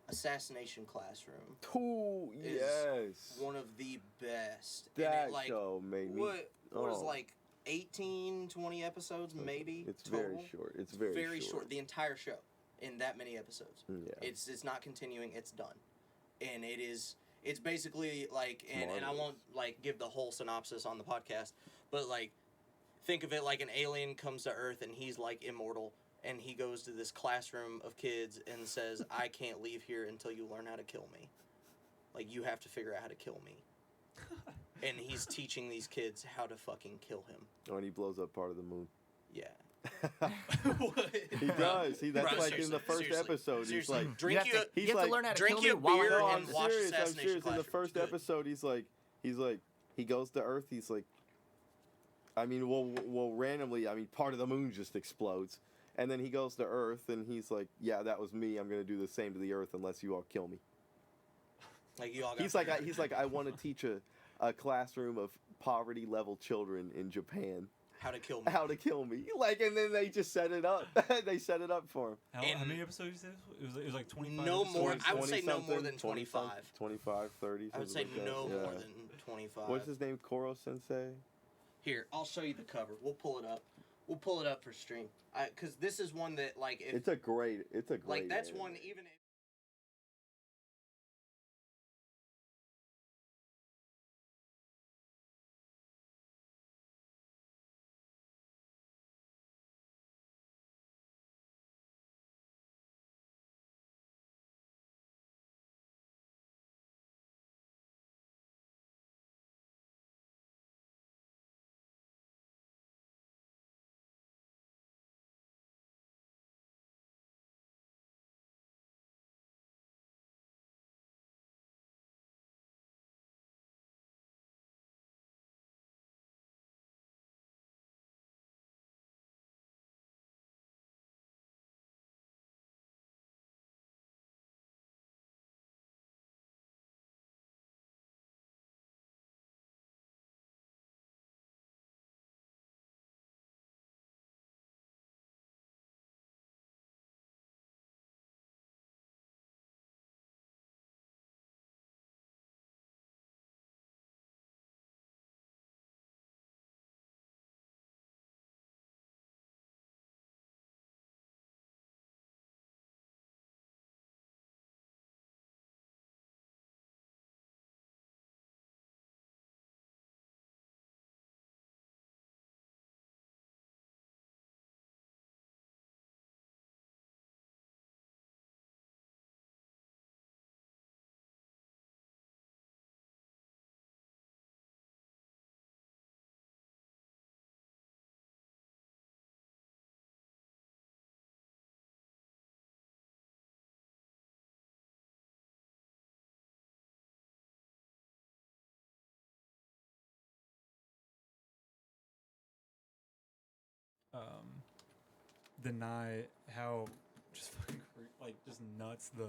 Assassination Classroom. Ooh, is yes. One of the best. That and it, like, show made me. what was oh. like 18, 20 episodes maybe. It's total? very short. It's very short. The entire show in that many episodes. Yeah. It's not continuing. It's done, and it's basically like and I Marvelous. won't like give the whole synopsis on the podcast, but like think of it like an alien comes to Earth and he's like immortal, and he goes to this classroom of kids and says, "I can't leave here until you learn how to kill me. Like you have to figure out how to kill me." And he's teaching these kids how to fucking kill him. When he blows up part of the moon. Yeah. He does. That's Bro, like in the first seriously, episode. He's seriously, like, drink you have to, he's you have like, to learn how to drink kill me your while beer I'm and on watch serious. I'm Assassination serious. In the Classroom. first Good. episode, he's like, he goes to Earth. He's like, I mean, well, randomly, I mean, part of the moon just explodes, and then he goes to Earth, and he's like, yeah, that was me. I'm gonna do the same to the Earth unless you all kill me. Like you all got He's like, I want to teach a classroom of poverty level children in Japan how to kill me. how to kill me. Like, and then they just set it up. They set it up for him. How And- many episodes you said? It was like 25. No episodes? more- I would say no 20 more than something, 25. 25, 30. I would say something like that. no Yeah. more than 25. What's his name? Koro Sensei? Here, I'll show you the cover. We'll pull it up. We'll pull it up for stream. Because this is one that, like, if It's a great like that's anime. one even if. Deny how just fucking like just nuts the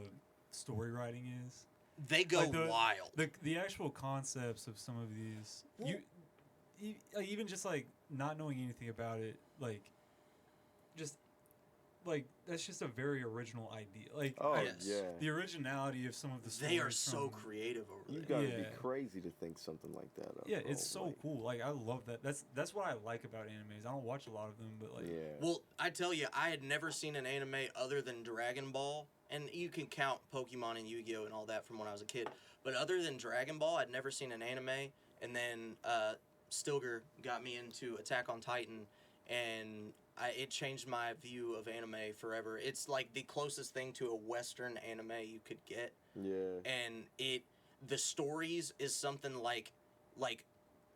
story writing is. They go Like wild. The actual concepts of some of these, Well- like, even just like not knowing anything about it, like just like that's just a very original idea. Like Oh Yes. yeah. the originality of some of the stories They are so from- creative over You there. gotta Yeah. be crazy to think something like that up. Yeah, bro. it's so Like, cool. Like I love that. That's what I like about animes. I don't watch a lot of them, but like Yeah. Well, I tell you, I had never seen an anime other than Dragon Ball, and you can count Pokemon and Yu-Gi-Oh and all that from when I was a kid. But other than Dragon Ball, I'd never seen an anime. And then Stilger got me into Attack on Titan, and it changed my view of anime forever. It's like the closest thing to a Western anime you could get, Yeah. and the stories is something like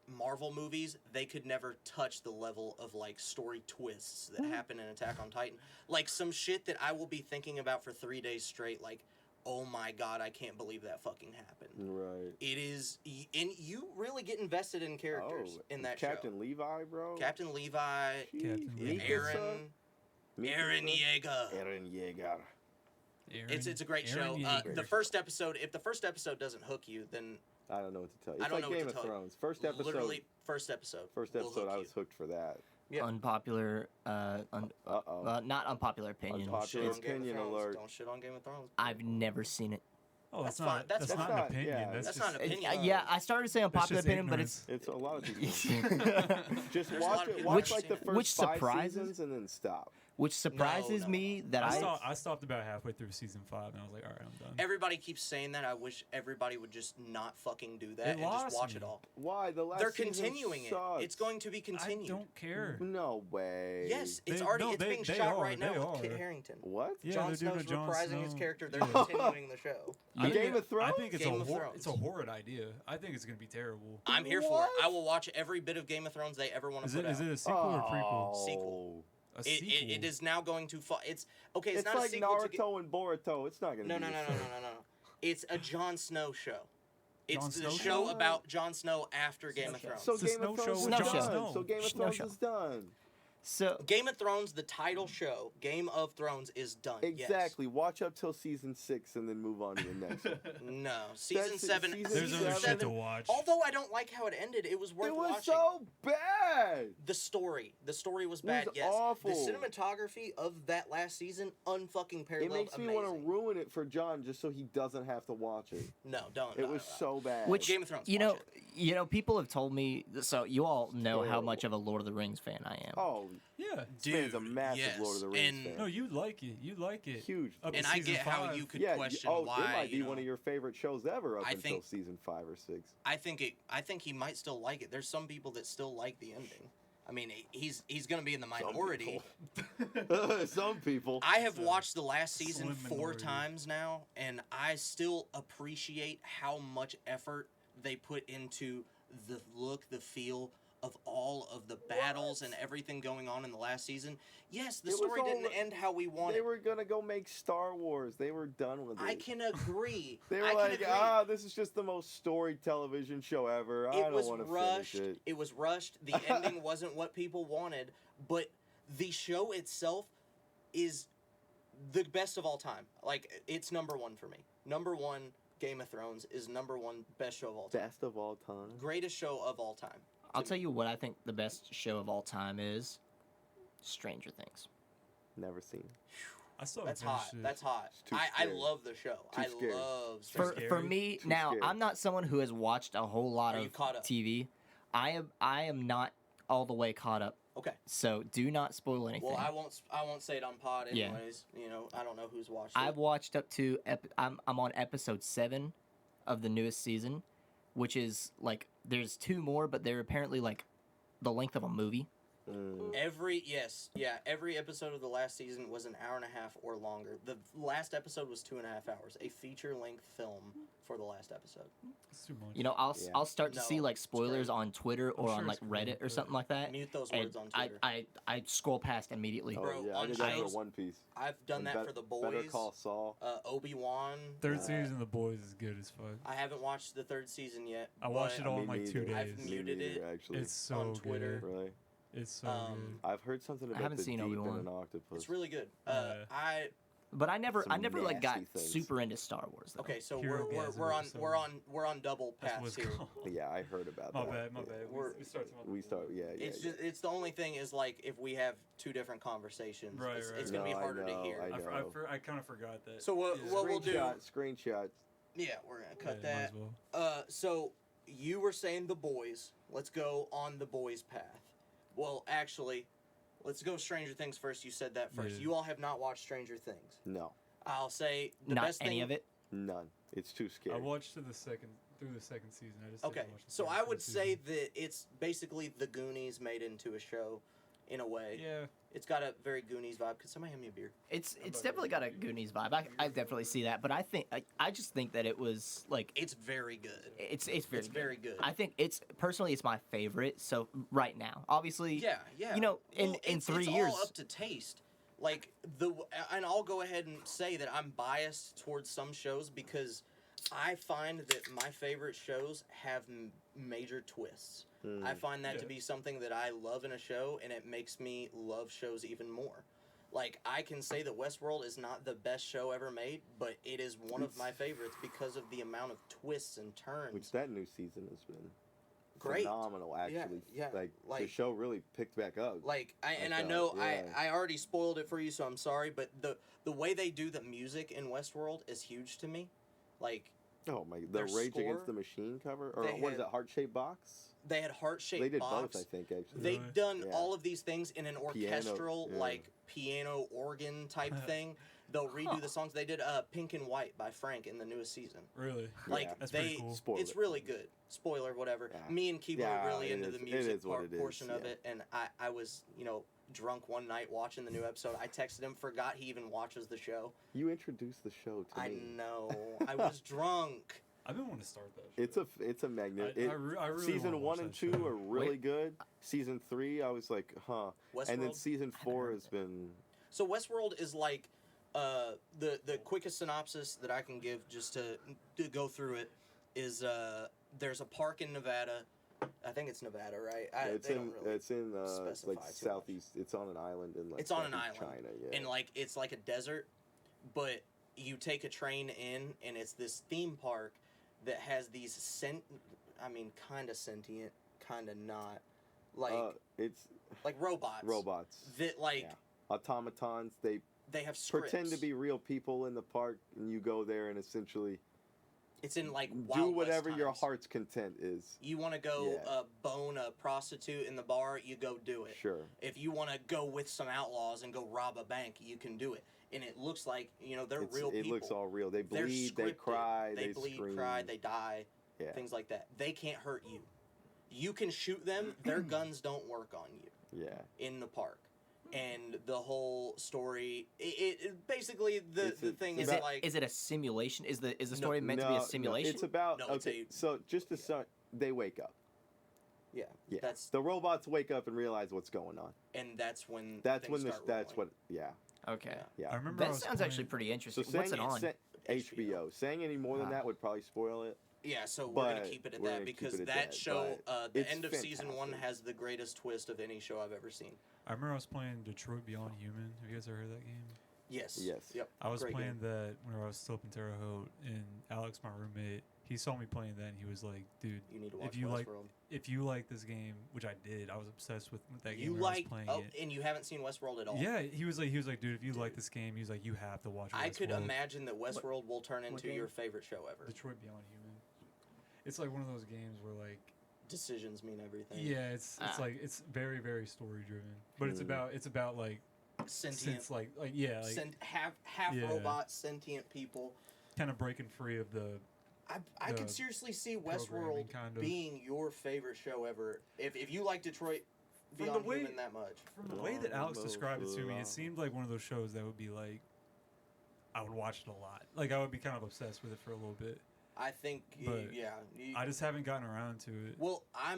Marvel movies. They could never touch the level of like story twists that happen in Attack on Titan. Like some shit that I will be thinking about for 3 days straight. Like, oh my god, I can't believe that fucking happened. Right. It is, and you really get invested in characters in that Captain show. Levi, bro. Captain Levi, Captain Levi. Aaron Yeager. Aaron Yeager. It's a great show. Aaron Yeager. The first episode, if the first episode doesn't hook you, then I don't know what to tell you. I It's don't like know what Game to of tell you. Thrones. First episode. literally first episode. First will episode, hook I you. was hooked for that. Yeah. Unpopular, Uh-oh. not unpopular opinion. Unpopular Shit on Game of opinion Thrones. alert. Don't shit on Game of Thrones. I've never seen it. Oh, That's that's not fine. That's that's fine. not an That's not- opinion. yeah. That's That's just not an opinion. Yeah, I started saying that's unpopular just opinion, but ignorance. It's a lot of people. it's Just There's a lot watch of it. people Watch that like the haven't first Which 5 surprises- seasons and then stop. which surprises no. me that I stopped about halfway through season 5 and I was like, all right, I'm done. Everybody keeps saying that. I wish everybody would just not fucking do that It and just lost watch me. it all. Why the last? They're season continuing it. sucks. It's going to be continued. I don't care. No way. Yes, it's They- already. no, it's they- being they shot are, right now they with Kit are. Harington. What? Yeah, Jon they're doing Snow's a Jon reprising his Snow. character. They're Yeah. continuing the show. I think Game of Thrones? I think it's Game a of Thrones. it's a horrid idea. I think it's gonna be terrible. I'm here for What? it. I will watch every bit of Game of Thrones they ever want to Is put it out. is it a sequel or prequel? Sequel. A It, sequel. it is now going to. It's okay. It's, It's not a like sequel to. Naruto and Boruto. It's not gonna No, be no, the no, no, same. no, no, no. It's a Jon Snow show. It's Jon the Snow show show? about Jon Snow after Game of show. Thrones. So It's a Game snow of Thrones show is with done. Jon Snow. So Game of Snow Thrones show. is done. so Game of Thrones, the title show, Game of Thrones is done. Exactly. Watch up till season 6 and then move on to the next one. Yes. No, season That's it, 7. season There's season other shit 7. to watch. Although I don't like how it ended, it was worth It was watching. so bad. The story was It bad. was Yes, awful. the cinematography of that last season, unfucking It paralleled. makes me amazing. want to ruin it for John just so he doesn't have to watch it. No, don't. It no, was no. so bad. Which Game of Thrones. you watch know, it. people have told me. So you all know how Terrible. much of a Lord of the Rings fan I am. Oh, Yeah. this man's a Dude, massive yes. Lord of the Rings And- fan. No, you like it. You like it. Huge. Up to And I season get how 5. you could Yeah, question it why. might be you know, one of your favorite shows ever up I until think- season 5 or 6. I think he might still like it. There's some people that still like the ending. I mean, he's going to be in the minority. Some people. I have watched the last season Slim 4 minority. times now, and I still appreciate how much effort they put into the look, the feel of all of the battles and everything going on in the last season. Yes, the It was story all- didn't end how we wanted. They were gonna go make Star Wars. They were done with it. I can agree. They were I can like, agree. this is just the most storied television show ever. I It don't was want to rushed. finish it. It was rushed. The ending wasn't what people wanted, but the show itself is the best of all time. Like, it's number 1 for me. Number 1, Game of Thrones is number 1 best show of all time. Best of all time. Greatest show of all time. I'll tell you what I think the best show of all time is. Stranger Things. Never seen. I still That's haven't hot. finished it. That's hot. It's too I scary. love the show. Too I scary. love Too Stranger For scary. me Too now, scary. I'm not someone who has watched a whole lot Are you of caught up? TV. I am not all the way caught up. Okay. So do not spoil anything. Well, I won't say it on pod Yeah. anyways. You know, I don't know who's watched I've it. watched up to I'm on episode 7 of the newest season, which is like there's 2 more, but they're apparently like the length of a movie. Every episode of the last season was an hour and a half or longer. The last episode was 2.5 hours. A feature length film for the last episode. It's too much. You know, I'll Yeah. I'll start to No, see like it's spoilers great. on Twitter or sure on like it's great, Reddit or but- something like that. Mute those And words on Twitter. I scroll past immediately. Oh Bro, yeah, I on did that shows- for One Piece. I've done And that for The Boys. Better Call Saul. Obi-Wan. Third uh, season of The Boys is good as fuck. I haven't watched the 3rd season yet. I watched but it all Me in like 2 neither. I've days. mu- muted Me neither, it. actually. It's so on Twitter. good. Really. It's so Um, I've heard something about haven't the seen Deep Obi-Wan. in an Octopus. It's really good. Yeah. But I never Some like got nasty things. super into Star Wars though. Okay, so Hero Gasm episode. we're on double That's what paths it's here. called. Yeah, I heard about My that. bad. We're- We start talking about We start. Yeah. It's just it's the only thing is like if we have two different conversations, Right, it's, right, it's right. gonna be No, I harder know, to hear. I know. I kind of forgot that. So what we'll do? Screenshots. Yeah, we're gonna cut Yeah, might that. as well. So you were saying The Boys. Let's go on The Boys path. Well, actually, let's go Stranger Things first. You said that first. Yeah. You all have not watched Stranger Things. No, I'll say the Not best any thing. of it. none. It's too scary. I watched through the second season. I just Okay, didn't watch the so first I would two say seasons. that it's basically The Goonies made into a show, in a way. Yeah. It's got a very Goonies vibe. Could somebody hand me a beer? It's about definitely got a Goonies vibe. I definitely see that, but I just think that it was like It's very good. it's very It's very good. I think it's my favorite. So right now, obviously, Yeah. You know, in it's 3 it's years, all up to taste. Like and I'll go ahead and say that I'm biased towards some shows because I find that my favorite shows have major twists. Hmm. I find that to Yeah. be something that I love in a show, and it makes me love shows even more. Like, I can say that Westworld is not the best show ever made, but it is one of my favorites because of the amount of twists and turns. Which that new season has been Great. phenomenal. Actually, yeah, like the like- show really picked back up. Like, I thought, know yeah. I already spoiled it for you, so I'm sorry, but the way they do the music in Westworld is huge to me. Like, Oh my! The their Rage score, Against the Machine cover, or they what is had- it? Heart Shaped Box. they had heart-shaped They did box. both, I think. Actually, They've Really? done Yeah. all of these things in an orchestral, yeah. like piano organ type thing. They'll redo the songs. They did Pink and White by Frank in the newest season. Really? Like Yeah. That's they, pretty cool. Spoiler. it's really good. Spoiler, whatever. Yeah. Me and Keibler Yeah, are really it into is- the it music is what it is, portion of yeah. it, and I was drunk one night watching the new episode. I texted him, forgot he even watches the show. You introduced the show to I me. know. I was drunk. I've been wanting to start that. Show. It's a magnet. I really wanna Season watch 1 that and 2 show. are really Wait. good. Season 3, I was like, huh. And then Westworld. season haven't 4 heard has been. So Westworld is like the quickest synopsis that I can give just to go through it is there's a park in Nevada. I think it's Nevada, right? It's they in don't really it's like specify too much. southeast. It's on an island in like It's on an southeast island, China. Yeah. and like it's like a desert, but you take a train in, and it's this theme park that has these kind of sentient, kind of not, like it's like robots. robots. That like Yeah. Automatons. They they have scripts. pretend to be real people in the park, and you go there and essentially It's in like do Wild whatever West your times. heart's content is. You want to go Yeah. bone a prostitute in the bar, you go do it. Sure. If you want to go with some outlaws and go rob a bank, you can do it. And it looks like they're real It people. looks all real. They They're bleed. They scripted. cry. They They bleed, scream. cry, they die, Yeah. things like that. They can't hurt you. You can shoot them. Their guns don't work on you Yeah. in the park. And the whole story, it basically the It's thing it's is about- like Is it a simulation? Is the story meant to be a simulation? it's about No, it's okay. a- So just to yeah. start, they wake up. yeah, Yeah. that's The robots wake up and realize what's going on. and that's when That's things when this. start That's rolling. what. Yeah. Okay. Yeah. I remember I That was sounds actually playing- pretty So interesting. saying What's it on? HBO. Saying any more than Ah. that would probably spoil it. Yeah, so we're But gonna keep it at we're that gonna keep because it at that that, show, but the it's end of season 1 fantastic. has the greatest twist of any show I've ever seen. I remember I was playing Detroit Beyond Human. Have you guys ever heard of that game? Yes. Yes. Yep. I was Great playing game. that whenever I was still up in Terre Haute, and Alex, my roommate, he saw me playing that, and he was like, "Dude, You need to watch if you Westworld. if you like this game, which I did, I was obsessed with that game You when I was like playing it." and you haven't seen Westworld at all. Yeah, he was like, dude, if you like Dude. this game, he's like, you have to watch. I could Westworld." imagine that Westworld will turn into game? your favorite show ever. Detroit Beyond Human. It's like one of those games where like, Decisions mean everything. yeah, it's Ah. like it's very very story driven, but it's about like Sentient. since like yeah like half Yeah. robot sentient people. kind of breaking free of the I could The seriously see programming, Westworld kind of. being your favorite show ever. If you like Detroit From the Beyond way- Human that much. From the way that Alex Almost described it to me, love. it seemed like one of those shows that would be like, I would watch it a lot. Like I would be kind of obsessed with it for a little bit. I think But yeah. I just haven't gotten around to it. Well, I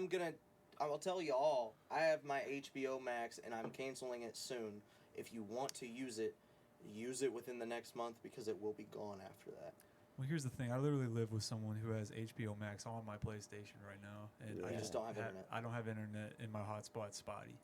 will tell you all, I have my HBO Max and I'm canceling it soon. If you want to use it within the next month because it will be gone after that. Well, here's the thing. I literally live with someone who has HBO Max on my PlayStation right now, and Yeah. I You just don't have internet. I don't have internet, and my hotspot's spotty.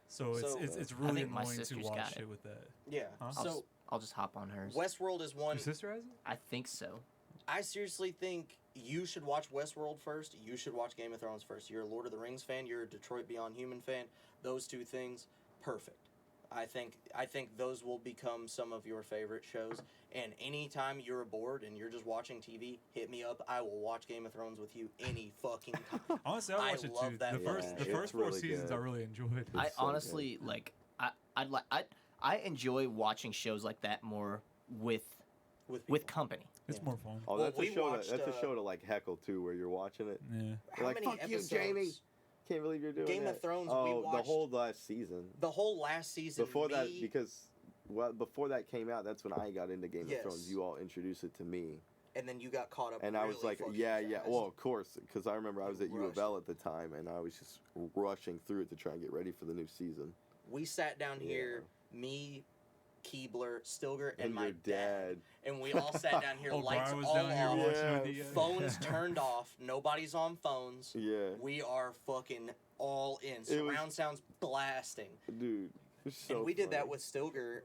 So So- it's I really think my annoying to sister's watch got shit it. with that. Yeah. Huh? So I'll just hop on hers. Westworld is one. Your sister has it? I think so. I seriously think you should watch Westworld first. You should watch Game of Thrones first. You're a Lord of the Rings fan. You're a Detroit Beyond Human fan. Those two things, perfect. I think those will become some of your favorite shows. And anytime you're bored and you're just watching TV, hit me up. I will watch Game of Thrones with you any fucking time. Honestly, I watch it love too. that The shit. first four really seasons good. I really enjoyed. I so honestly like. I enjoy watching shows like that more with With with people. company. It's Yeah. more fun. Oh, Well, that's we a show. watched, That's a show to like heckle too, where you're watching it. Yeah. How You're like, many fuck episodes? you, Jamie. Can't believe you're doing Game that. of Thrones, we Oh, the watched- whole last season. The whole last season. Before that, me- because before that came out, that's when I got into Game Yes. of Thrones. You all introduced it to me, and then you got caught up. and I was really like, fucking yeah, yeah. fast. Well, of course, because I remember I was at U of Rushed. L at the time, and I was just rushing through it to try and get ready for the new season. We sat down here, me, Keibler, Stilger, and my your dad. and we all sat down here, Oh, lights Brian was all down here off, watching Yeah. with you guys. phones turned off, nobody's on phones. Yeah, We are fucking all in. It was- Surround sounds blasting. dude. It's so And we did that funny. with Stilger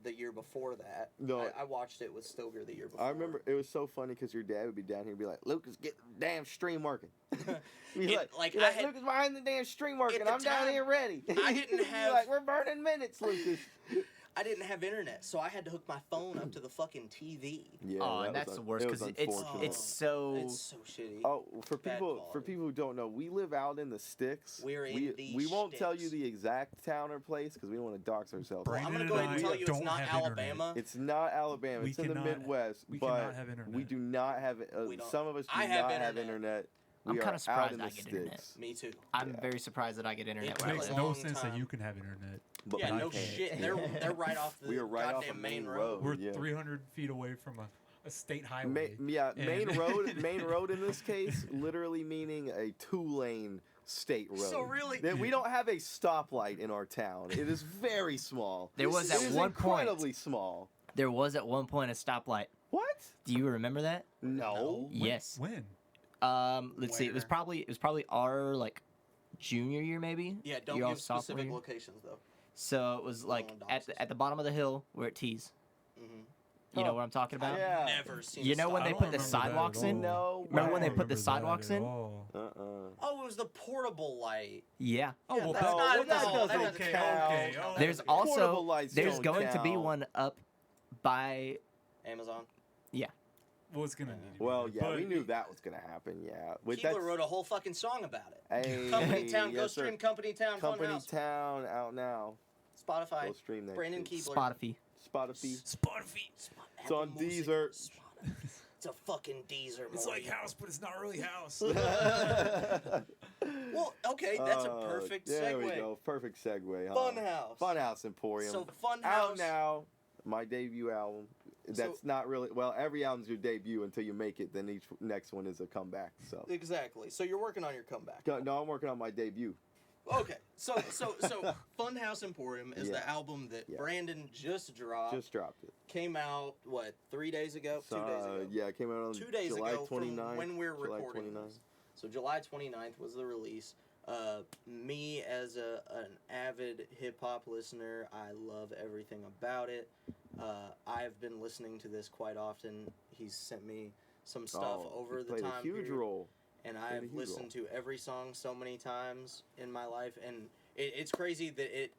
the year before that. No. I watched it with Stilger the year before. I remember it was so funny because your dad would be down here and be like, "Lucas, get the damn stream working." He's It- like, like, he's I like, had- Lucas, behind the damn stream working. the I'm down time, here ready. I didn't He's have- like, we're burning minutes, Lucas. I didn't have internet, so I had to hook my phone up to the fucking TV. Yeah, Oh, that and that's was the un- worst it was because unfortunate. it's so. It's so shitty. Oh, for bad people quality. who don't know, we live out in the sticks. We're in the we won't tell you sticks. the exact town or place because we don't want to dox ourselves. I'm Brandon gonna go and ahead and I tell you it's don't not have internet. Alabama. It's not Alabama. We It's in the cannot- Midwest, we but cannot have internet. we do not have. We don't. Some of us do I not have have internet. internet. I'm We kinda are out surprised in I the get internet. sticks. Me too. I'm Yeah. very surprised that I get internet It where I makes takes live. no long sense time. that you can have internet. But Yeah, we no can't. shit. They're right off the We are right off goddamn a main main road. road. We're Yeah. 300 feet away from a state Ma- highway. yeah, main And- road. Main road in this case, literally meaning a 2-lane state road. So really- that we don't have a stoplight in our town. It is very small. There was It at is one point. incredibly small. There was at one point a stoplight. What? Do you remember that? No. Yes. When? Let's see. It was Where? probably our like junior year maybe. Yeah, don't Your give sophomore specific year. locations though. So it was like wanna at dox us. at the bottom of the hill where it tees. Mm-hmm. You know Oh, what I'm talking about? yeah. Never seen. You a know when stop. they I put don't the remember that at sidewalks in? No. Remember when way. they put the I don't remember that sidewalks at in? all. Oh, it was the portable light. Yeah. Oh, Yeah, well, that's that- not- well, that no, doesn't that doesn't count. count. There's Portable also lights there's don't going to be count. one up by Amazon. Well, it's gonna need to be Well, there, yeah, but we knew that was gonna happen. Yeah, with Keibler wrote a whole fucking song about it. Hey, Company Town, go yes, sir. stream Company Town, Company Funhouse, Town out now. Spotify, Go stream that. Brandon shit. Keibler. Spotify. Spotify. Spotify. It's on Apple Music, Deezer. Spotify. It's a fucking Deezer. It's Maury. like house, but it's not really house. Well, okay, that's a perfect There we segue. go. Perfect segue. Huh? Funhouse. Funhouse Emporium. So Funhouse. out now. My debut album. That's So- not really well. Every album's your debut until you make it. Then each next one is a comeback. So Exactly. So you're working on your comeback. no, I'm working on my debut. Okay. So Funhouse Emporium is the Yeah. album that Yeah. Brandon just dropped. Just dropped it. Came out what 3 days ago? So, 2 days ago. yeah, it came out on 2 days July ago 29th. from when we're July recording 29th. this. So July 29th was the release. Me as an avid hip hop listener, I love everything about it. I've been listening to this quite often. He's sent me some stuff Oh, over it the played time a huge period, role. and played a I've huge listened to every song so many times in my life, and it's crazy that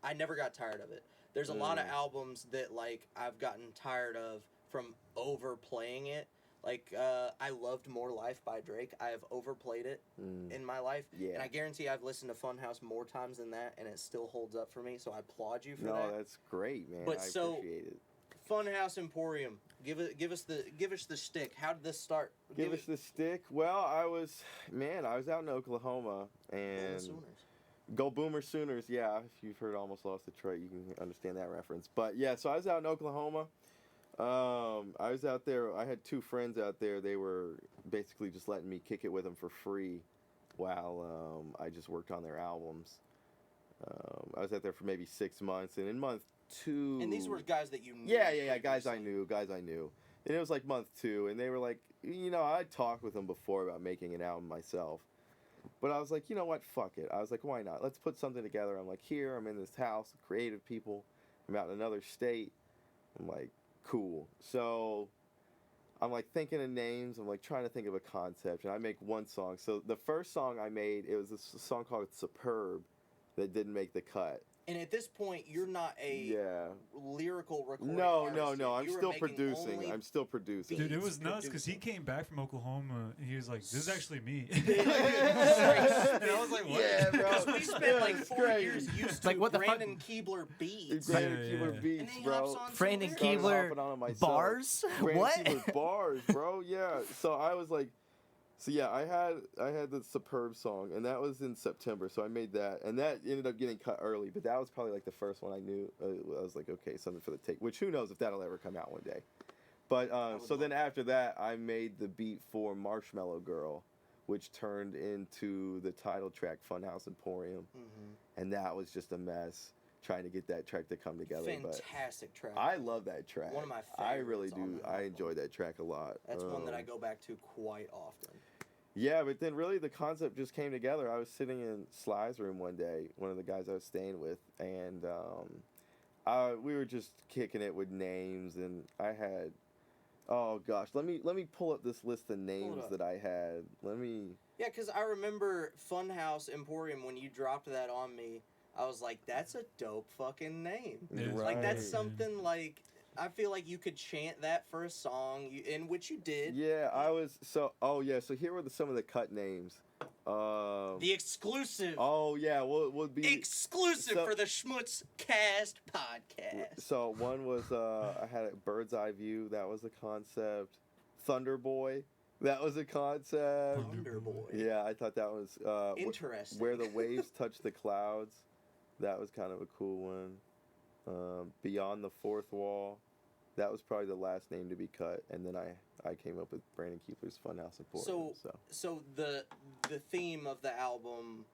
I never got tired of it. There's a lot of albums that like I've gotten tired of from overplaying it. Like I loved More Life by Drake. I have overplayed it in my life, Yeah. and I guarantee I've listened to Funhouse more times than that, and it still holds up for me. So I applaud you for No, that. that's great, man. But I so- appreciate it. Funhouse Emporium. Give us the shtick. How did this start? Give us the stick. Well, I was out in Oklahoma the and Sooners. Go Boomer Sooners. Yeah, if you've heard Almost Lost Detroit, you can understand that reference. But yeah, so I was out in Oklahoma. I was out there. I had two friends out there. They were basically just letting me kick it with them for free while I just worked on their albums. I was out there for maybe 6 months, and in month 2... And these were guys that you knew. Yeah, guys I previously. knew. And it was like month 2, and they were like, I'd talked with them before about making an album myself. But I was like, you know what, fuck it. I was like, why not? Let's put something together. I'm like, here, I'm in this house, creative people. I'm out in another state. I'm like, cool. So I'm like thinking of names. I'm like trying to think of a concept, and I make one song. So the first song I made, it was a song called Superb that didn't make the cut. And at this point, you're not a lyrical recording No. artist yet. I'm You were still making producing. only I'm still producing. Dude, it beats was nuts because he producing. came back from Oklahoma. And he was like, "This is actually me." Yeah. And I was like, "What?" Yeah, bro. Because we spent like It's 4 great. years used to Like, what the fuck? Brandon Keibler beats. Brandon Yeah, Keibler yeah. beats, And then he bro. hops on some Brandon lyrics. Started Keibler hopping on it myself. bars? Brandon What? Keibler bars, bro. Yeah. So I was like, I had the Superb song, and that was in September. So I made that, and that ended up getting cut early. But that was probably like the first one I knew. I was like, okay, something for the take. Which who knows if that'll ever come out one day. But so then after that, I made the beat for Marshmallow Girl, which turned into the title track Funhouse Emporium, and that was just a mess trying to get that track to come together. Fantastic track. But I love that track. One of my I really favorites on do. that I album. enjoy that track a lot. That's one that I go back to quite often. Yeah, but then really the concept just came together. I was sitting in Sly's room one day, one of the guys I was staying with, and we were just kicking it with names, and I had, oh gosh, let me pull up this list of names up. that I had. Let me. Yeah, because I remember Funhouse Emporium when you dropped that on me. I was like, that's a dope fucking name. Yeah, it's Like, that's right. something like, I feel like you could chant that for a song, in which you did. Yeah, I was so. Oh yeah, so here were some of the cut names. The exclusive. Oh yeah, would be Exclusive so- for the SchmutzCast podcast. So one was I had a Bird's Eye View. That was a concept. Thunder Boy. That was a concept. Thunder Boy. Yeah, I thought that was Interesting. Where the Waves Touch the Clouds. That was kind of a cool one. Beyond the Fourth Wall. That was probably the last name to be cut, and then I came up with Brandon Keibler's Funhouse Emporium. So the theme of the album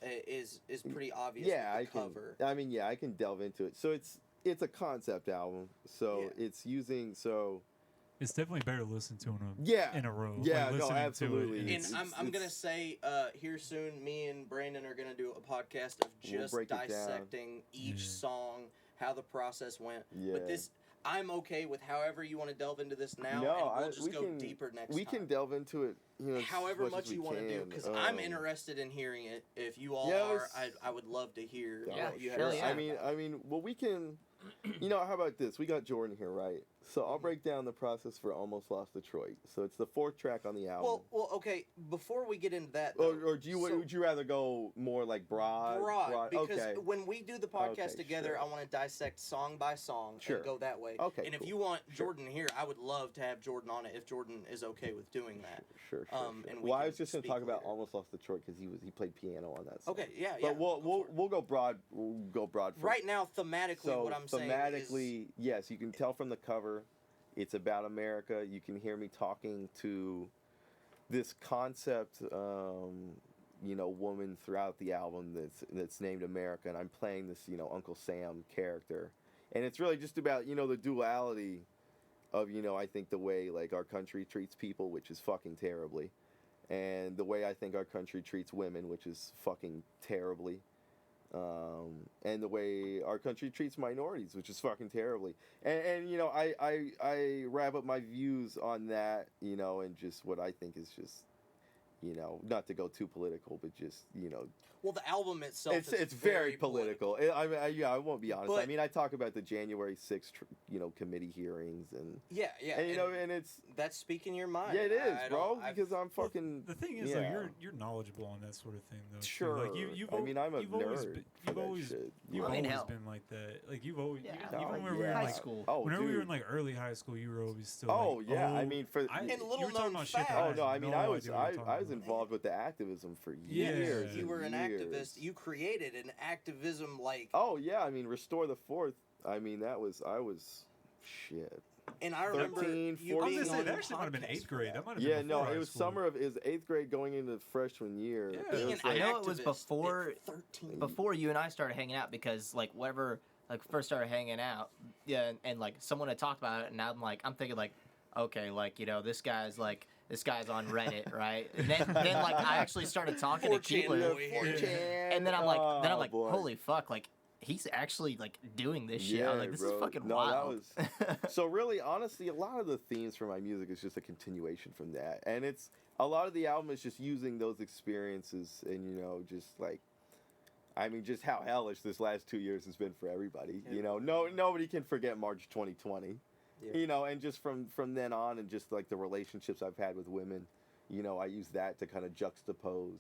is pretty obvious. Yeah, with the cover. I mean, yeah, I can delve into it. So it's a concept album. So Yeah. it's using It's definitely better to listen to Yeah. in a row. Yeah, like, no, listening absolutely. To it, And It's- I'm gonna it's- say here soon, me and Brandon are gonna do a podcast of We'll just break it down. dissecting each Yeah. song, how the process went. Yeah. But this, I'm okay with however you want to delve into this now, No, and we'll just we go can- deeper next we time. can delve into it, as However much as we you want to do, can. because I'm Um, interested in hearing it. If you all Yes. are, I would love to hear Yeah, what you have hell to say. yeah. I mean, well, we can. How about this? We got Jordan here, right? So I'll break down the process for Almost Lost Detroit. So it's the fourth track on the album. Well, okay. Before we get into that, though, or would you rather go more like broad? because Okay. when we do the podcast Okay, together, sure. I want to dissect song by song Sure. and go that way. Okay, And if cool. you want Sure. Jordan here, I would love to have Jordan on it if Jordan is okay with doing that. Sure. and we Well, I can was just going to speak talk about later. Almost Lost Detroit because he played piano on that song. Okay, yeah, But go for it. we'll go broad. We'll go broad. First. Right now, thematically, So what I'm saying thematically, yes, you can tell from the cover, it's about America. You can hear me talking to this concept, woman throughout the album that's named America, and I'm playing this, Uncle Sam character, and it's really just about the duality of I think the way like our country treats people, which is fucking terribly, and the way I think our country treats women, which is fucking terribly. And the way our country treats minorities, which is fucking terribly. And I wrap up my views on that, and just what I think is just, not to go too political, but just, well, the album itself it's very political. I won't be honest. But- I talk about the January 6th, committee hearings and Yeah, yeah. and and it's that's speaking your mind. yeah, it is, I bro. don't- I- Because I'm Well, fucking the thing is, yeah. though, you're knowledgeable on that sort of thing, though. too. Sure. Like you've I mean, I'm a you've always nerd been, for you've that always shit. you've I mean, always hell. been like that. Like you've always Yeah. even Oh, when we were in High like school. Oh, whenever we were dude. in like early high school, you were always still. Oh like, yeah, I oh, mean for And you little were talking known about shit that fact- oh had no, I mean no I was idea what you were I talking was about. involved with the activism for Yeah. years. You and were an years. activist. You created an activism like. Oh yeah, I mean Restore the Fourth. I mean I was shit. And I remember 13, you 14. I was being gonna say on that the actually might have been podcast eighth for grade. that. That might have been Yeah, no, before it high was school. summer of his 8th grade going into freshman year. Yeah. It Being was an like, I know it was activist before- at 13. Before you and I started hanging out, because like whenever like first started hanging out, yeah, and like someone had talked about it, and I'm thinking like, okay, like this guy's on Reddit, right? And then like I actually started talking to 4chan Keibler, boy. 4chan. and then I'm like, Oh, boy. holy fuck, like he's actually like doing this shit. I was like, this bro. is fucking No, wild. that was so really, honestly, a lot of the themes for my music is just a continuation from that, and it's a lot of the album is just using those experiences, and just like, I mean, just how hellish this last 2 years has been for everybody. Nobody can forget March 2020. Yeah. And just from then on, and just like the relationships I've had with women, I use that to kind of juxtapose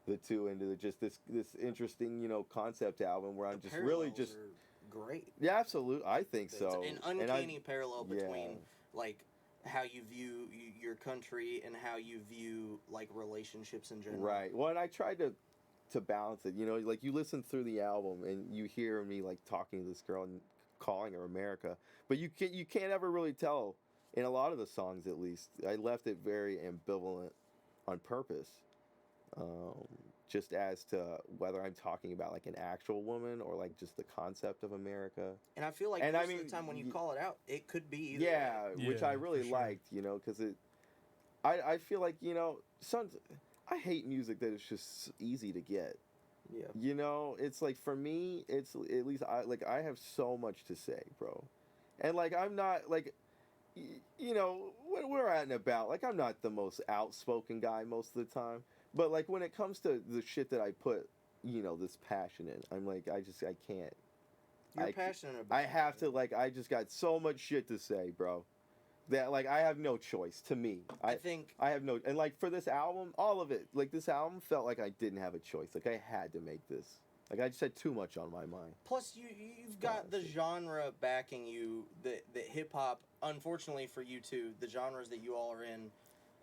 the two into just this interesting, concept album where I'm The just really parallels just are great. yeah, absolutely, I think It's so. an And uncanny parallel between yeah. like how you view your country and how you view like relationships in general. Right. Well, and I tried to balance it. Like you listen through the album and you hear me like talking to this girl and calling her America, but you can't ever really tell in a lot of the songs. At least I left it very ambivalent on purpose, just as to whether I'm talking about like an actual woman or like just the concept of America. And I feel like And most I mean, of the time when you call it out, it could be either Yeah, way. which Yeah, I really for sure. liked, because I feel like, I hate music that is just easy to get. Yeah. It's like for me, it's at least I have so much to say, bro. And like I'm not like when we're out and about, like I'm not the most outspoken guy most of the time. But like when it comes to the shit that I put, this passion in, I'm like I can't. You're passionate about I it. have to I just got so much shit to say, bro. That like I have no choice. To me, I think I have no, and like for this album, all of it, like this album felt like I didn't have a choice. Like I had to make this. Like I just had too much on my mind. plus you've got the genre backing you, that hip hop, unfortunately for you two, the genres that you all are in,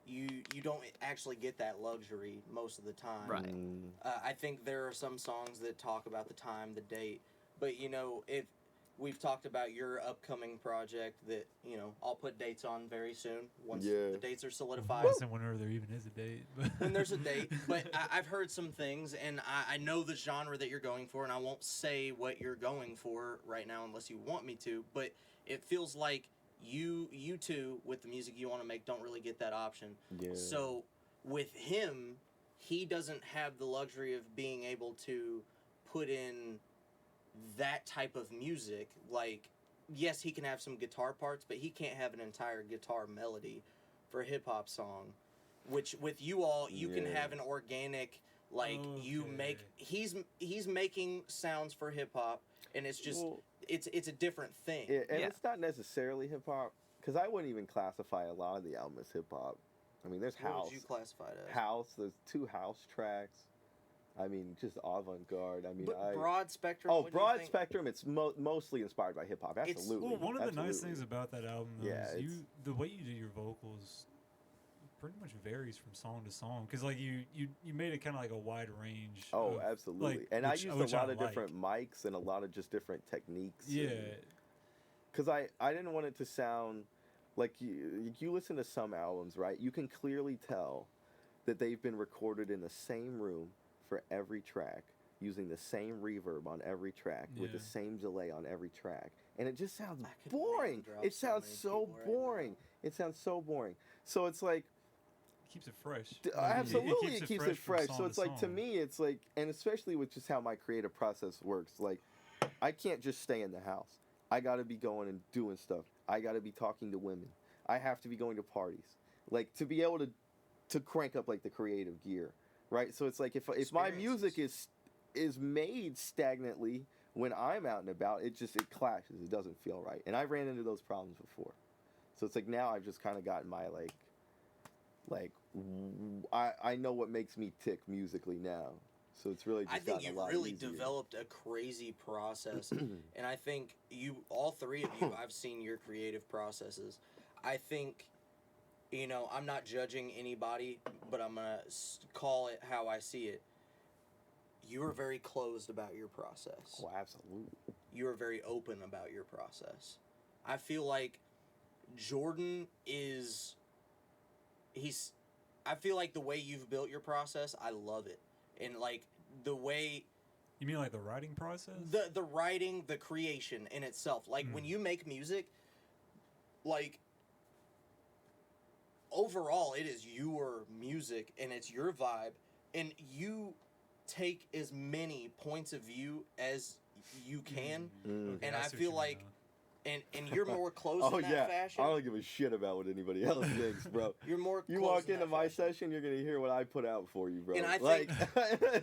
you don't actually get that luxury most of the time. Right. I think there are some songs that talk about the time, the date, but if we've talked about your upcoming project that I'll put dates on very soon once Yeah. the dates are solidified. Whenever there even is a date. When there's a date, but I've heard some things, and I know the genre that you're going for, and I won't say what you're going for right now unless you want me to, but it feels like you two, with the music you want to make, don't really get that option. Yeah. So with him, he doesn't have the luxury of being able to put in that type of music. Like, yes, he can have some guitar parts, but he can't have an entire guitar melody for a hip-hop song, which with you all, you can have an organic, like, you make, he's making sounds for hip-hop, and it's just, it's a different thing. Yeah, and it's not necessarily hip hop, because I wouldn't even classify a lot of the album as hip hop. I mean, there's What house. would you classify it as? House. There's 2 house tracks. I mean, just avant-garde. I mean, But broad spectrum. Oh, what do you broad think? spectrum. It's mostly inspired by hip hop. Absolutely. Well, one of the nice Absolutely. things about that album, though, Yeah, is the way you do your vocals pretty much varies from song to song. Because like you made it kind of like a wide range. Oh, of, absolutely. like, And I which- used which a lot I of like. different mics and a lot of just different techniques. Yeah. Because I didn't want it to sound like you listen to some albums, right? You can clearly tell that they've been recorded in the same room for every track, using the same reverb on every track, with the Yeah. same delay on every track. And it just sounds I could boring. name drop It so sounds many so people right boring. now. It sounds so boring. So it's like, Keeps it fresh. absolutely, it keeps it from fresh. song So it's to like, to song. me, it's like, and especially with just how my creative process works, like, I can't just stay in the house. I got to be going and doing stuff. I got to be talking to women. I have to be going to parties, like, to be able to crank up like the creative gear, right? So it's like if my music is made stagnantly when I'm out and about, it clashes. It doesn't feel right, and I've ran into those problems before. So it's like now I've just kind of gotten my I know what makes me tick musically now. So it's really just I think gotten you've a lot really easier. developed a crazy process, and I think all three of you, I've seen your creative processes. I think, I'm not judging anybody, but I'm gonna call it how I see it. You are very closed about your process. Oh, absolutely. You are very open about your process. I feel like Jordan I feel like the way you've built your process, I love it. And like the way You mean like the writing process? the writing, the creation in itself. Like when you make music, like overall it is your music and it's your vibe, and take as many points of view as you can, Okay, and I see what feel you like. mean now. And you're more close Oh in that yeah, fashion. I don't give a shit about what anybody else thinks, bro. You're more. You close walk in into that my fashion. session, you're gonna hear what I put out for you, bro. And I like, think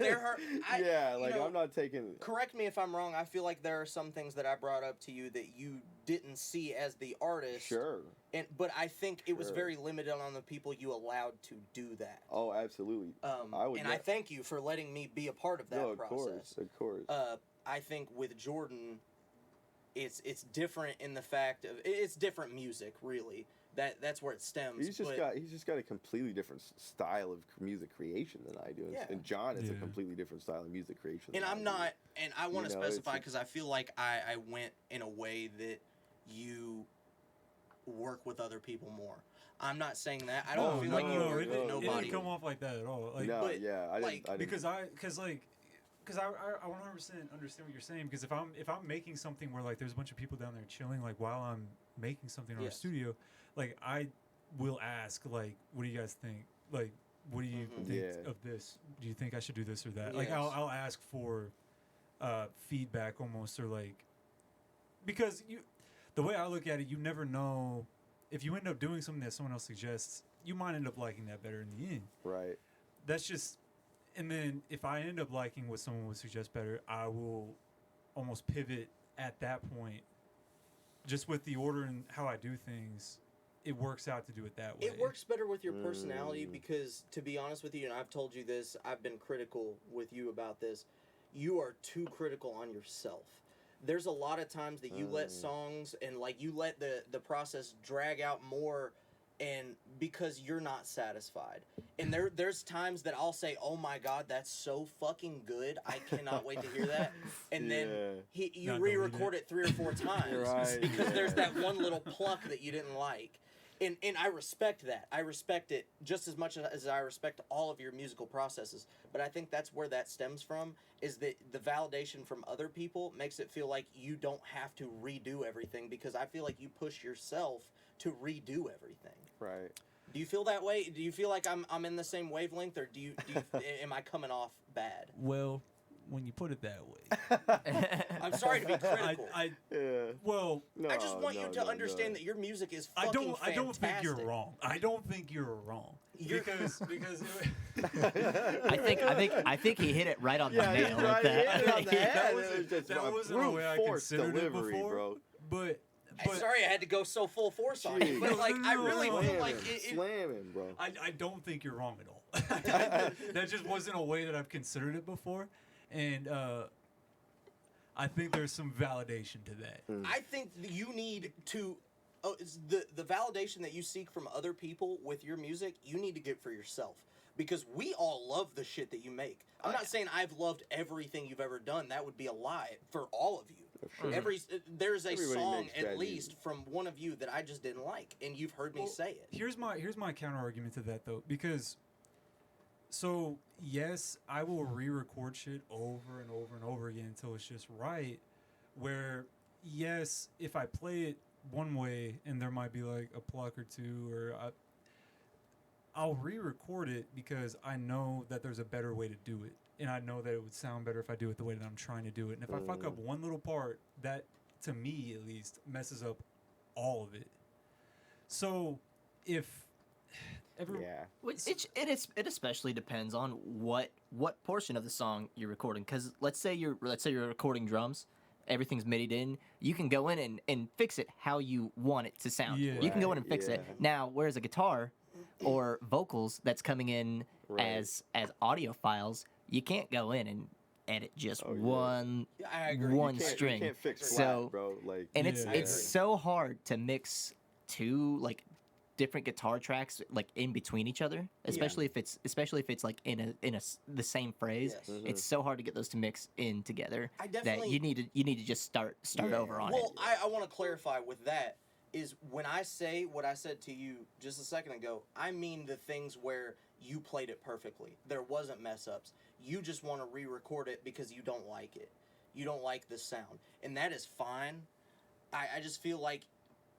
yeah, you like know, I'm not taking. Correct me if I'm wrong. I feel like there are some things that I brought up to you that you didn't see as the artist. Sure. But I think it was Sure. very limited on the people you allowed to do that. Oh, absolutely. I would. I thank you for letting me be a part of that No, of process. course, of course. I think with Jordan, it's different in the fact of it's different music, really. That's where it stems. He's just got a completely different style of music creation than I do, Yeah. and John is a Yeah. completely different style of music creation. And than I'm I do. not, and I want to You know, specify it's- because I feel like I went in a way that you work with other people more. I'm not saying that. I don't Oh, feel like you no, work with no, It nobody. didn't come off like that at all. Like, No, but, yeah, I like, didn't. because I 100% understand what you're saying, because if I'm making something where like there's a bunch of people down there chilling, like while I'm making something in our Yes. studio, like I will ask, like, what do you guys think? Like, what do you Mhm. think Yeah. of this? Do you think I should do this or that? Like Yes. I'll ask for feedback almost, or like, because the way I look at it, you never know if you end up doing something that someone else suggests, you might end up liking that better in the end. Right. That's just, and then if I end up liking what someone would suggest better, I will almost pivot at that point. Just with the order and how I do things, it works out to do it that way. It works better with your personality Mm. because, to be honest with you, and I've told you this, I've been critical with you about this, you are too critical on yourself. There's a lot of times that you let songs and like you let the process drag out more, and because you're not satisfied. And there's times that I'll say, "Oh my God, that's so fucking good! I cannot wait to hear that." And then you Not re-record it 3 or 4 times Right, because yeah. there's that one little pluck that you didn't like. And I respect that. I respect it just as much as I respect all of your musical processes. But I think that's where that stems from, is that the validation from other people makes it feel like you don't have to redo everything, because I feel like you push yourself to redo everything. Right. Do you feel that way? Do you feel like I'm in the same wavelength, or do you am I coming off bad? Well, when you put it that way. I'm sorry to be critical. Yeah. Well, No, I just want you no, to no, understand no. that your music is I fucking fantastic. don't think you're wrong. I don't think you're wrong. Because I think he hit it right on the Yeah, nail right, with that. hit it on the head. that It wasn't, was just that a wasn't the brute way I force considered it delivery, before. bro. But Sorry, I had to go so full force on you, Jeez. but like I No, really no, feel no. like Slamming, bro. I don't think you're wrong at all. That just wasn't a way that I've considered it before, and I think there's some validation to that. I think that you need to it's the validation that you seek from other people with your music, you need to get for yourself, because we all love the shit that you make. I'm not saying I've loved everything you've ever done. That would be a lie for all of you. There's a Everybody song makes at bad least music. from one of you that I just didn't like, and you've heard me say it. Here's my counter argument to that though, because so yes, I will re-record shit over and over and over again until it's just right. Where yes, if I play it one way and there might be like a pluck or two, or I'll re-record it because I know that there's a better way to do it, and I know that it would sound better if I do it the way that I'm trying to do it. And if I fuck up one little part, that to me at least messes up all of it. So if Yeah. It especially depends on what portion of the song you're recording. Because let's say you're recording drums, everything's midied in. You can go in and fix it how you want it to sound. Yeah. You can go in and fix it. Yeah. Now, whereas a guitar or vocals that's coming in Right. as audio files, you can't go in and edit just Oh, yeah. one I agree. one You can't- string. You can't fix flat, So- bro. Like, and it's Yeah. it's so hard to mix two like different guitar tracks like in between each other, especially if it's like in the same phrase. Yes. It's so hard to get those to mix in together I that definitely you need to just start Yeah. over on Well, it. I want to clarify with that is when I say what I said to you just a second ago, I mean the things where you played it perfectly. There wasn't mess ups. You just want to re-record it because you don't like it. You don't like the sound. And that is fine. I just feel like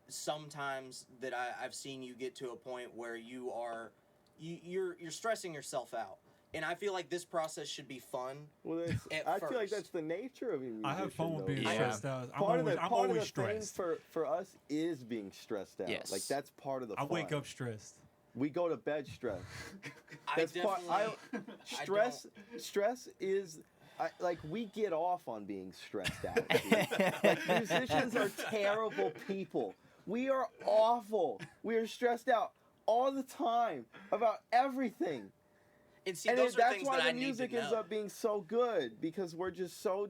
sometimes that I've seen you get to a point where you're stressing yourself out. And I feel like this process should be fun. Well, I feel like that's the nature of a musician. I have fun with being though. stressed out. I'm Part of the always thing stressed. for us is being stressed out. Yes. Like that's part of the I fun. wake up stressed. We go to bed stressed. I definitely. Stress is. Like we get off on being stressed out. Like musicians are terrible people. We are awful. We are stressed out all the time about everything. And see, And those are that's things why that the I need music to ends know. up being so good because we're just so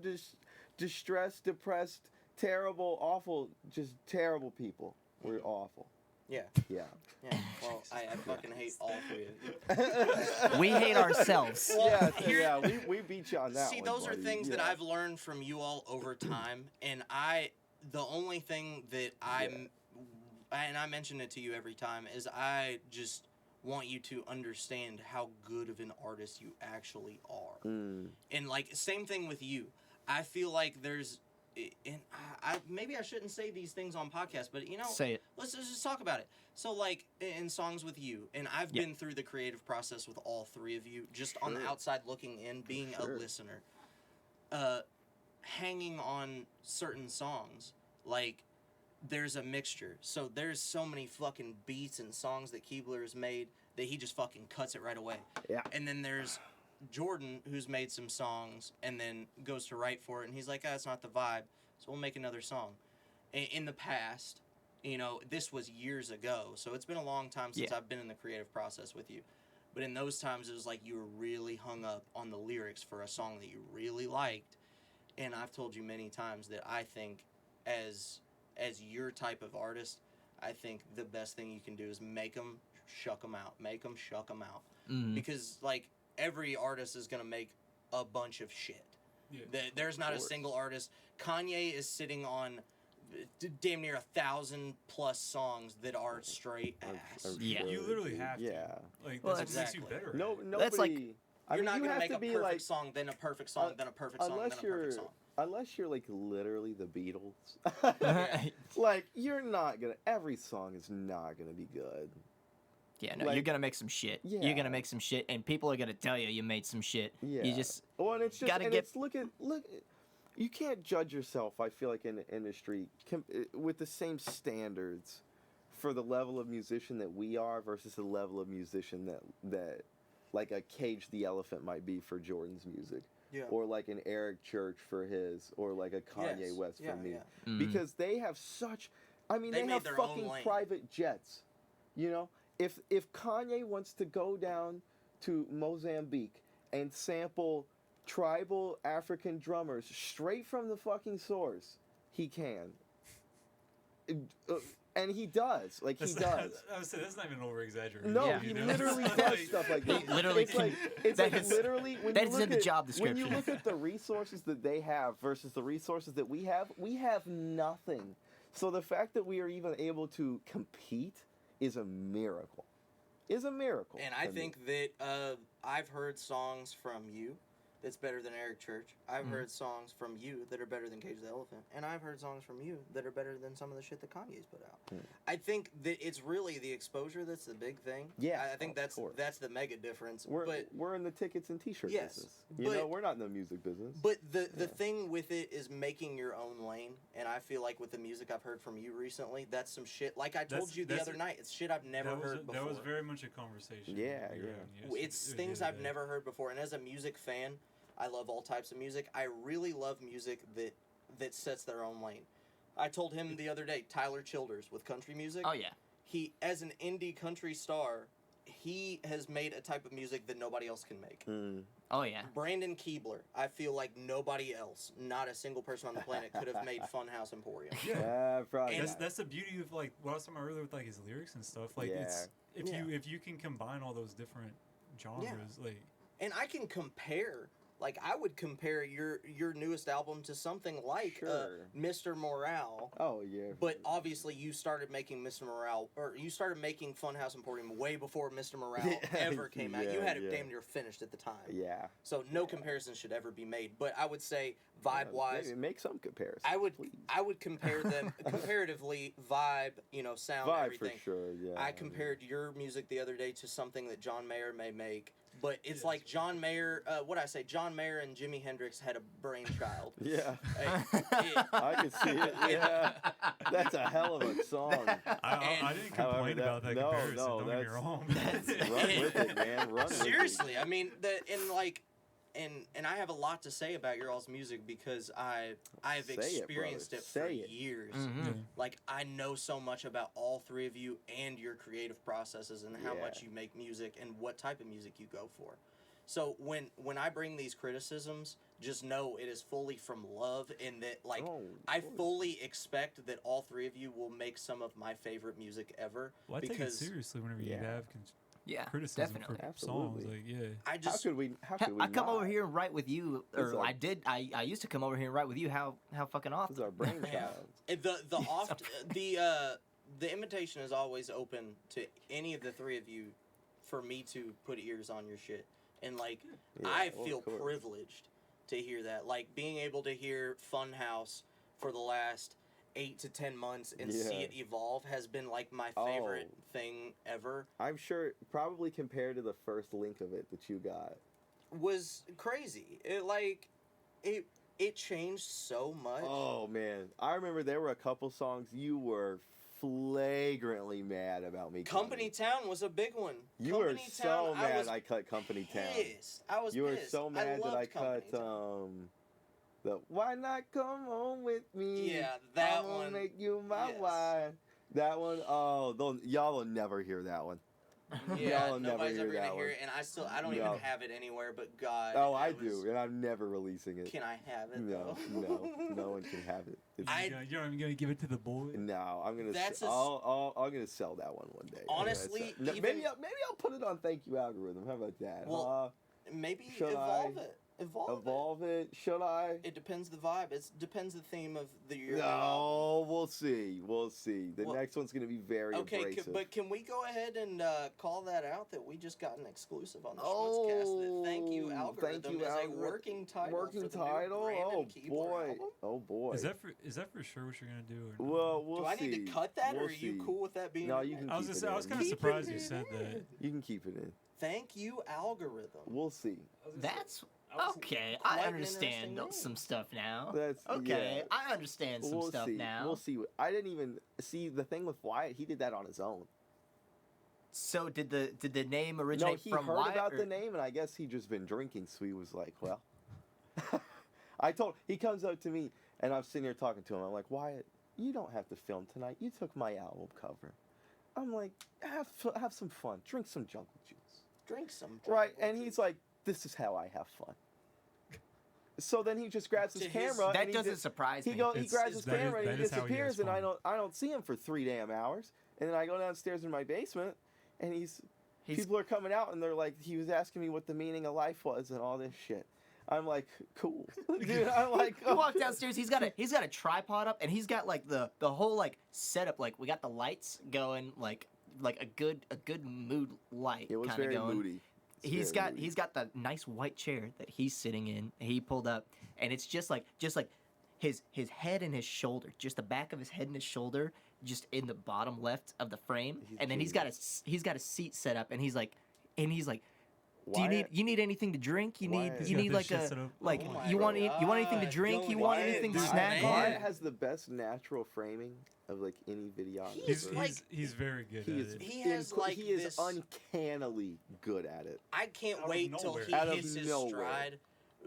distressed, depressed, terrible, awful, just terrible people. We're awful. Yeah. Yeah. Yeah. Well, I fucking hate all three of you. We hate ourselves. Well, Yeah, we beat you on that See, one, those are buddy. things that Yeah. I've learned from you all over time, and the only thing that and I mention it to you every time, is I just want you to understand how good of an artist you actually are. And like, same thing with you. I feel like there's, and maybe I shouldn't say these things on podcasts, but Say it. let's just talk about it. So like in songs with you, and I've been through the creative process with all three of you, just on the outside looking in, being a listener, hanging on certain songs, like there's a mixture. So there's so many fucking beats and songs that Keibler has made that he just fucking cuts it right away. Yeah. And then there's Jordan, who's made some songs and then goes to write for it, and he's like, it's not the vibe, so we'll make another song. In the past, this was years ago, so it's been a long time since I've been in the creative process with you. But in those times, it was like you were really hung up on the lyrics for a song that you really liked. And I've told you many times that I think as your type of artist, I think the best thing you can do is make them shuck them out. Make them shuck them out. Because, like, every artist is going to make a bunch of shit. Yeah. There's not a single artist. Kanye is sitting on damn near 1,000+ songs that are straight ass. Yeah. You literally have to. Yeah. Like, Well, that's what makes you exactly. better. Nobody. That's like- You're not you going to have make to a be perfect like, song, then a perfect song, then a perfect song, then a perfect song. Unless you're like literally the Beatles. Like you're not gonna. Every song is not gonna be good. Yeah, no, Like- you're gonna make some shit. Yeah. You're gonna make some shit, and people are gonna tell you made some shit. Yeah. You just Well, and it's just gotta and get- it's look. You can't judge yourself. I feel like in the industry with the same standards for the level of musician that we are versus the level of musician that like a Cage the Elephant might be for Jordan's music. Yeah. Or like an Eric Church for his, or like a Kanye West for me. Yeah. Because they have such, I mean, They they made have their own fucking lane. private jets. If Kanye wants to go down to Mozambique and sample tribal African drummers straight from the fucking source, he can. And he does. Like, he does. I would say that's not even over exaggerating. No, Yeah. he literally does stuff like that. He literally it's like, it's that like is- literally when that's you look in the at, job when you description. look at the resources that they have versus the resources that we have nothing. So the fact that we are even able to compete is a miracle. Is a miracle. And I to me. think that I've heard songs from you that's better than Eric Church. I've heard songs from you that are better than Cage the Elephant. And I've heard songs from you that are better than some of the shit that Kanye's put out. I think that it's really the exposure that's the big thing. Yeah, I think of course. that's the mega difference. We're in the tickets and t-shirt Yes, business. but- We're not in the music business. But the thing with it is making your own lane, and I feel like with the music I've heard from you recently, that's some shit. Like I told you the that's- other night, it's shit I've never heard before. That was very much a conversation. Yeah, we were yeah. having It's the things other I've day. never heard before, and as a music fan, I love all types of music. I really love music that sets their own lane. I told him the other day, Tyler Childers with country music. oh yeah, He, as an indie country star, he has made a type of music that nobody else can make. oh yeah. Brandon Keibler, I feel like nobody else, not a single person on the planet, could have made Funhouse Emporium. Probably And not. That's the beauty of like what I was talking about earlier with like his lyrics and stuff. Like it's Yeah. if you can combine all those different genres, like And I can compare, like I would compare your newest album to something like Sure. Mr. Morale. Oh yeah. But obviously, you started making Mr. Morale, or you started making Funhouse Emporium way before Mr. Morale ever came out. You Yeah, had it yeah. damn near finished at the time. Yeah. So no comparison should ever be made. But I would say, vibe-wise, Make some comparisons. I would compare them comparatively, vibe, sound, Vibe everything. for sure. Yeah. I compared your music the other day to something that John Mayer may make But it's like John Mayer. John Mayer and Jimi Hendrix had a brainchild. Yeah. It- I can see it. Yeah. That's a hell of a song. I didn't complain about that comparison. No, Don't get me wrong. Run with it, man. Run with it. Seriously, I mean, and I have a lot to say about your all's music because I've Say it, experienced brother. it for Say it. years. Mhm. Like I know so much about all three of you and your creative processes and how Yeah. much you make music and what type of music you go for. So when I bring these criticisms, just know it is fully from love and that like Oh, I of course. fully expect that all three of you will make some of my favorite music ever. Well, I take it because seriously whenever you Yeah. have Yeah, criticism definitely. for Absolutely. songs. Like, yeah. I How just could we? How could we? I come not? over here and write with you, It's or like- I did. I used to come over here and write with you. How fucking This is often? our brainchild. the invitation is always open to any of the three of you for me to put ears on your shit. And like Yeah, I well, of feel course. privileged to hear that. Like being able to hear Funhouse for the last 8 to 10 months and see Yeah. it evolve has been like my Oh. favorite thing ever. I'm sure, probably compared to the first link of it that you got. Was crazy. It changed so much. Oh man, I remember there were a couple songs you were flagrantly mad about me. Company Town was a big one. You were Company so Town, mad was I cut Company Town. pissed. I was You were pissed. so mad that I loved Company cut Town. the Why Not Come Home With Me? Yeah, that I'm one. gonna make you my Yes. wife. That one, y'all will never hear that one. Yeah, Y'all will never nobody's hear ever gonna that hear one. it, and I don't No. even have it anywhere. But God, Oh, I it was- do, and I'm never releasing it. Can I have it? No, though? no one can have it. It's, You're not even going to give it to the boy? no, I'm gonna. That's a- I'm gonna sell that one day. Honestly, No, even- maybe I'll put it on Thank You Algorithm. How about that? Well, Maybe Should evolve I it. Evolve, Evolve it? Should I? It depends the vibe. It depends the theme of the year. No, we'll see. We'll see. The Well, next one's gonna be very Okay, abrasive. but can we go ahead and call that out that we just got an exclusive on the SchmutzCast that Thank You Oh, Algorithm Thank You is a Algorithm. working title Working for the title? new Brandon Oh Keibler boy. album? Oh boy. Is that for sure what you're going to do? Or not? Well, we'll Do I see. need to cut that, We'll or are you see. cool with that being? No, in you there? can I was keep just, it I was in. kind of Keep surprised it you said in. that. You can keep it in. Thank You Algorithm. We'll see. That's I was- okay. quite I an understand interesting name. some stuff now. That's Okay, yeah. I understand some We'll stuff see. now. We'll see. I didn't even see the thing with Wyatt. He did that on his own. So did the name No, originate he from heard Wyatt, about or- the name, and I guess he just been drinking. So he was like, "Well," he comes up to me, and I'm sitting here talking to him. I'm like, "Wyatt, you don't have to film tonight. You took my album cover." I'm like, "Have some fun. Drink some jungle juice." Drink some. Right, jungle and juice. he's like, "This is how I have fun." So then he just grabs his To his- camera. That and doesn't surprise He me. goes. He It's- grabs his that is- camera and he that is how he has disappears, and fun. I don't see him for 3 damn hours. And then I go downstairs in my basement, and He's- people are coming out, and they're like, he was asking me what the meaning of life was and all this shit. I'm like, cool, dude. I'm like, He walked downstairs. He's got a tripod up, and he's got like the whole like setup. Like we got the lights going, like a good mood light It was kind of very going. moody. It's He's very got moody. he's got the nice white chair that he's sitting in. He pulled up, and it's just like his head and his shoulder, just the back of his head and his shoulder, just in the bottom left of the frame. He's And then he's got a seat set up, and he's like, do Wyatt- you need anything to drink? You need Wyatt- you got need this like shit a set up. like Oh my you want anything to God, drink? You going want in, anything to dude, snack on? Wyatt has the best natural framing of like any videographer. He's like- He's very good He at is it. He has, like, he is this- uncannily good at it. I can't Out of wait till nowhere. he Out of hits his nowhere. stride.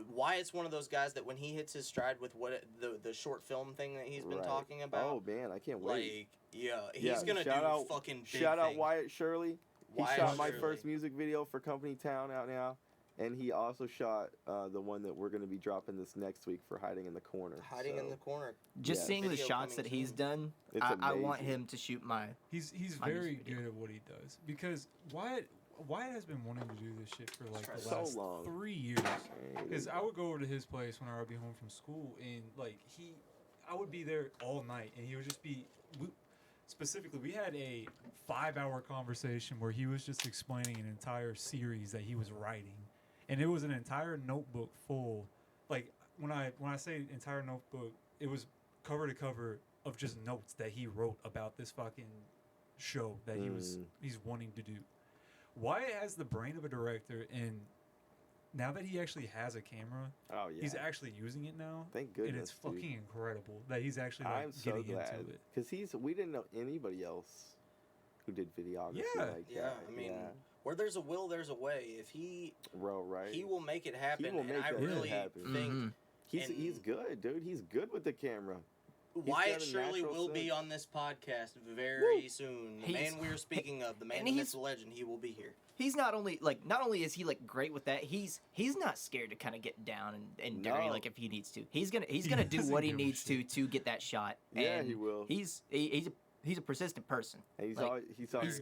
Wyatt's one of those guys that when he hits his stride with the short film thing that he's been Right. talking about, Oh man, I can't wait. like yeah, he's Yeah, gonna do shout out- fucking big Shout out things. Wyatt Shirley. He Wyatt shot my Shirley. first music video for Company Town out now, and he also shot the one that we're going to be dropping this next week for Hiding in the Corner. Hiding in the corner. Just Yeah. seeing the Video shots coming that he's soon. done, It's I want amazing. him to shoot my. He's My very music video. good at what he does because Wyatt has been wanting to do this shit for like the So last long. 3 years. Because I would go over to his place when I would be home from school, and like I would be there all night, and he would just be. Specifically, we had a 5-hour conversation where he was just explaining an entire series that he was writing, and it was an entire notebook full. Like when I say entire notebook, it was cover to cover of just notes that he wrote about this fucking show that he's wanting to do. Wyatt has the brain of a director, and now that he actually has a camera, he's actually using it now. Thank goodness, and it's dude. fucking incredible that he's actually I'm so getting glad into it. because we didn't know anybody else who did videography like that. I mean, where there's a will, there's a way. If he, right, he will make it happen. He will make and I that really happen. think he's good, dude. He's good with the camera. Wyatt Shirley will be on this podcast very soon. The man we are speaking of, the man, the myth, the legend, he will be here. He's not only is he like great with that, he's not scared to kind of get down and dirty like if he needs to. He's gonna do what he needs to get that shot. Yeah, and he will. He's a persistent person. He's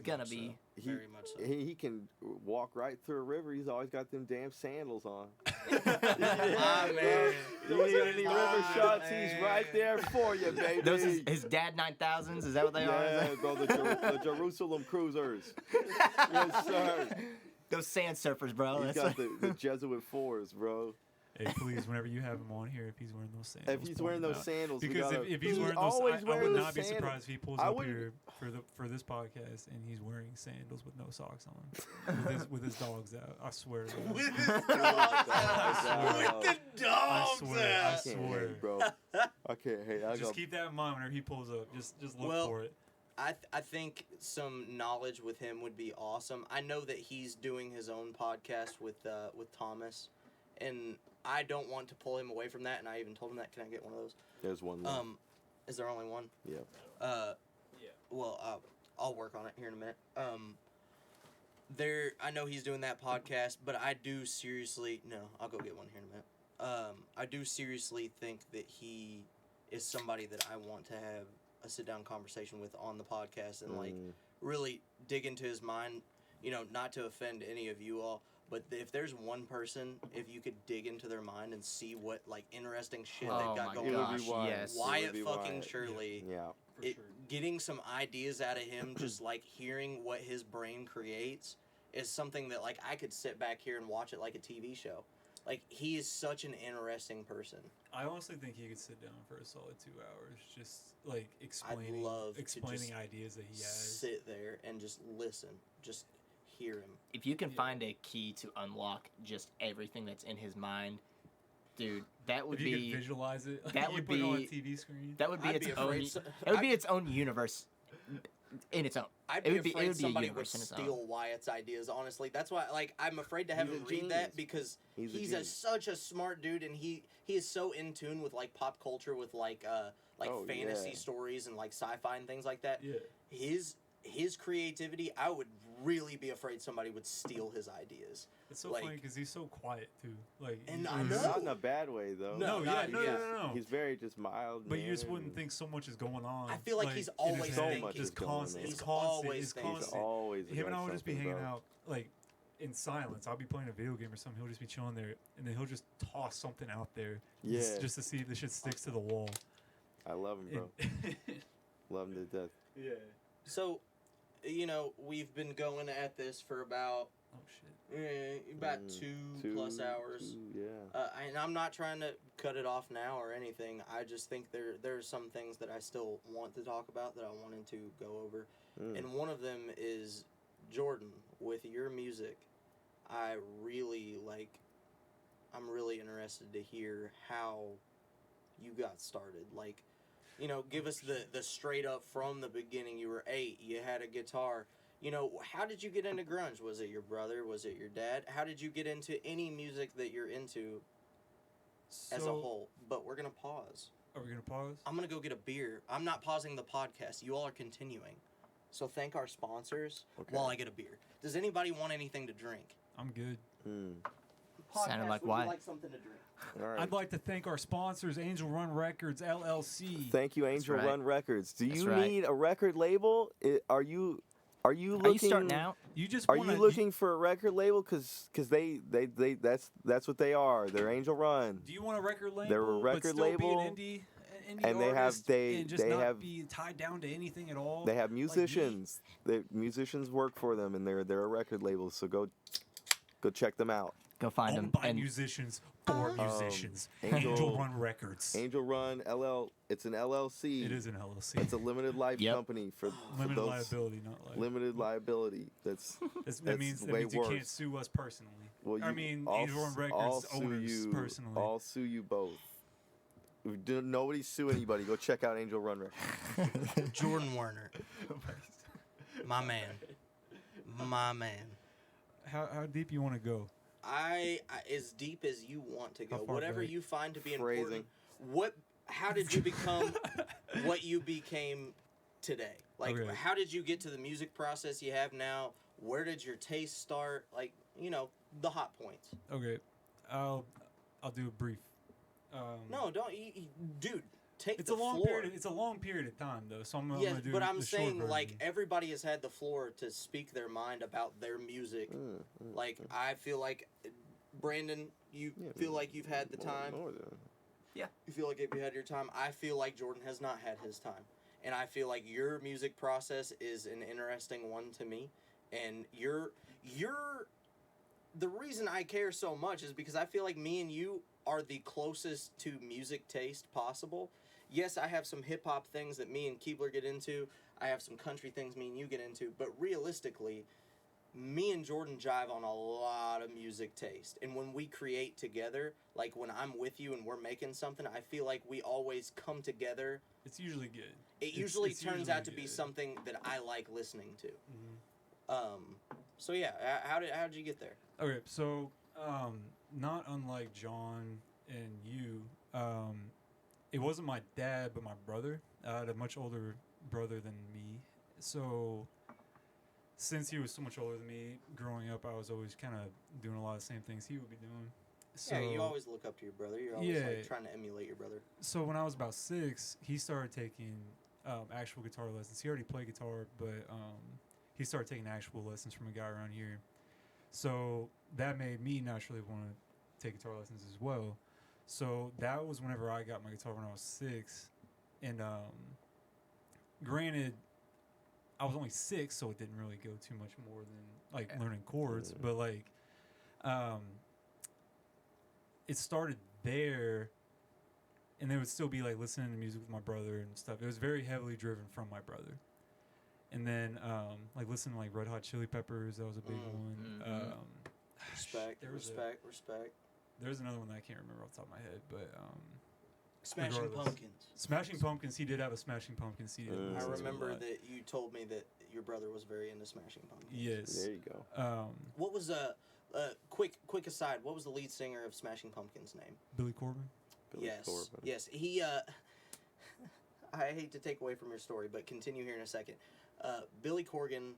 gonna be. Very much so. He can walk right through a river. He's always got them damn sandals on. Man. You need any river shots? He's right there for you, baby. Those his dad 9000s. Is that what they are? Yeah, bro. The Jerusalem Cruisers. Yes, sir. Those sand surfers, bro. He's got the Jesuit 4s, bro. Hey, please, whenever you have him on here, if he's wearing those sandals. If he's wearing those sandals, because if he's wearing those, I would not be surprised if he pulls up here for this podcast and he's wearing sandals with no socks on, with his dogs out. I swear to God. With his dogs out. With the dogs I swear, bro. Okay, hey, just keep that in mind whenever he pulls up. Just look for it. I think some knowledge with him would be awesome. I know that he's doing his own podcast with Thomas, and I don't want to pull him away from that. And I even told him that. Can I get one of those? There's one left. Is there only one? Yeah. Yeah. Well, I'll work on it here in a minute. I know he's doing that podcast, but I do seriously. No, I'll go get one here in a minute. I do seriously think that he is somebody that I want to have a sit-down conversation with on the podcast and like really dig into his mind. You know, not to offend any of you all, but if there's one person, if you could dig into their mind and see what like interesting shit they've got going on, Wyatt fucking Shirley, getting some ideas out of him, just like hearing what his brain creates, is something that like I could sit back here and watch it like a TV show. Like, he is such an interesting person. I honestly think he could sit down for a solid 2 hours, just like explaining ideas that he has. Sit there and just listen, just hear him. If you can find a key to unlock just everything that's in his mind, dude, that would be. If you could visualize it, that would be on a TV screen. That would be its own. It would be its own universe. In its own. I'd be afraid somebody would steal Wyatt's ideas, honestly. That's why, like, I'm afraid to have him read that because he's such a smart dude, and he is so in tune with, like, pop culture, with, like fantasy stories and, like, sci-fi and things like that. Yeah. His creativity, I would really be afraid somebody would steal his ideas. It's so funny because he's so quiet too. Like, and I know. Not in a bad way though. No. He's very just mild. But you just wouldn't think so much is going on. I feel like he's always thinking. Just constant. He's always thinking. He's always. Him and I would just be hanging out like in silence. I'll be playing a video game or something. He'll just be chilling there, and then he'll just toss something out there. Just to see if the shit sticks to the wall. I love him, bro. Love him to death. Yeah. So, you know, we've been going at this for about. Oh shit. About 2+ hours. And I'm not trying to cut it off now or anything. I just think there are some things that I still want to talk about that I wanted to go over. And one of them is, Jordan, with your music, I'm really interested to hear how you got started. Like, you know, give us the straight up from the beginning. You were 8, you had a guitar. You know, how did you get into grunge? Was it your brother? Was it your dad? How did you get into any music that you're into as a whole? But we're going to pause. Are we going to pause? I'm going to go get a beer. I'm not pausing the podcast. You all are continuing. So thank our sponsors while I get a beer. Does anybody want anything to drink? I'm good. Sounded like would why? you like something to drink? All right. I'd like to thank our sponsors, Angel Run Records, LLC. Thank you, Angel Run Records. Do you need a record label? Are you looking? Are you starting out? Are you looking for a record label? Because they that's what they are. They're Angel Run. Do you want a record label? They're a record label. Be an indie and they have be tied down to anything at all. They have musicians. Musicians work for them, and they're a record label. So go check them out. Go find them. Owned by musicians for musicians. Angel Run Records. Angel Run It's an LLC. It is an LLC. It's a limited life company for limited those liability, not life. limited liability. That means you can't sue us personally. Well, Angel Run Records owners personally. I'll sue you both. Nobody sue anybody. Go check out Angel Run Records. Jordan Wernert. My man. My man. How deep you want to go? I as deep as you want to go. How far Whatever back? you find to be Phrasing. important. How did you become what you became today? Like, Okay. how did you get to the music process you have now? Where did your taste start? Like, the hot points. Okay, I'll do a brief. No, don't, dude. Take It's the a long floor. period. It's a long period of time though, so I'm Yes, gonna do. but I'm the short saying like version. everybody has had the floor to speak their mind about their music. Like I feel like Brandon, you feel like you've had the time. You feel like if you had your time. I feel like Jordan has not had his time, and I feel like your music process is an interesting one to me. And you're the reason I care so much is because I feel like me and you are the closest to music taste possible. Yes, I have some hip-hop things that me and Keibler get into. I have some country things me and you get into. But realistically, me and Jordan jive on a lot of music taste. And when we create together, like when I'm with you and we're making something, I feel like we always come together. It's usually good. It usually it's turns usually out to be good. something that I like listening to. Mhm. So yeah, how did you get there? Okay, so not unlike John and you, it wasn't my dad, but my brother. I had a much older brother than me. So since he was so much older than me, growing up, I was always kind of doing a lot of the same things he would be doing. So, Yeah, you always look up to your brother. You're always like trying to emulate your brother. So when I was about 6, he started taking actual guitar lessons. He already played guitar, but he started taking actual lessons from a guy around here. So that made me naturally want to take guitar lessons as well. So that was whenever I got my guitar when I was 6. And granted, I was only 6, so it didn't really go too much more than like learning chords. But like, it started there, and they would still be like listening to music with my brother and stuff. It was very heavily driven from my brother. And then like listening to like Red Hot Chili Peppers, that was a big one. Respect. There's another one that I can't remember off the top of my head, but Smashing regardless. Pumpkins. Smashing Pumpkins. He did have a Smashing Pumpkins CD. I remember that you told me that your brother was very into Smashing Pumpkins. Yes. There you go. What was quick aside? What was the lead singer of Smashing Pumpkins' name? Billy Corbin. Billy Corbin. Yes. He. I hate to take away from your story, but continue here in a second. Billy Corgan.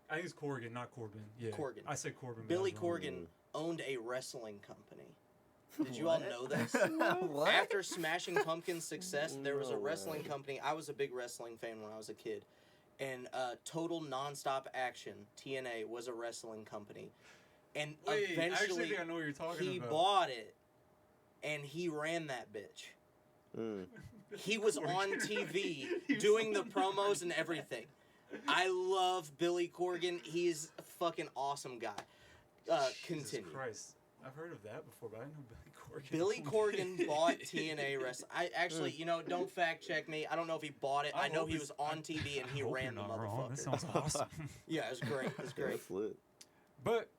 I think it's Corgan, not Corbin. Yeah. Corgan. I said Corbin. Billy but I was wrong. Corgan owned a wrestling company. Did you all know this? What? After Smashing Pumpkins' success, there was a wrestling company. I was a big wrestling fan when I was a kid. And Total Nonstop Action, TNA, was a wrestling company. And Wait, I actually eventually, think I know what you're talking he about. bought it, and he ran that bitch. He was on TV doing the promos and everything. I love Billy Corgan. He's a fucking awesome guy. Continue. Jesus Christ. I've heard of that before, but I didn't know Billy Corgan. Billy Corgan bought TNA Wrestling. I actually, don't fact check me. I don't know if he bought it. I know he was on TV and he ran the motherfucker. That sounds awesome. Yeah, it's great. It's great. That's lit. But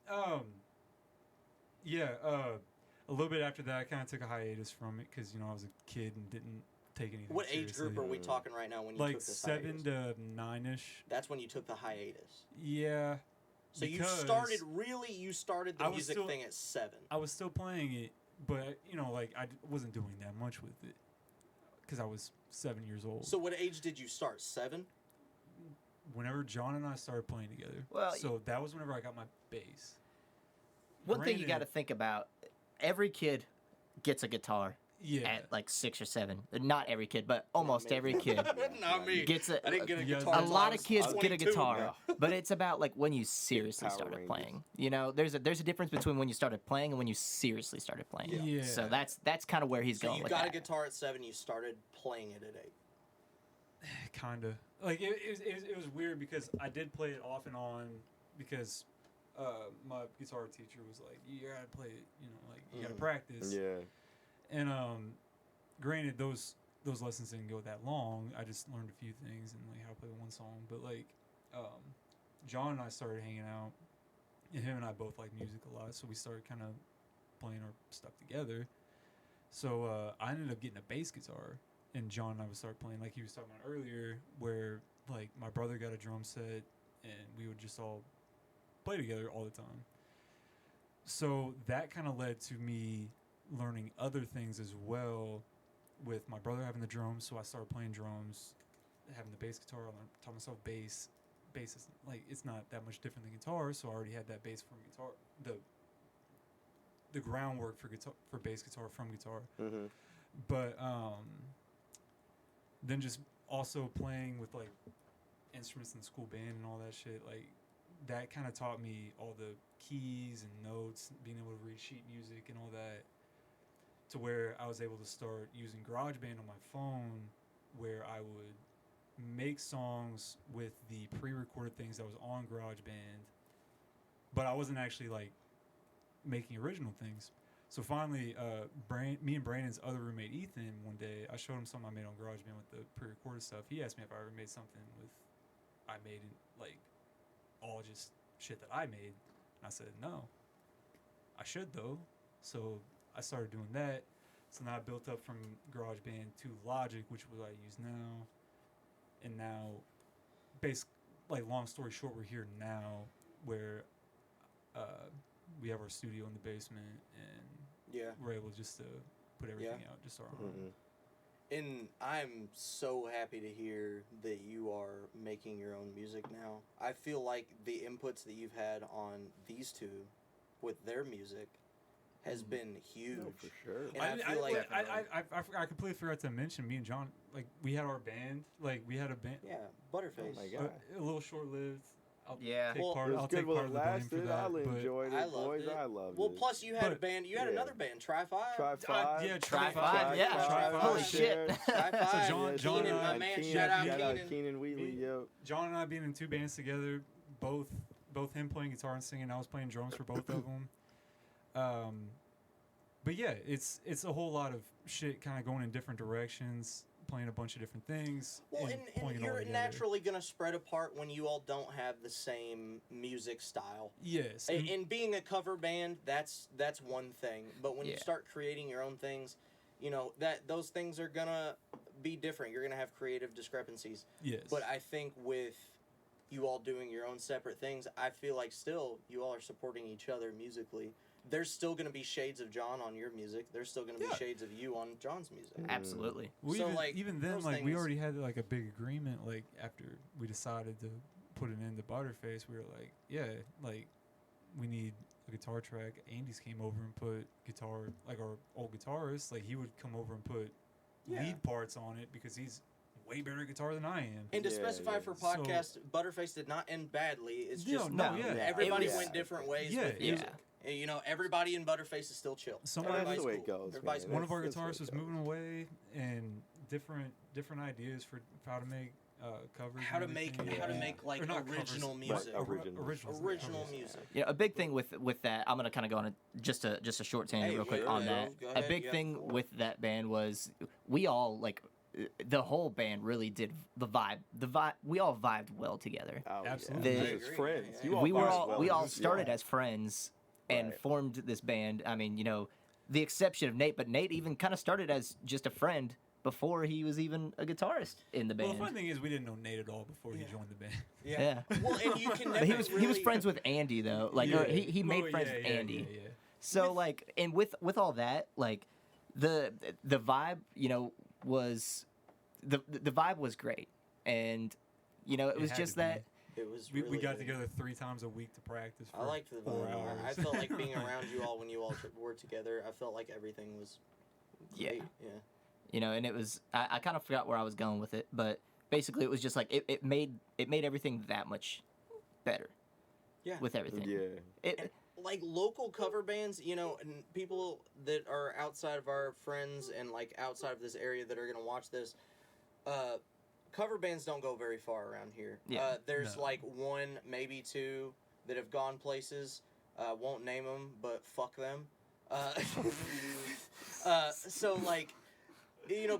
yeah, a little bit after that, I kind of took a hiatus from it because I was a kid and didn't take anything. What age seriously. group are we talking right now when you Like took this 7 hiatus? to 9ish. That's when you took the hiatus. Yeah. So you because started the I was music still- thing at 7. I was still playing it, but like I wasn't doing that much with it because I was 7 years old. So what age did you start? 7? Whenever John and I started playing together, Well, so that was whenever I got my bass. One thing you Granted- got to think about: every kid gets a guitar Yeah. at like 6 or 7. Not every kid, but almost me. every kid Not me. gets a. I didn't get a Yeah, guitar. A until lot I of was kids get a 22. guitar, but it's about like when you seriously Power started Rangers. playing. There's a difference between when you started playing and when you seriously started playing. Yeah. So that's kind of where he's So going you with got that. a guitar at 7. You started playing it at 8. Kinda. Like it was weird because I did play it off and on because my guitar teacher was like, you gotta play it, you know, like you gotta Mhm. practice. Yeah. And granted, those lessons didn't go that long. I just learned a few things and like how to play one song. But like, John and I started hanging out, and him and I both like music a lot, so we started kind of playing our stuff together. So I ended up getting a bass guitar, and John and I would start playing like he was talking about earlier, where like my brother got a drum set, and we would just all play together all the time. So that kind of led to me learning other things as well, with my brother having the drums, so I started playing drums, having the bass guitar, I taught myself bass. Bass is like, it's not that much different than guitar, so I already had that bass from guitar, the groundwork for guitar, for bass guitar from guitar. Mm-hmm. But then just also playing with like instruments in the school band and all that shit, like that kind of taught me all the keys and notes, being able to read sheet music and all that, to where I was able to start using GarageBand on my phone, where I would make songs with the pre-recorded things that was on GarageBand, but I wasn't actually like making original things. So finally, me and Brandon's other roommate Ethan, one day I showed him something I made on GarageBand with the pre-recorded stuff. He asked me if I ever made something with I made in, like all just shit that I made, and I said no. I should though. So I started doing that. So now I built up from GarageBand to Logic, which is what I use now. And now, like long story short, we're here now, where we have our studio in the basement, and we're able just to put everything out just our own. Mm-hmm. And I'm so happy to hear that you are making your own music now. I feel like the inputs that you've had on these two with their music has been huge. No, for sure. And I feel like I completely forgot to mention, me and John, like we had our band, like we had a band. yeah, Butterface. Oh my God. A little short-lived. I'll Yeah. take Well, part, It was I'll good take while part it of the blame lasted. for that. I but enjoyed it, I loved boys. it. I loved Well, it. plus you had a But- band. You had yeah. another band, Try Five. Try Five. yeah, Try Five, Five, yeah. Try Five. Holy shit. Try Five. So John Keenan, and my I- man, Keenan, shout out shout out Keenan. Keenan Wheatley, Me- yo. John and I being in two bands together, both him playing guitar and singing, I was playing drums for both of them. But yeah, it's a whole lot of shit kind of going in different directions, playing a bunch of different things, Well, and pulling and it all you're together. naturally going to spread apart when you all don't have the same music style. Yes. And being a cover band, that's one thing. But when you Yeah. start creating your own things, you know, that those things are going to be different. You're going to have creative discrepancies. yes. But I think with you all doing your own separate things, I feel like still you all are supporting each other musically. There's still going to be shades of John on your music. There's still going to be Yeah. shades of you on John's music. Absolutely. Well, So, even, like, even then, those like we things- already had like a big agreement. Like after we decided to put it into Butterface, we were like, yeah, like we need a guitar track. Andy's came over and put guitar, like our old guitarist, like he would come over and put Yeah. lead parts on it because he's way better at guitar than I am. And to Yeah, specify yeah. for So- podcast, Butterface did not end badly. It's No, just no, no, yeah. everybody It was- went different ways Yeah, with it was- music. And, you know, everybody in Butterface is still chill. Somebody- That's Everybody's the way it cool. goes, Everybody's man. One of our That's the way guitarists it was goes. moving away, and different ideas for how to make covers. How and to make everything. how to Yeah. make like Or not covers, original but music. originals. Original covers. music. You know, a big thing with that, I'm gonna kind of go on just a short tangent Hey, real quick sure, on go that. ahead, A you big have thing the floor. with that band was we all like the whole band really did the vibe. We all vibed well together. Oh, Absolutely. Yeah. The- Just I as agree, friends. yeah, You yeah. all we were vibed all well we as all well. started as friends and Right. formed this band. I mean, you know, the exception of Nate, but Nate even kind of started as just a friend before he was even a guitarist in the Well, band. the funny thing is, we didn't know Nate at all before he Yeah. joined the band. Yeah. Well, and you can never But he was really, friends with Andy though. Like or he made Oh, friends yeah, with yeah, Andy. Yeah, yeah. So like, and with all that, like, the vibe, you know, was the vibe was great, and you know, it was had just to be. that. It was We really got good. together 3 times a week to practice for I liked the 4 vibe. hours. I felt like being around you all when you all were together. I felt like everything was great. Yeah. You know, and it was I kind of forgot where I was going with it, but basically it was just like it made everything that much better. Yeah. With everything. Yeah. It, Like local cover bands, you know, and people that are outside of our friends and like outside of this area that are gonna watch this, cover bands don't go very far around here. Yeah. There's No. like one, maybe two, that have gone places. Won't name them, but fuck them. So like,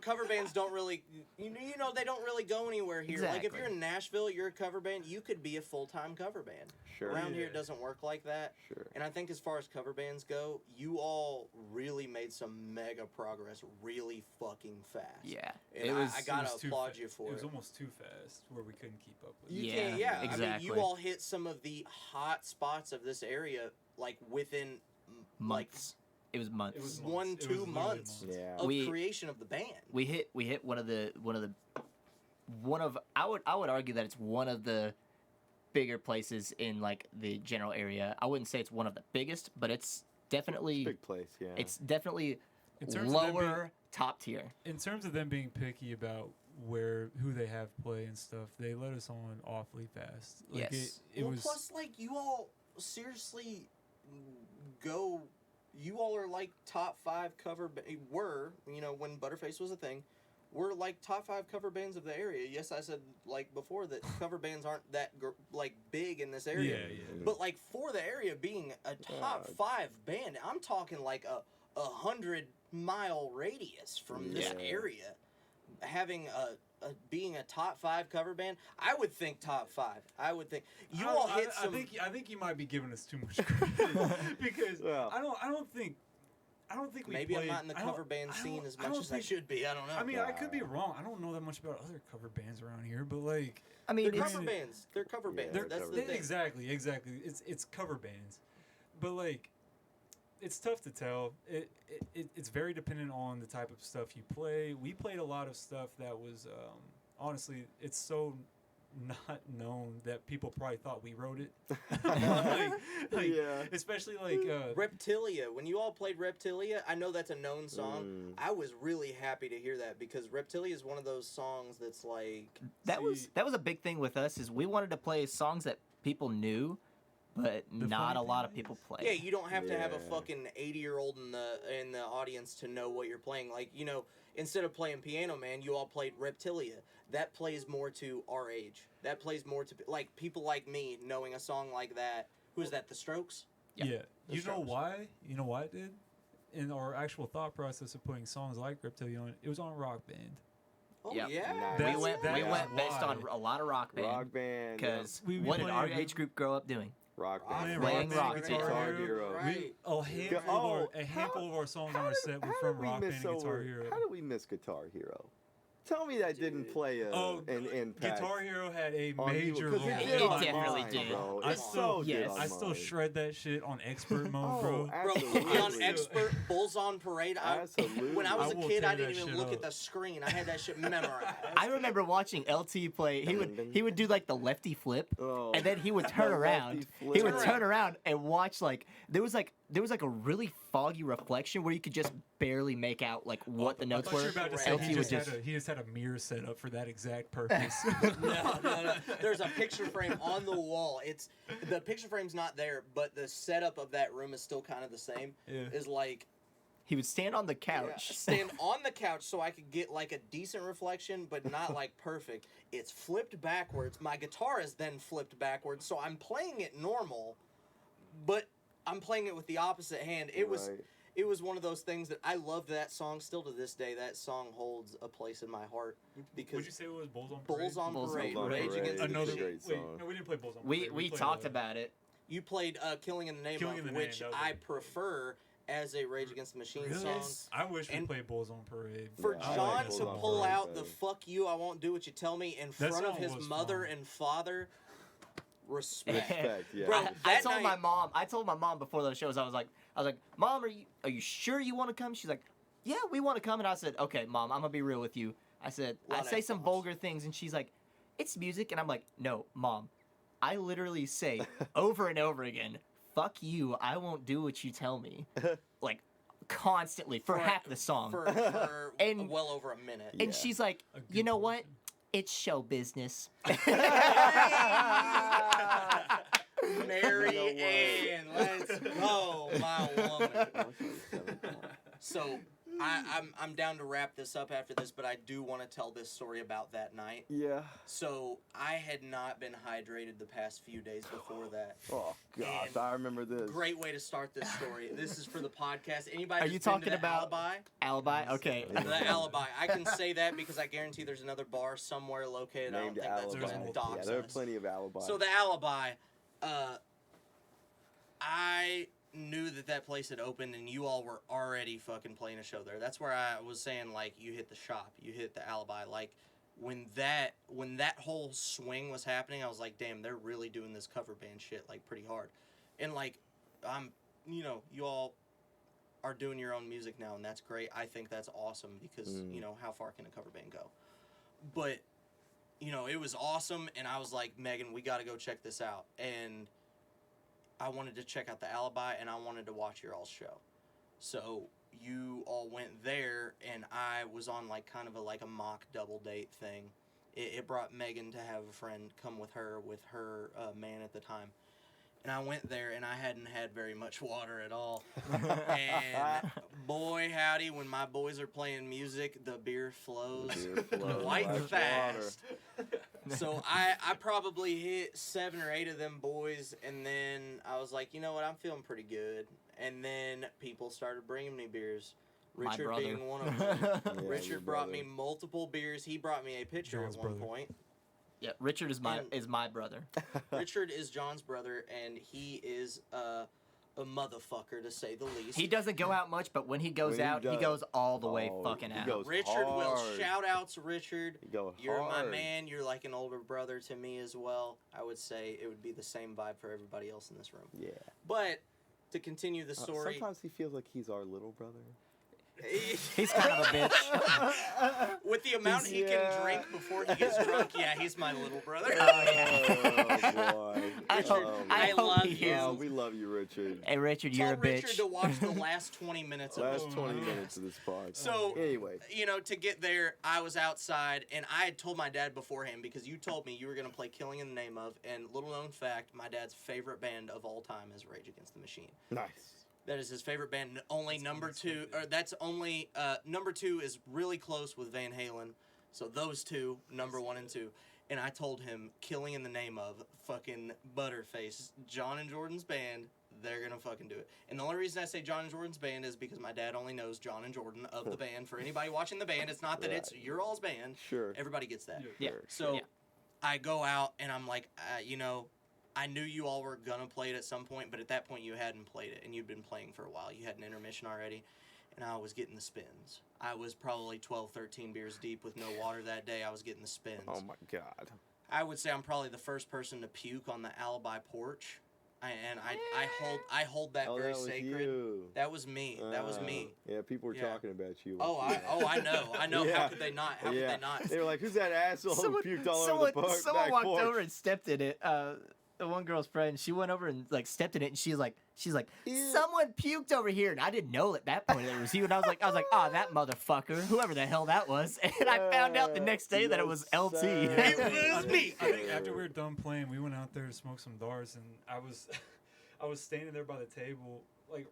cover bands don't really, they don't really go anywhere here. Like if Exactly. you're in Nashville, you're a cover band, you could be a full-time cover band. Sure. Around here, it doesn't work like that. Sure. And I think as far as cover bands go, you all really made some mega progress really fucking fast. Yeah. And It was. I gotta It was too applaud fa- you for it. It was almost too fast, where we couldn't keep up with. You it. can't, Yeah, I mean, exactly. you all hit some of the hot spots of this area, like within months. It was months. It was Like months. It was 1-2 literally months months. Yeah. of We- creation of the band. we hit one of I would argue that it's one of the bigger places in like the general area. I wouldn't say it's one of the biggest, but it's definitely Big place, yeah. it's definitely In terms of them lower top tier. In terms of them being picky about who they have play and stuff, they let us on awfully fast. Like Yes. it was. Plus, like, you all seriously you all are like top 5 cover were, when Butterface was a thing, we're like top 5 cover bands of the area. Yes, I said like before that cover bands aren't that big in this area. Yeah. But like for the area being a top 5 band, I'm talking like a 100-mile radius from this Yeah. area. Having being a top 5 cover band, I would think top 5. I would think you all hit some. I think you might be giving us too much credit because Well, I don't think we Maybe played, I'm not in the I don't- cover band I scene don't- as I much don't as I think- should be. I don't know. I mean, I could be wrong. I don't know that much about other cover bands around here, but like I mean, they're it's, cover bands. They're cover Yeah, bands. they're That's cover the bands. thing. exactly. It's cover bands, but like it's tough to tell. It's very dependent on the type of stuff you play. We played a lot of stuff that was honestly, it's so not known that people probably thought we wrote it. Yeah. Especially like Reptilia. When you all played Reptilia, I know that's a known song. Mm. I was really happy to hear that because Reptilia is one of those songs that's like that was a big thing with us is we wanted to play songs that people knew, but The not funny a lot thing of people play. yeah, you don't have to have a Yeah. fucking 80-year-old in the audience to know what you're playing. Like, instead of playing Piano Man, you all played Reptilia. That plays more to our age. That plays more to like people like me knowing a song like that. Who's that? The Strokes? Yeah. yeah. The You know Strokes. why? You know why it did? In our actual thought process of putting songs like Reptilia on it was on Rock Band. Oh Yep. yeah. Nice. That's- we went that's based on why. a lot of rock band. Rock band. Because We what did played- our age group grow up doing? Rock Rock band. Playing rock band. Guitar Hero. Right. A handful of our songs on our set were from Rock Band and Guitar Hero. How did we miss Guitar Hero? Tell me that didn't play an impact. Guitar Hero had a on you, major 'cause role. it It did on definitely mine, did. Bro. I It still- so did yes. on I still mine. shred that shit on expert mode, bro. Bro, Absolutely. on Expert Bulls on Parade. Absolutely. When I was I a will kid, tear I didn't that even shit look up. at the screen. I had that shit memorized. I remember watching LT play. He would do like the lefty flip, Oh, and then he would turn the around. lefty He flip. would turn around and watch like there was like a really foggy reflection where you could just barely make out like what the I notes thought you were. were about to say LT he would just had a mirror set up for that exact purpose. No. There's a picture frame on the wall. The picture frame's not there, but the setup of that room is still kind of the same. Yeah. Is like He would stand on the couch. stand on the couch so I could get like a decent reflection, but not like perfect. It's flipped backwards. My guitar is then flipped backwards, so I'm playing it normal, but I'm playing it with the opposite hand. It was. Right. It was one of those things that I loved that song. Still to this day, that song holds a place in my heart because Would you say it was Bulls on Parade? Bulls on Bulls on Parade, Parade. Rage Against the Another Machine. Great wait, song. no, we didn't play Bulls on Parade. We played, talked about it. You played "Killing in the Name Killing of," in the Name, which that was I it. prefer as a Rage Against the Machine Really? song. I wish we And played Bulls on Parade. For Yeah, I John like to Bulls on pull Parade out the better. "fuck you, I won't do what you tell me" in That front of song his was mother fun. and father, respect. Respect, yeah. Bro, I that told my night- mom. I told my mom before those shows. I was like, Mom, are you sure you want to come? She's like, yeah, we want to come. And I said, okay, Mom, I'm gonna be real with you. I said, I Lot of say some F-bombs. vulgar things, and she's like, it's music, and I'm like, no, Mom, I literally say over and over again, fuck you, I won't do what you tell me, like constantly for half the song. for And- well over a minute. And Yeah. she's like, A good you know what? portion. It's show business. Mary You know what? Ann, let's go, my woman. So, I'm down to wrap this up after this, but I do want to tell this story about that night. Yeah. So I had not been hydrated the past few days before that. Oh gosh, And I remember this. Great way to start this story. This is for the podcast. Anybody? Are that's you been to talking the about Alibi? Alibi? Okay. The Alibi. I can say that because I guarantee there's another bar somewhere located. I don't Named think that's Alibi. going to Yeah, dox Yeah, there are us. plenty of alibis. So the Alibi, I knew that place had opened and you all were already fucking playing a show there. That's where I was saying, like, you hit the shop, you hit the Alibi. Like, when that whole swing was happening, I was like, damn, they're really doing this cover band shit, like, pretty hard. And, like, you all are doing your own music now, and that's great. I think that's awesome because, how far can a cover band go? But, it was awesome, and I was like, Megan, we got to go check this out. And I wanted to check out the Alibi, and I wanted to watch your all's show. So you all went there, and I was on like kind of a mock double date thing. It brought Megan to have a friend come with her man at the time. And I went there, and I hadn't had very much water at all. And boy, howdy, when my boys are playing music, the beer flows quite like fast. So I probably hit 7 or 8 of them boys, and then I was like, you know what, I'm feeling pretty good. And then people started bringing me beers. My Richard brother. being one of them. Yeah, your Richard brought me brother. multiple beers. He brought me a pitcher John's at one brother. point. Yeah, Richard is my brother. Richard is John's brother, and he is a motherfucker, to say the least. He doesn't go out much, but when he goes When he out, he does- goes all the way Oh, fucking he out. goes Richard Will. hard. Shout outs, Richard. You go You're my hard. man. You're like an older brother to me as well. I would say it would be the same vibe for everybody else in this room. Yeah. But to continue the story, Sometimes he feels like he's our little brother. He's kind of a bitch. with the amount he Yeah. can drink before he gets drunk, yeah, he's my little brother. Oh, yeah. Oh boy. I Richard, hope, I hope love he you. hears Oh, this. we love you, Richard. Hey, Richard, Tell you're a Richard bitch. to watch the last 20 minutes of Last this 20 podcast. minutes of this pod. So, Anyway. to get there, I was outside, and I had told my dad beforehand because you told me you were going to play Killing in the Name of, and little known fact, my dad's favorite band of all time is Rage Against the Machine. Nice. That is his favorite band. Only That's number 2, unexpected. or that's only, number 2 is really close with Van Halen. So those two, number 1 and 2. And I told him, Killing in the Name of, fucking Butterface, John and Jordan's band, they're gonna fucking do it. And the only reason I say John and Jordan's band is because my dad only knows John and Jordan of the band. For anybody watching the band, it's not that it's Right. your all's band. Sure. Everybody gets that. Yeah. Sure. So Yeah. I go out and I'm like, I knew you all were gonna play it at some point, but at that point you hadn't played it and you'd been playing for a while. You had an intermission already, and I was getting the spins. I was probably 12, 13 beers deep with no water that day. I was getting the spins. Oh my God. I would say I'm probably the first person to puke on the Alibi porch, I hold that Oh, very that was sacred. you. That was me. That was me. Yeah, people were Yeah. talking about you. I know. Yeah. How could they not? How could they not? They were like, "Who's that asshole who puked all over the park?" someone back walked porch? over and stepped in it. The one girl's friend, she went over and like stepped in it, and she's like, Ew. someone puked over here, and I didn't know at that point that it was you, and I was like, oh, that motherfucker, whoever the hell that was, and I found out the next day that it was LT. It was me. I think after we were done playing, we went out there to smoke some darts, and I was standing there by the table, like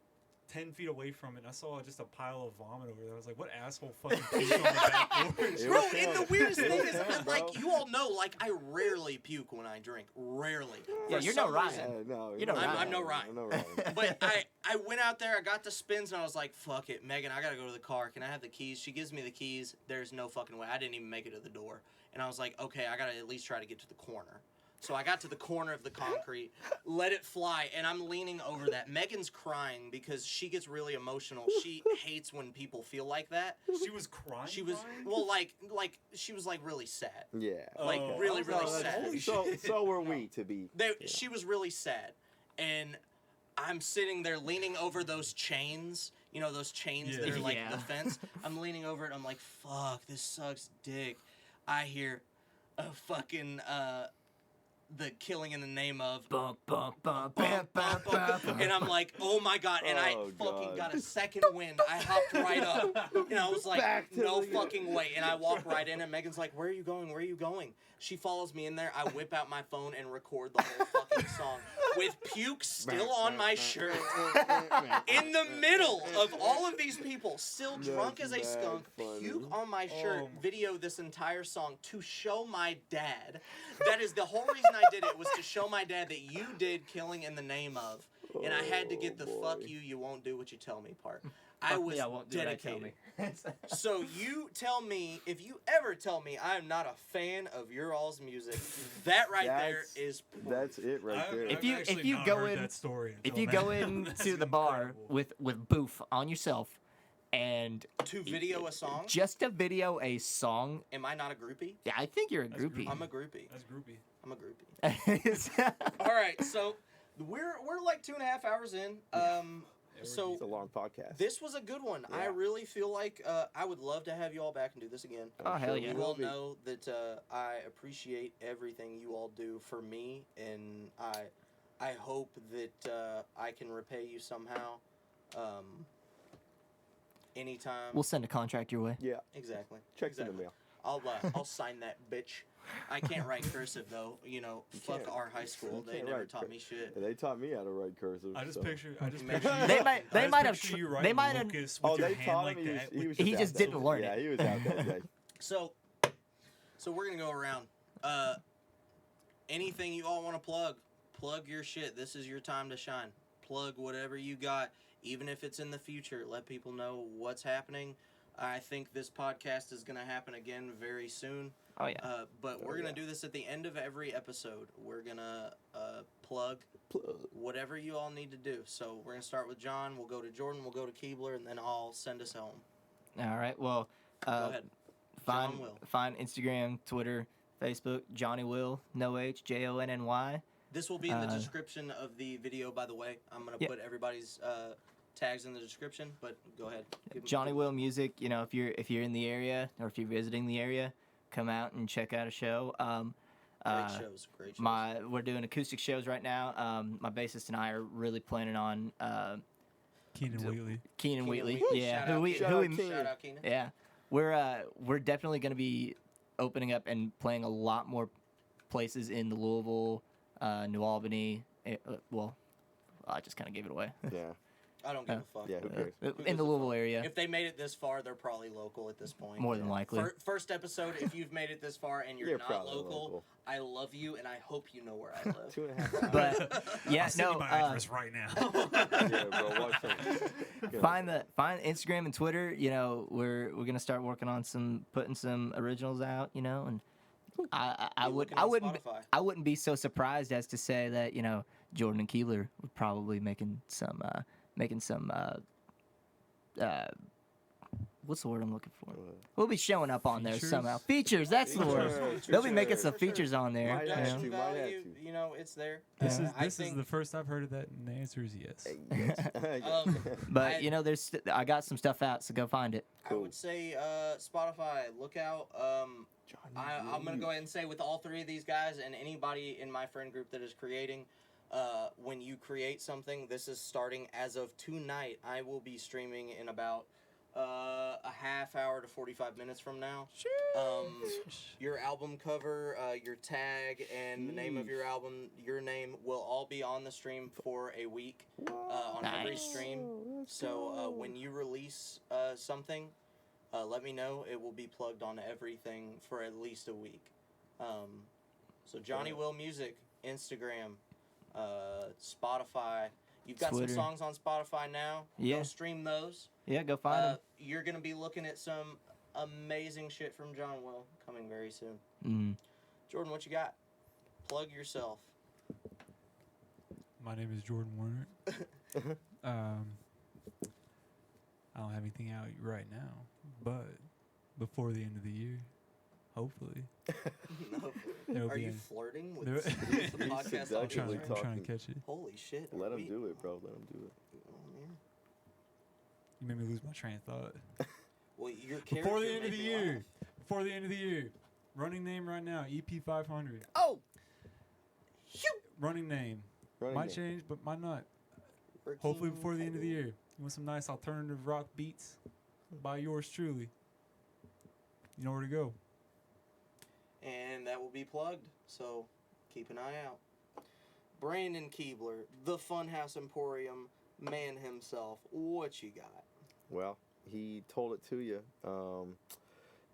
10 feet away from it, and I saw just a pile of vomit over there. I was like, what asshole fucking puked on the back porch? It Bro, was and the him. weirdest thing is, Yeah, like, bro. you all know, like, I rarely puke when I drink. Rarely. Yeah, For you're no some Ryan. reason. No, You know, I'm no Ryan. I'm no Ryan. But I went out there, I got the spins, and I was like, fuck it, Megan, I gotta go to the car. Can I have the keys? She gives me the keys. There's no fucking way. I didn't even make it to the door. And I was like, okay, I gotta at least try to get to the corner. So I got to the corner of the concrete, let it fly, and I'm leaning over that. Megan's crying because she gets really emotional. She hates when people feel like that. She was crying. She was, crying? well, like she was, like, really sad. Yeah. Like, Oh, really, I was really like, sad. holy So shit. so were we to be. She was really sad, and I'm sitting there leaning over those chains. You know, those chains that are like Yeah. the fence. I'm leaning over it. I'm like, fuck, this sucks dick. I hear a fucking the killing in the name of Bum, bum, bum, bum, bum, bum, bum. And I'm like, oh my god, and I Oh, fucking God. got a second wind. I hopped right up, and I was like, Back to no the- fucking way. And I walk right in, and Megan's like, where are you going? Where are you going? She follows me in there. I whip out my phone and record the whole fucking song with puke still on my shirt. In the middle of all of these people, still drunk as a That's skunk, mad funny. puke on my shirt, video this entire song to show my dad. That is the whole reason I did it, was to show my dad that you did killing in the name of. And I had to get the fuck boy. you won't do what you tell me part. I Fuck was me, I won't do what I tell dedicated. me. So you tell me, if you ever tell me I am not a fan of your all's music, that right there That's- is proof. That's it right there. If you- actually if you not go heard in- that story If until you now. go That's into the bar incredible. with boof on yourself and To video a song, just to video a song, am I not a groupie? yeah, I think you're a That's groupie. I'm a groupie. That's groupie. I'm a groupie. All right, so we're like 2.5 hours in. So It's a long podcast. this was a good one. I Yeah. really feel like I would love to have you all back and do this again. Oh, hell yeah. You we all will be. know that I appreciate everything you all do for me, and I hope that I can repay you somehow. Anytime. We'll send a contract your way. Yeah, Exactly. checks in the Exactly. mail. I'll sign that bitch. I can't write cursive though. You know, fuck can't. our high school. You They can't never write taught me shit. They taught me how to write cursive. I just so. picture. I just Maybe. picture. They you- might- I they just might have picture tr- you they writing might have- Lucas with Oh, your they hand taught like him. that. He was He out just that didn't day. learn Yeah, it. he was out that day. So we're gonna go around. Anything you all want to plug your shit. This is your time to shine. Plug whatever you got, even if it's in the future. Let people know what's happening. I think this podcast is gonna happen again very soon. Oh yeah. But we're Oh, gonna yeah. do this at the end of every episode. We're gonna plug whatever you all need to do. So we're gonna start with John. We'll go to Jordan. We'll go to Keibler, and then I'll send us home. All right. Well, Go ahead. find John Will. find Instagram, Twitter, Facebook, Jonny Will, no H, JONNY. This will be in the Uh, description of the video, by the way. I'm gonna yeah. put everybody's tags in the description. But go ahead. Johnny Will Music. You know, if you're in the area or if you're visiting the area, come out and check out a show. Great shows. Great shows. We're doing acoustic shows right now. My bassist and I are really planning on Keenan Wheatley. Keenan Wheatley. Wheatley. Yeah, Shout who out we Keenan. who we Shout out Keenan. yeah. We're definitely going to be opening up and playing a lot more places in the Louisville, New Albany. Well, I just kind of gave it away. Yeah. I don't give a fuck. Yeah, who cares? In the Louisville area, If they made it this far, they're probably local at this point. more than likely. First episode, if you've made it this far and you're You're not probably local, local. I love you and I hope you know where I live. 2.5 hours. But yeah, I'll send no. you my address right now. Yeah, bro, watch them. Yeah. Find Instagram and Twitter. You know, we're gonna start working on putting some originals out. You know, and I Be looking I on wouldn't Spotify. I wouldn't be so surprised as to say that, you know, Jordan and Keibler would probably making some what's the word I'm looking for? We'll be showing up on there Features? somehow. Features, that's the word. Features. They'll be making some For sure. features on there. Might you have know? to. Production might have value, to. you know, it's there. This I is think the first I've heard of that, and the answer is yes. But I- you know, I got some stuff out, so go find it. I would say Spotify, look out. I'm going to go ahead and say with all three of these guys and anybody in my friend group that is creating, when you create something, this is starting as of tonight. I will be streaming in about a half hour to 45 minutes from now. Your album cover, your tag, and the name of your album, your name will all be on the stream for a week on every Nice. stream. So when you release something, let me know. It will be plugged on everything for at least a week. So Jonny Will Music, Instagram, Spotify. You've got Twitter. some songs on Spotify now. Yeah. Go stream those. Yeah, go find them. You're going to be looking at some amazing shit from John Will coming very soon. Mm. Jordan, what you got? Plug yourself. My name is Jordan Wernert. I don't have anything out right now, but before the end of the year, hopefully. there'll Are be you an- flirting with there- the podcast? seductive. I'm trying, audience? I'm trying to catch it. Holy shit. Let are him we- do it, bro. Let him do it. Oh, yeah. You made me lose my train of thought. Well, your Before the character end of made the me year. laugh. Before the end of the year. Running name right now, EP 500. Oh, running name. Running Might name. change, but might not. Rakim Hopefully before the end of the Keibler. year. You want some nice alternative rock beats by yours truly. You know where to go. And that will be plugged, so keep an eye out. Brandon Keibler, the Funhouse Emporium man himself. What you got? Well, he told it to you.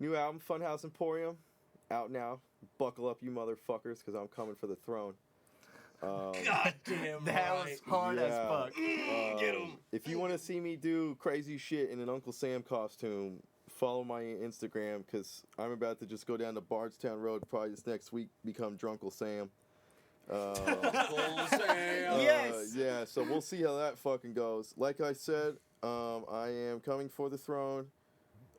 New album, Funhouse Emporium, out now. Buckle up, you motherfuckers, because I'm coming for the throne. God damn That was hard as Yeah. fuck. Get him. If you want to see me do crazy shit in an Uncle Sam costume, follow my Instagram, because I'm about to just go down to Bardstown Road probably this next week, become Drunkle Sam. Uncle Sam. Yes. Yeah, so we'll see how that fucking goes. Like I said, I am coming for the throne.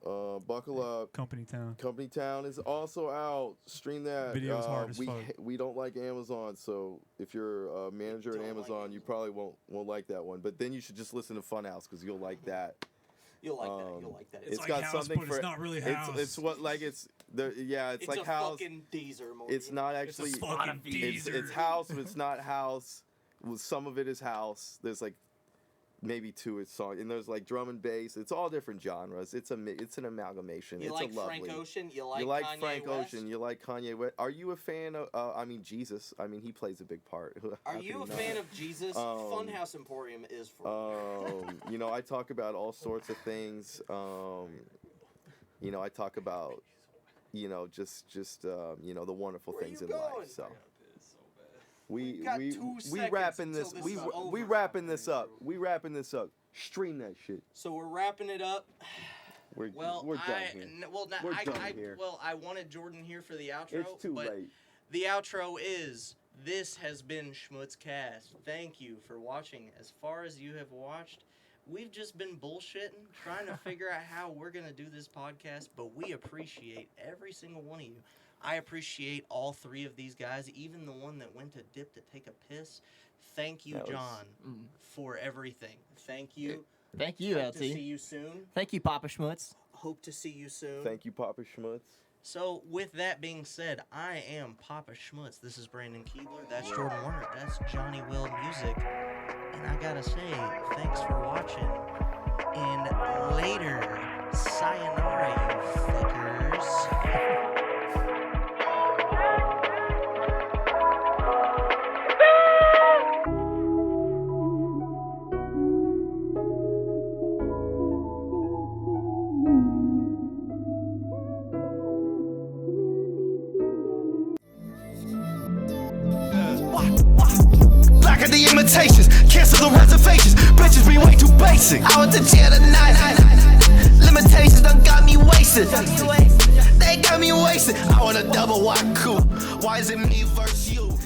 Buckle up. Company Town. Company Town is also out. Stream that. Video's hard as we fuck. we don't like Amazon, so if you're a manager at Don't like Amazon, you Amazon. probably won't like that one. But then you should just listen to Funhouse because you'll like that. You'll like that. You'll like that. It's like got house, something but for it's not really house. It's what like it's the it's like a house. fucking Deezer movie. It's not It's a actually. fucking It's Deezer. house, but it's not house. Well, some of it is house. There's like maybe two it's song, and there's like drum and bass. It's all different genres. It's an amalgamation. You it's like a lovely. Frank Ocean? You You like like Kanye Frank West? Ocean. You like Kanye West. Are you a fan of? I mean, Jesus. I mean, he plays a big part. Are you a fan of Jesus? Funhouse Emporium is for you. You know, I talk about all sorts of things. You know, I talk about, you know, just you know, the wonderful Where things you in going? life. So we We've got 2 we seconds wrapping till this. this We is we over. wrapping this up. We wrapping this up. Stream that shit. So we're wrapping it up. We're Well, done here. We're done here. Well, I wanted Jordan here for the outro. It's too but late. The outro is, this has been SchmutzCast. Thank you for watching. As far as you have watched, we've just been bullshitting, trying to figure out how we're going to do this podcast, but we appreciate every single one of you. I appreciate all 3 of these guys, even the one that went to dip to take a piss. Thank you, That was- John, for everything. Thank you. Thank you, Hope to see LT. you soon. Thank you, Papa Schmutz. Hope to see you soon. Thank you, Papa Schmutz. So, with that being said, I am Papa Schmutz. This is Brandon Keibler. That's Jordan Wernert. That's Jonny Will Music. And I gotta say, thanks for watching. And later, sayonara, you fuckers. Black at the imitations, cancel the reservations. Bitches be way too basic. I went to jail tonight. Limitations done got me wasted. They got me wasted. I want a double wide coupe. Why is it me versus you?